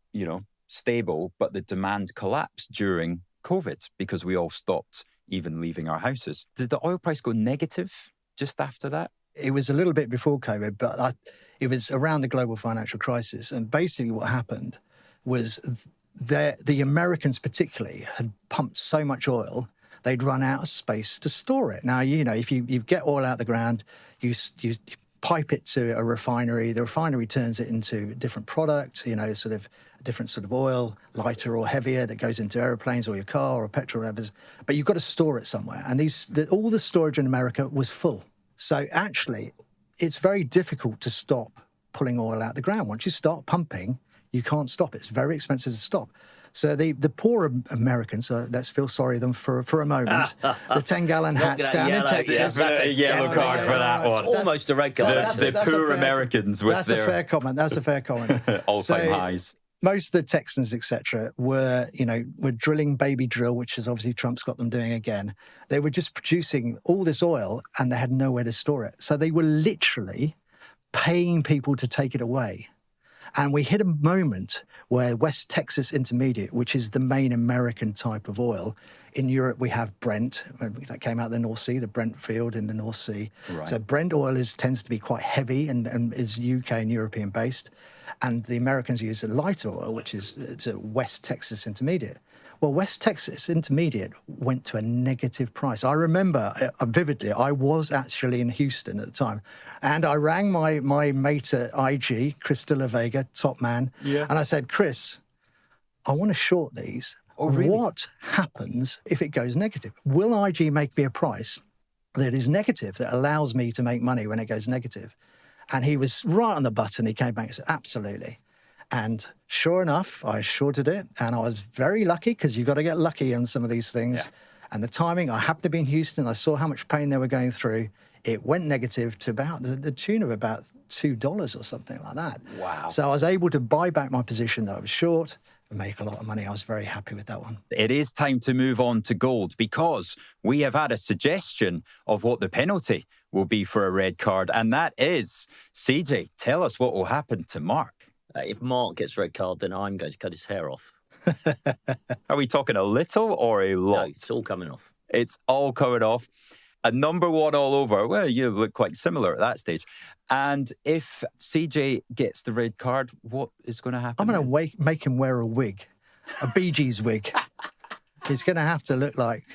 stable, but the demand collapsed during COVID because we all stopped even leaving our houses. Did the oil price go negative just after that? It was a little bit before COVID, but it was around the global financial crisis. And basically what happened was the Americans particularly had pumped so much oil, they'd run out of space to store it. Now, if you get oil out of the ground, you pipe it to a refinery, the refinery turns it into a different product, sort of a different sort of oil, lighter or heavier, that goes into airplanes or your car or petrol, whatever. But you've got to store it somewhere. And all the storage in America was full. So actually, it's very difficult to stop pulling oil out of the ground. Once you start pumping, you can't stop. It's very expensive to stop. So the poor Americans, let's feel sorry for them for a moment. The 10-gallon hats down in Texas. That's a yellow card for that one. Almost a red card. The poor Americans with That's a fair comment. That's a fair comment. all-time highs. most of the Texans, etc., were drilling baby drill, which is obviously Trump's got them doing again. They were just producing all this oil and they had nowhere to store it. So they were literally paying people to take it away. And we hit a moment where West Texas Intermediate, which is the main American type of oil, in Europe we have Brent, that came out of the North Sea, the Brent field in the North Sea. Right. So Brent oil tends to be quite heavy and is UK and European based. And the Americans use a light oil, which is it's a West Texas Intermediate. Well, West Texas Intermediate went to a negative price. I remember vividly, I was actually in Houston at the time, and I rang my mate at IG, Chris de la Vega, top man, and I said, Chris, I want to short these. Oh, really? What happens if it goes negative? Will IG make me a price that is negative, that allows me to make money when it goes negative? And he was right on the button. He came back and said, absolutely. And sure enough, I shorted it. And I was very lucky, because you've got to get lucky on some of these things. Yeah. And the timing, I happened to be in Houston. I saw how much pain they were going through. It went negative to about the tune of about $2 or something like that. Wow. So I was able to buy back my position that I was short and make a lot of money. I was very happy with that one. It is time to move on to gold, because we have had a suggestion of what the penalty will be for a red card. And that is, CJ, tell us what will happen to Mark. If Mark gets a red card, then I'm going to cut his hair off. Are we talking a little or a lot? No, it's all coming off. It's all coming off. A number one all over. Well, you look quite similar at that stage. And if CJ gets the red card, what is going to happen? I'm going to make him wear a wig, a Bee Gees wig. He's going to have to look like,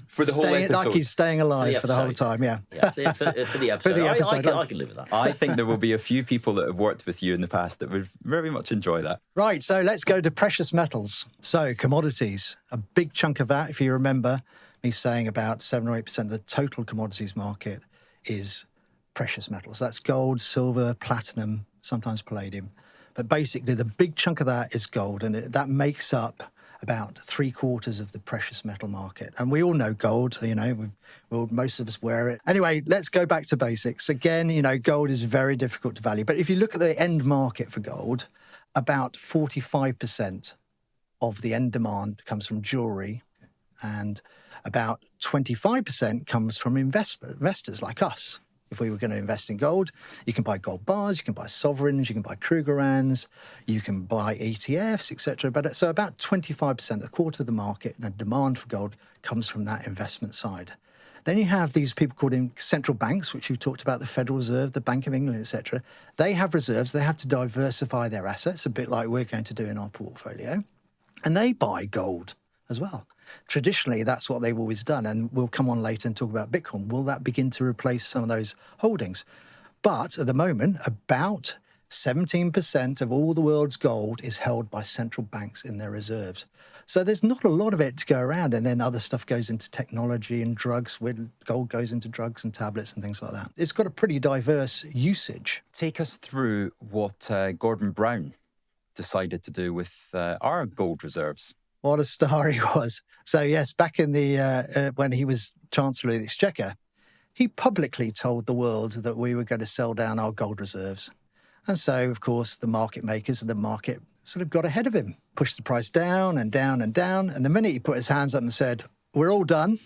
for the whole episode. like he's staying alive for the whole time, yeah. For the episode. For the episode. I can live with that. I think there will be a few people that have worked with you in the past that would very much enjoy that. Right, so let's go to precious metals. So commodities, a big chunk of that, if you remember me saying about 7 or 8% of the total commodities market is precious metals. That's gold, silver, platinum, sometimes palladium. But basically the big chunk of that is gold, and that makes up about 3/4 of the precious metal market. And we all know gold, most of us wear it. Anyway, let's go back to basics. Again, gold is very difficult to value. But if you look at the end market for gold, about 45% of the end demand comes from jewelry, and about 25% comes from investors like us. If we were going to invest in gold, you can buy gold bars, you can buy sovereigns, you can buy Krugerrands, you can buy ETFs, etc. But so about 25%, a quarter of the market, the demand for gold comes from that investment side. Then you have these people called central banks, which you've talked about, the Federal Reserve, the Bank of England, etc. They have reserves. They have to diversify their assets, a bit like we're going to do in our portfolio. And they buy gold as well. Traditionally, that's what they've always done, and we'll come on later and talk about Bitcoin. Will that begin to replace some of those holdings? But at the moment, about 17% of all the world's gold is held by central banks in their reserves. So there's not a lot of it to go around, and then other stuff goes into technology and drugs, where gold goes into drugs and tablets and things like that. It's got a pretty diverse usage. Take us through what Gordon Brown decided to do with our gold reserves. What a star he was. So yes, back in the when he was Chancellor of the Exchequer, he publicly told the world that we were going to sell down our gold reserves. And so, of course, the market makers and the market sort of got ahead of him, pushed the price down and down and down. And the minute he put his hands up and said, we're all done,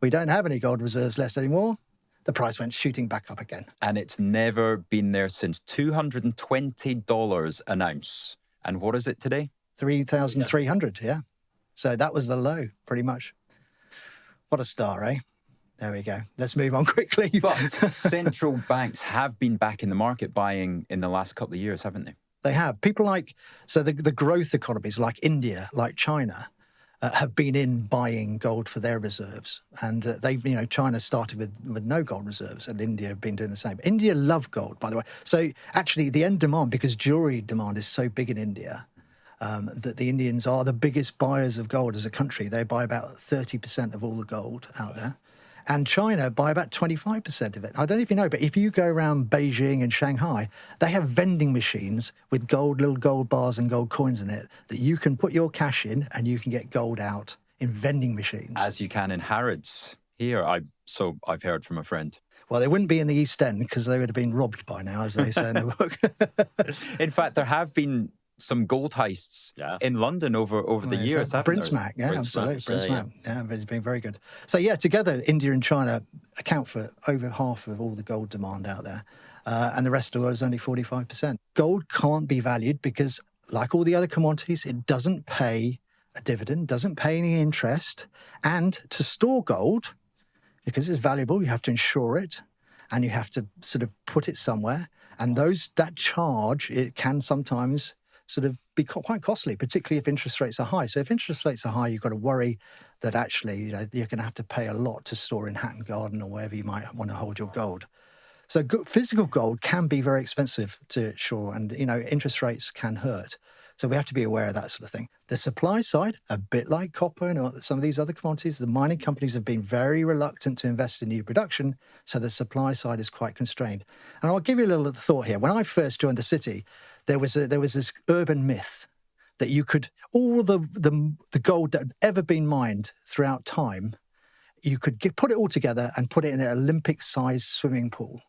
we don't have any gold reserves left anymore, the price went shooting back up again. And it's never been there since $220 an ounce. And what is it today? 3,300, yeah. So that was the low, pretty much. What a star, eh? There we go. Let's move on quickly. But central banks have been back in the market buying in the last couple of years, haven't they? They have. People the growth economies like India, like China, have been in buying gold for their reserves. And China started with no gold reserves, and India have been doing the same. India love gold, by the way. So actually the end demand, because jewelry demand is so big in India, that the Indians are the biggest buyers of gold as a country. They buy about 30% of all the gold out there. And China buy about 25% of it. I don't know if you know, but if you go around Beijing and Shanghai, they have vending machines with little gold bars and gold coins in it that you can put your cash in and you can get gold out in vending machines. As you can in Harrods here, so I've heard from a friend. Well, they wouldn't be in the East End because they would have been robbed by now, as they say in the book. In fact, there have been some gold heists in London over the years, haven't there? Brinsmack, yeah, absolutely. Brinsmack, Brinsmack, yeah, it's been very good. So yeah, together, India and China account for over half of all the gold demand out there. And the rest of the world is only 45%. Gold can't be valued because, like all the other commodities, it doesn't pay a dividend, doesn't pay any interest. And to store gold, because it's valuable, you have to insure it and you have to sort of put it somewhere. And that charge, it can sometimes sort of be quite costly, particularly if interest rates are high. So if interest rates are high, you've got to worry that actually you're going to have to pay a lot to store in Hatton Garden or wherever you might want to hold your gold. So physical gold can be very expensive to shore, and interest rates can hurt. So we have to be aware of that sort of thing. The supply side, a bit like copper and some of these other commodities, the mining companies have been very reluctant to invest in new production, so the supply side is quite constrained. And I'll give you a little thought here. When I first joined the city, there was this urban myth that you could, all the gold that had ever been mined throughout time, you could put it all together and put it in an Olympic-sized swimming pool.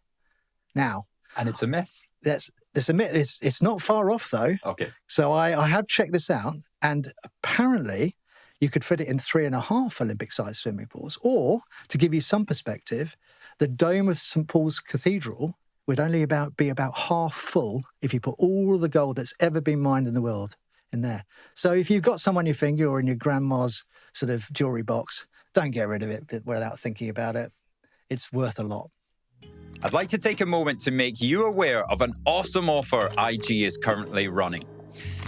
Now, and it's a myth. It's a myth. It's not far off though. Okay. So I have checked this out, and apparently you could fit it in 3.5 Olympic-sized swimming pools. Or, to give you some perspective, the dome of St Paul's Cathedral would only be about half full if you put all the gold that's ever been mined in the world in there. So if you've got some on your finger or in your grandma's sort of jewelry box, don't get rid of it without thinking about it. It's worth a lot. I'd like to take a moment to make you aware of an awesome offer IG is currently running.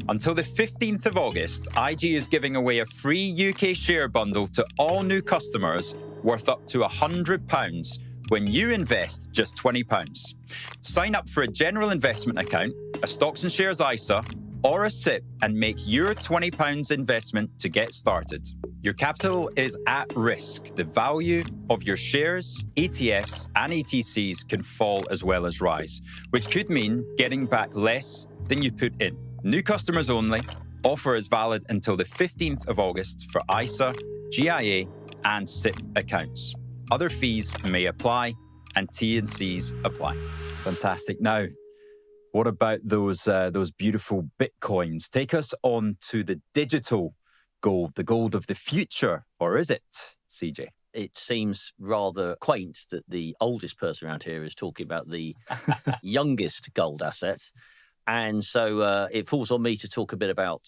Until the 15th of August, IG is giving away a free UK share bundle to all new customers worth up to £100 when you invest just £20. Sign up for a general investment account, a stocks and shares ISA, or a SIP and make your £20 investment to get started. Your capital is at risk. The value of your shares, ETFs, and ETCs can fall as well as rise, which could mean getting back less than you put in. New customers only. Offer is valid until the 15th of August for ISA, GIA, and SIP accounts. Other fees may apply, and T&Cs apply. Fantastic. Now, what about those beautiful Bitcoins? Take us on to the digital gold, the gold of the future, or is it, CJ? It seems rather quaint that the oldest person around here is talking about the youngest gold asset. And so it falls on me to talk a bit about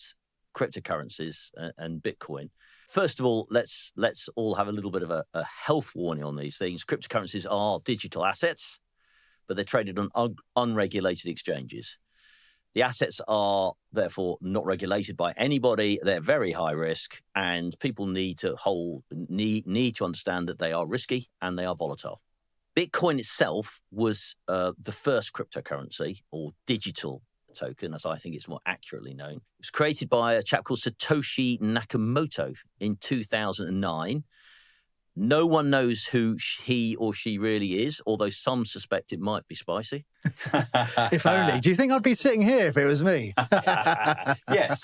cryptocurrencies and Bitcoin. First of all, let's all have a little bit of a health warning on these things. Cryptocurrencies are digital assets, but they're traded on unregulated exchanges. The assets are therefore not regulated by anybody. They're very high risk, and people need to understand that they are risky and they are volatile. Bitcoin itself was the first cryptocurrency, or digital token, as I think it's more accurately known. It was created by a chap called Satoshi Nakamoto in 2009. No one knows who he or she really is, although some suspect it might be spicy. If only. Do you think I'd be sitting here if it was me? Yes.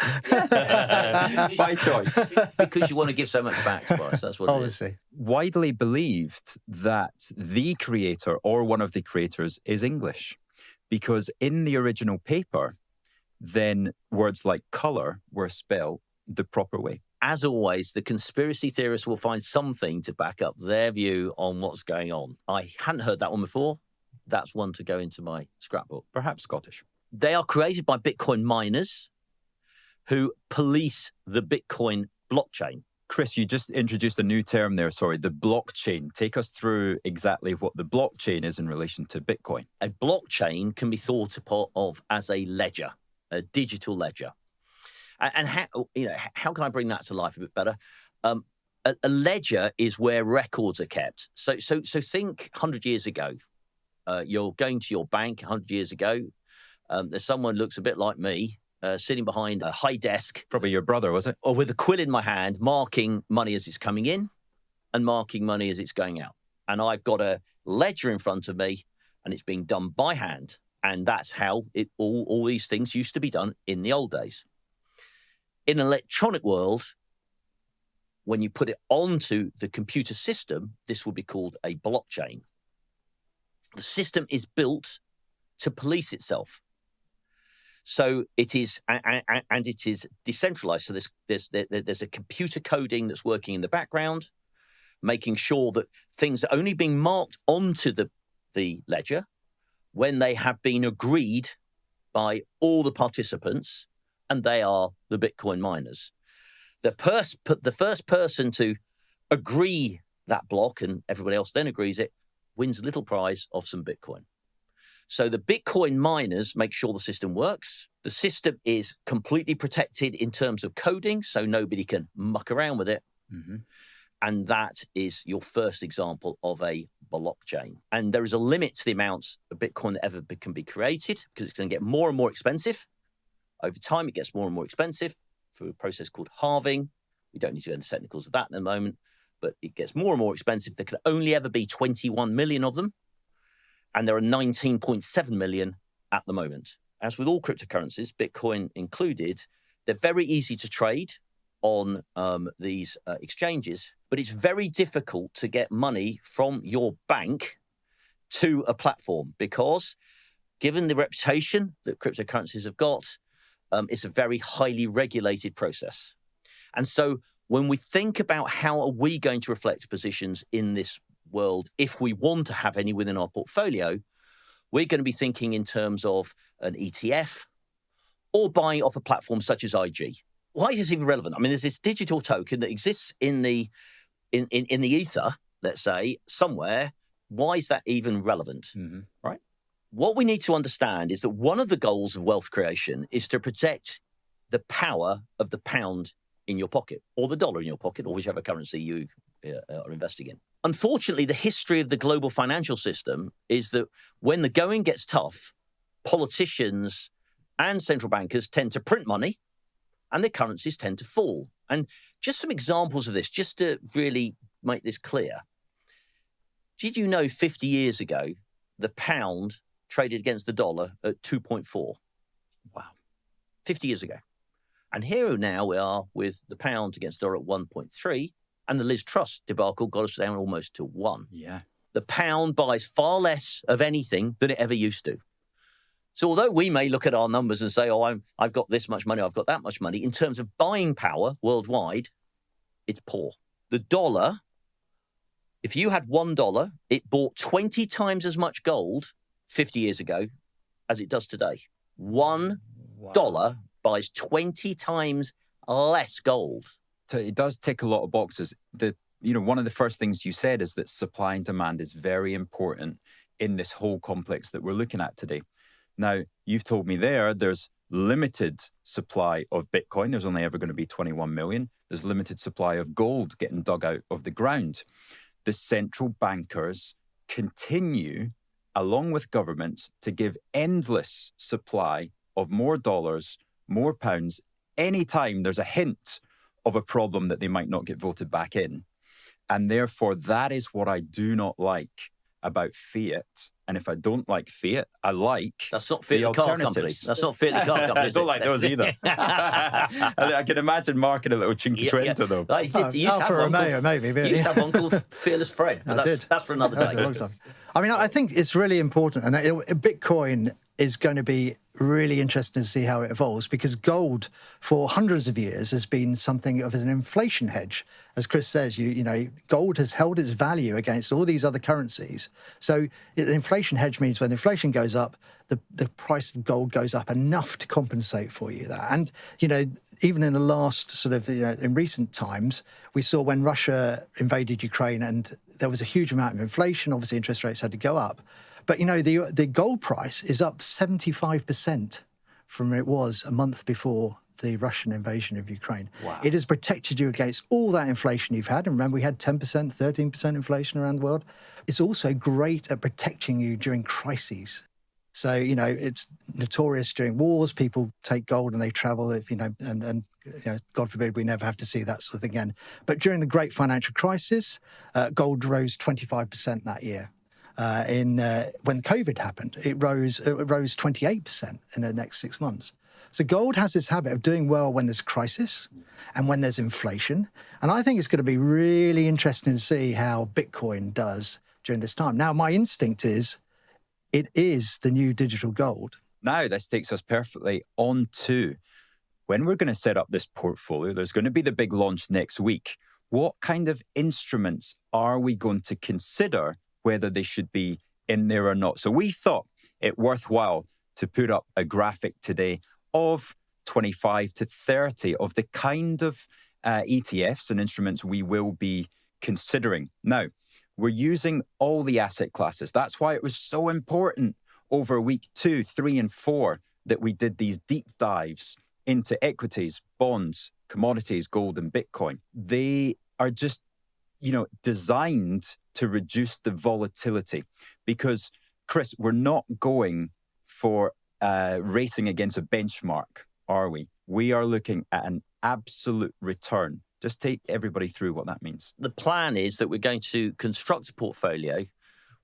By choice. Because you want to give so much back, Spice. That's what Obviously. it is. Widely believed that the creator or one of the creators is English, because in the original paper, then words like colour were spelled the proper way. As always, the conspiracy theorists will find something to back up their view on what's going on. I hadn't heard that one before. That's one to go into my scrapbook. Perhaps Scottish. They are created by Bitcoin miners who police the Bitcoin blockchain. Chris, you just introduced a new term there, the blockchain. Take us through exactly what the blockchain is in relation to Bitcoin. A blockchain can be thought of as a ledger, a digital ledger. And how can I bring that to life a bit better? A ledger is where records are kept. So think 100 years ago. You're going to your bank 100 years ago. There's someone who looks a bit like me, sitting behind a high desk. Probably your brother, was it? Or with a quill in my hand, marking money as it's coming in and marking money as it's going out. And I've got a ledger in front of me, and it's being done by hand. And that's how all these things used to be done in the old days. In an electronic world, when you put it onto the computer system, this would be called a blockchain. The system is built to police itself. So it is, and it is decentralized. So there's a computer coding that's working in the background, making sure that things are only being marked onto the ledger when they have been agreed by all the participants, and they are the Bitcoin miners. The first person to agree that block, and everybody else then agrees it, wins a little prize of some Bitcoin. So the Bitcoin miners make sure the system works. The system is completely protected in terms of coding, so nobody can muck around with it. Mm-hmm. And that is your first example of a blockchain. And there is a limit to the amount of Bitcoin that ever can be created, because it's going to get more and more expensive. Over time, it gets more and more expensive through a process called halving. We don't need to go into technicals of that in a moment, but it gets more and more expensive. There can only ever be 21 million of them, and there are 19.7 million at the moment. As with all cryptocurrencies, Bitcoin included, they're very easy to trade on these exchanges, but it's very difficult to get money from your bank to a platform, because given the reputation that cryptocurrencies have got, it's a very highly regulated process. And so when we think about how are we going to reflect positions in this world, if we want to have any within our portfolio, we're going to be thinking in terms of an ETF or buying off a platform such as IG. Why is this even relevant? I mean, there's this digital token that exists in the ether, let's say, somewhere. Why is that even relevant? Mm-hmm. Right? What we need to understand is that one of the goals of wealth creation is to protect the power of the pound in your pocket, or the dollar in your pocket, or whichever currency you are investing in. Unfortunately, the history of the global financial system is that when the going gets tough, politicians and central bankers tend to print money, and their currencies tend to fall. And just some examples of this, just to really make this clear. Did you know 50 years ago, the pound traded against the dollar at 2.4? Wow. 50 years ago. And here now we are with the pound against the dollar at 1.3, and the Liz Truss debacle got us down almost to 1. Yeah. The pound buys far less of anything than it ever used to. So although we may look at our numbers and say, oh, I've got this much money, I've got that much money, in terms of buying power worldwide, it's poor. The dollar, if you had $1, it bought 20 times as much gold 50 years ago as it does today. $1 buys 20 times less gold. So it does tick a lot of boxes. One of the first things you said is that supply and demand is very important in this whole complex that we're looking at today. Now, you've told me there's limited supply of Bitcoin. There's only ever going to be 21 million. There's limited supply of gold getting dug out of the ground. The central bankers continue, along with governments, to give endless supply of more dollars, more pounds, anytime there's a hint of a problem that they might not get voted back in. And therefore, that is what I do not like about fiat. And if I don't like fiat, I like That's not Fiat the the car alternatives. companies. That's not Fiat the car I companies. don't like those either. I can imagine marking a little chinky trend to them. You used to have one Romeo, called, maybe. you used to have one called Fearless Fred, but that's for another That's day. a long time. I mean, I think it's really important, and Bitcoin is going to be really interesting to see how it evolves, because gold for hundreds of years has been something of an inflation hedge. As Chris says, gold has held its value against all these other currencies. So the inflation hedge means when inflation goes up, the price of gold goes up enough to compensate for you that. And, even in the last in recent times, we saw when Russia invaded Ukraine and there was a huge amount of inflation, obviously interest rates had to go up. But, the gold price is up 75% from it was a month before the Russian invasion of Ukraine. Wow. It has protected you against all that inflation you've had. And remember, we had 10%, 13% inflation around the world. It's also great at protecting you during crises. So, it's notorious during wars, people take gold and they travel, and God forbid we never have to see that sort of thing again. But during the great financial crisis, gold rose 25% that year. When COVID happened, it rose 28% in the next 6 months. So gold has this habit of doing well when there's crisis and when there's inflation. And I think it's going to be really interesting to see how Bitcoin does during this time. Now, my instinct is it is the new digital gold. Now, this takes us perfectly on to when we're going to set up this portfolio. There's going to be the big launch next week. What kind of instruments are we going to consider whether they should be in there or not? So we thought it worthwhile to put up a graphic today of 25 to 30 of the kind of ETFs and instruments we will be considering. Now, we're using all the asset classes. That's why it was so important over week 2, 3, and 4 that we did these deep dives into equities, bonds, commodities, gold, and Bitcoin. They are just, designed to reduce the volatility because, Chris, we're not going for racing against a benchmark, are we? We are looking at an absolute return. Just take everybody through what that means. The plan is that we're going to construct a portfolio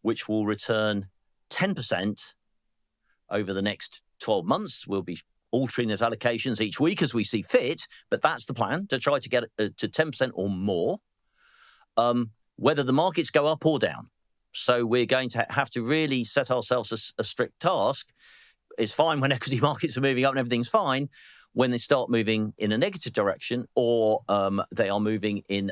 which will return 10% over the next 12 months. We'll be altering those allocations each week as we see fit, but that's the plan, to try to get to 10% or more, whether the markets go up or down. So we're going to have to really set ourselves a strict task. It's fine when equity markets are moving up and everything's fine. When they start moving in a negative direction, or they are moving in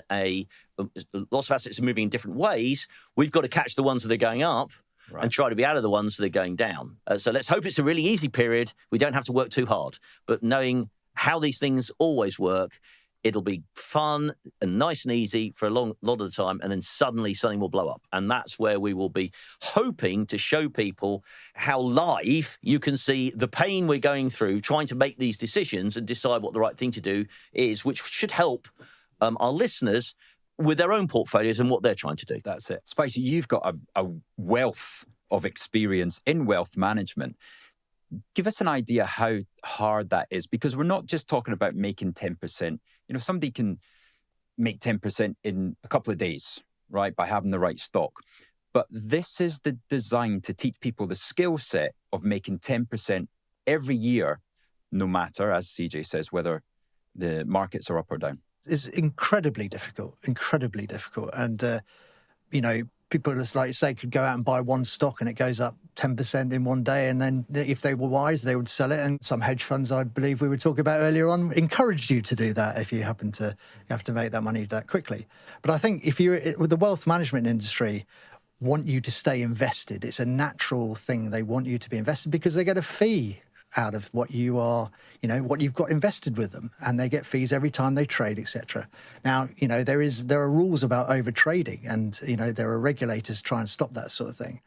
lots of assets are moving in different ways, we've got to catch the ones that are going up and try to be out of the ones that are going down. So let's hope it's a really easy period. We don't have to work too hard. But knowing how these things always work, it'll be fun and nice and easy for a lot of the time, and then suddenly something will blow up. And that's where we will be hoping to show people how live you can see the pain we're going through trying to make these decisions and decide what the right thing to do is, which should help our listeners with their own portfolios and what they're trying to do. That's it. Spicy, you've got a wealth of experience in wealth management. Give us an idea how hard that is, because we're not just talking about making 10%. Somebody can make 10% in a couple of days, right, by having the right stock. But this is the design to teach people the skill set of making 10% every year, no matter, as CJ says, whether the markets are up or down. It's incredibly difficult. And, people, like you say, could go out and buy one stock and it goes up 10% in one day. And then if they were wise, they would sell it. And some hedge funds, I believe we were talking about earlier on, encouraged you to do that if you happen to have to make that money that quickly. But I think if you're with the wealth management industry, want you to stay invested. It's a natural thing. They want you to be invested because they get a fee out of what you are, what you've got invested with them, and they get fees every time they trade, etc. Now, there are rules about over trading, and there are regulators try and stop that sort of thing.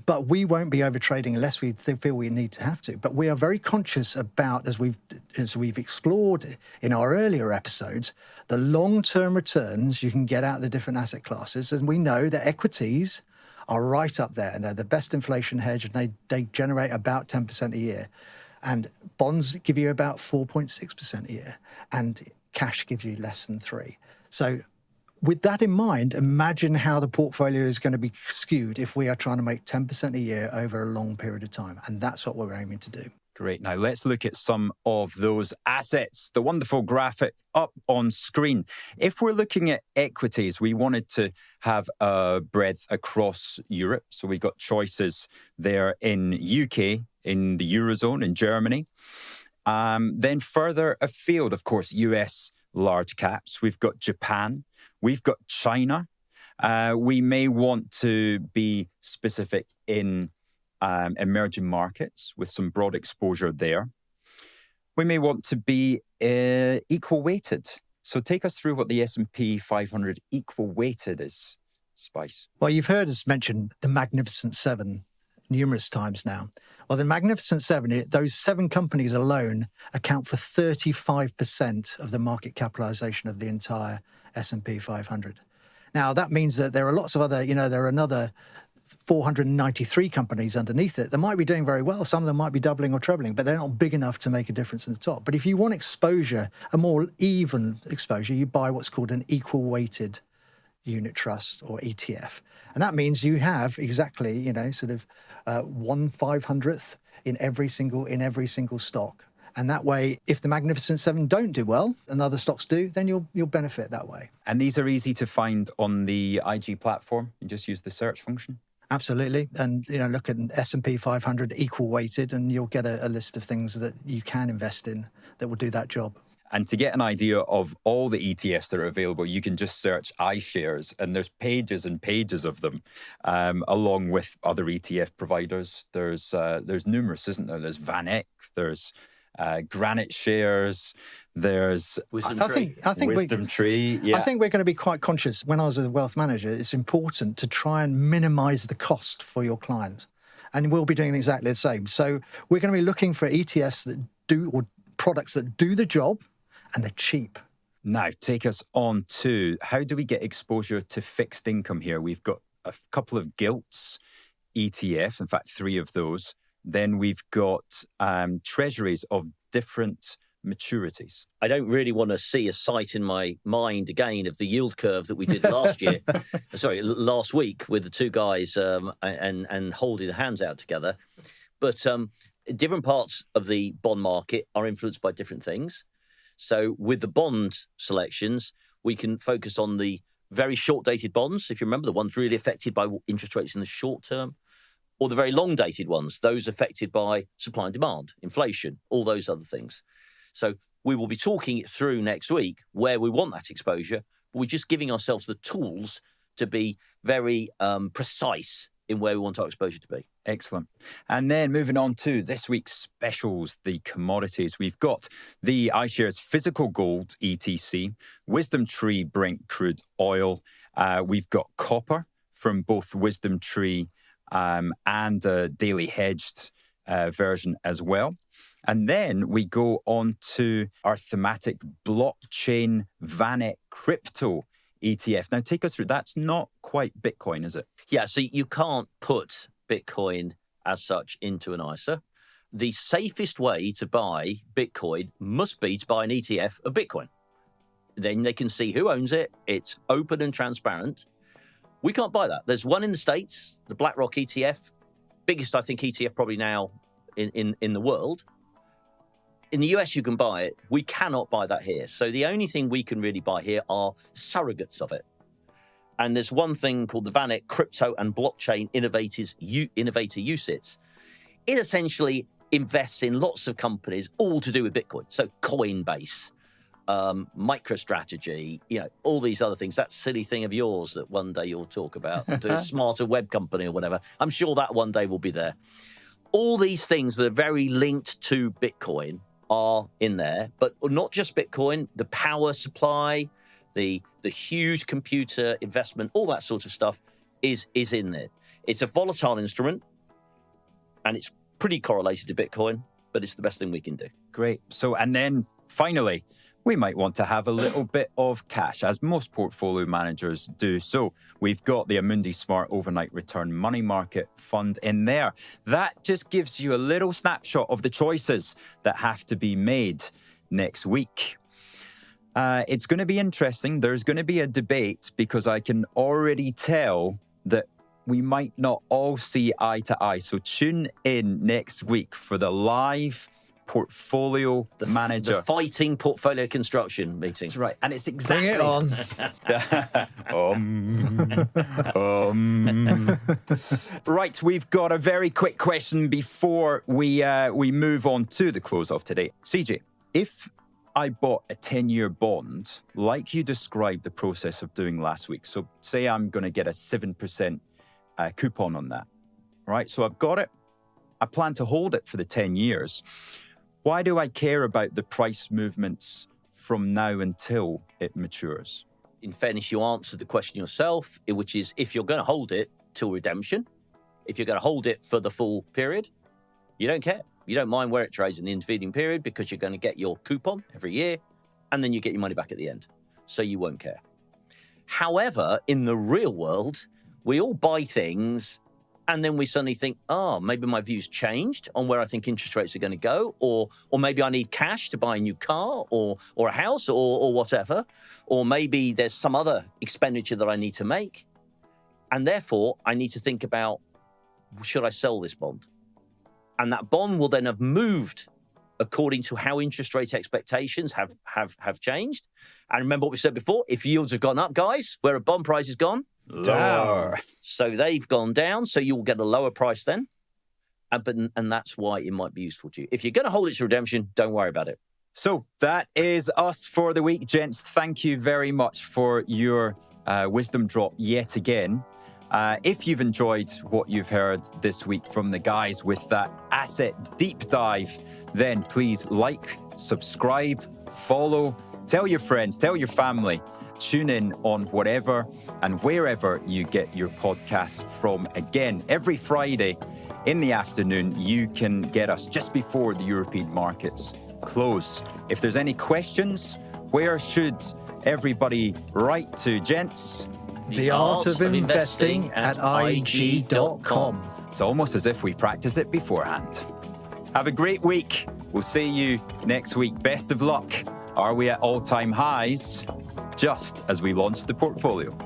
But we won't be over trading unless we feel we need to have to. But we are very conscious about, as we've explored in our earlier episodes, the long-term returns you can get out of the different asset classes, and we know that equities are right up there, and they're the best inflation hedge, and they generate about 10% a year. And bonds give you about 4.6% a year, and cash gives you less than 3%. So with that in mind, imagine how the portfolio is going to be skewed if we are trying to make 10% a year over a long period of time. And that's what we're aiming to do. Great. Now let's look at some of those assets. The wonderful graphic up on screen. If we're looking at equities, we wanted to have a breadth across Europe. So we got choices there in UK, in the Eurozone, in Germany. Then further afield, of course, US large caps. We've got Japan. We've got China. We may want to be specific in emerging markets with some broad exposure there. We may want to be equal weighted. So take us through what the S&P 500 equal weighted is, Spice. Well, you've heard us mention the Magnificent Seven numerous times now. Well, the Magnificent Seven, those 7 companies alone account for 35% of the market capitalization of the entire S&P 500. Now, that means that there are lots of other, there are another 493 companies underneath it that might be doing very well. Some of them might be doubling or trebling, but they're not big enough to make a difference in the top. But if you want exposure, a more even exposure, you buy what's called an equal weighted unit trust or ETF. And that means you have exactly, 1/500th in every single stock. And that way, if the Magnificent Seven don't do well and other stocks do, then you'll benefit that way. And these are easy to find on the IG platform. You just use the search function. Absolutely. And, look at S&P 500 equal weighted, and you'll get a list of things that you can invest in that will do that job. And to get an idea of all the ETFs that are available, you can just search iShares, and there's pages and pages of them, along with other ETF providers. There's numerous, isn't there? There's VanEck, there's Granite Shares, there's Wisdom I Tree. think Wisdom Tree. Yeah. I think we're going to be quite conscious. When I was a wealth manager, it's important to try and minimize the cost for your client. And we'll be doing exactly the same. So we're going to be looking for ETFs that do, or products that do the job, and they're cheap. Now, take us on to how do we get exposure to fixed income here? We've got a couple of gilts ETFs, in fact, 3 of those. Then we've got treasuries of different maturities. I don't really want to see a sight in my mind again of the yield curve that we did last week with the 2 guys and holding the hands out together. But different parts of the bond market are influenced by different things. So with the bond selections, we can focus on the very short-dated bonds, if you remember, the ones really affected by interest rates in the short term, or the very long-dated ones, those affected by supply and demand, inflation, all those other things. So we will be talking it through next week where we want that exposure, but we're just giving ourselves the tools to be very precise in where we want our exposure to be. Excellent. And then moving on to this week's specials, the commodities. We've got the iShares Physical Gold ETC, Wisdom Tree Brent Crude Oil. We've got copper from both Wisdom Tree and a daily hedged version as well. And then we go on to our thematic blockchain VanEck crypto ETF. Now, take us through. That's not quite Bitcoin, is it? Yeah, so you can't put Bitcoin as such into an ISA. The safest way to buy Bitcoin must be to buy an ETF of Bitcoin. Then they can see who owns it. It's open and transparent. We can't buy that. There's one in the States, the BlackRock ETF, biggest, I think, ETF probably now in the world. In the US, you can buy it. We cannot buy that here. So the only thing we can really buy here are surrogates of it. And there's one thing called the VanEck Crypto and Blockchain Innovator UCITS. It essentially invests in lots of companies, all to do with Bitcoin. So Coinbase, MicroStrategy, all these other things. That silly thing of yours that one day you'll talk about, do a smarter web company or whatever. I'm sure that one day will be there. All these things that are very linked to Bitcoin are in there, but not just Bitcoin, the power supply, the huge computer investment, all that sort of stuff is in there. It's a volatile instrument, and it's pretty correlated to Bitcoin, but it's the best thing we can do. Great. So, and then finally, we might want to have a little bit of cash, as most portfolio managers do. So we've got the Amundi Smart Overnight Return Money Market Fund in there. That just gives you a little snapshot of the choices that have to be made next week. It's going to be interesting. There's going to be a debate because I can already tell that we might not all see eye to eye. So tune in next week for the live portfolio manager. The fighting portfolio construction meeting. That's right. And it's exactly... Bring it on. Right, we've got a very quick question before we move on to the close of today. CJ, if I bought a 10-year bond, like you described the process of doing last week, so say I'm going to get a 7% coupon on that, right? So I've got it. I plan to hold it for the 10 years. Why do I care about the price movements from now until it matures? In fairness, you answered the question yourself, which is if you're going to hold it till redemption, if you're going to hold it for the full period, you don't care. You don't mind where it trades in the intervening period because you're going to get your coupon every year and then you get your money back at the end. So you won't care. However, in the real world, we all buy things and then we suddenly think, maybe my view's changed on where I think interest rates are going to go, or maybe I need cash to buy a new car or a house or whatever, or maybe there's some other expenditure that I need to make. And therefore, I need to think about, should I sell this bond? And that bond will then have moved according to how interest rate expectations have changed. And remember what we said before, if yields have gone up, guys, where a bond price has gone, Down. So they've gone down, so you'll get a lower price then. And that's why it might be useful to you. If you're going to hold it to redemption, don't worry about it. So that is us for the week, gents. Thank you very much for your wisdom drop yet again. If you've enjoyed what you've heard this week from the guys with that asset deep dive, then please like, subscribe, follow, tell your friends, tell your family, tune in on whatever and wherever you get your podcast from. Again, every Friday in the afternoon, you can get us just before the European markets close. If there's any questions, where should everybody write to, gents? The Art of Investing at IG.com. It's almost as if we practiced it beforehand. Have a great week. We'll see you next week. Best of luck. Are we at all-time highs? Just as we launch the portfolio.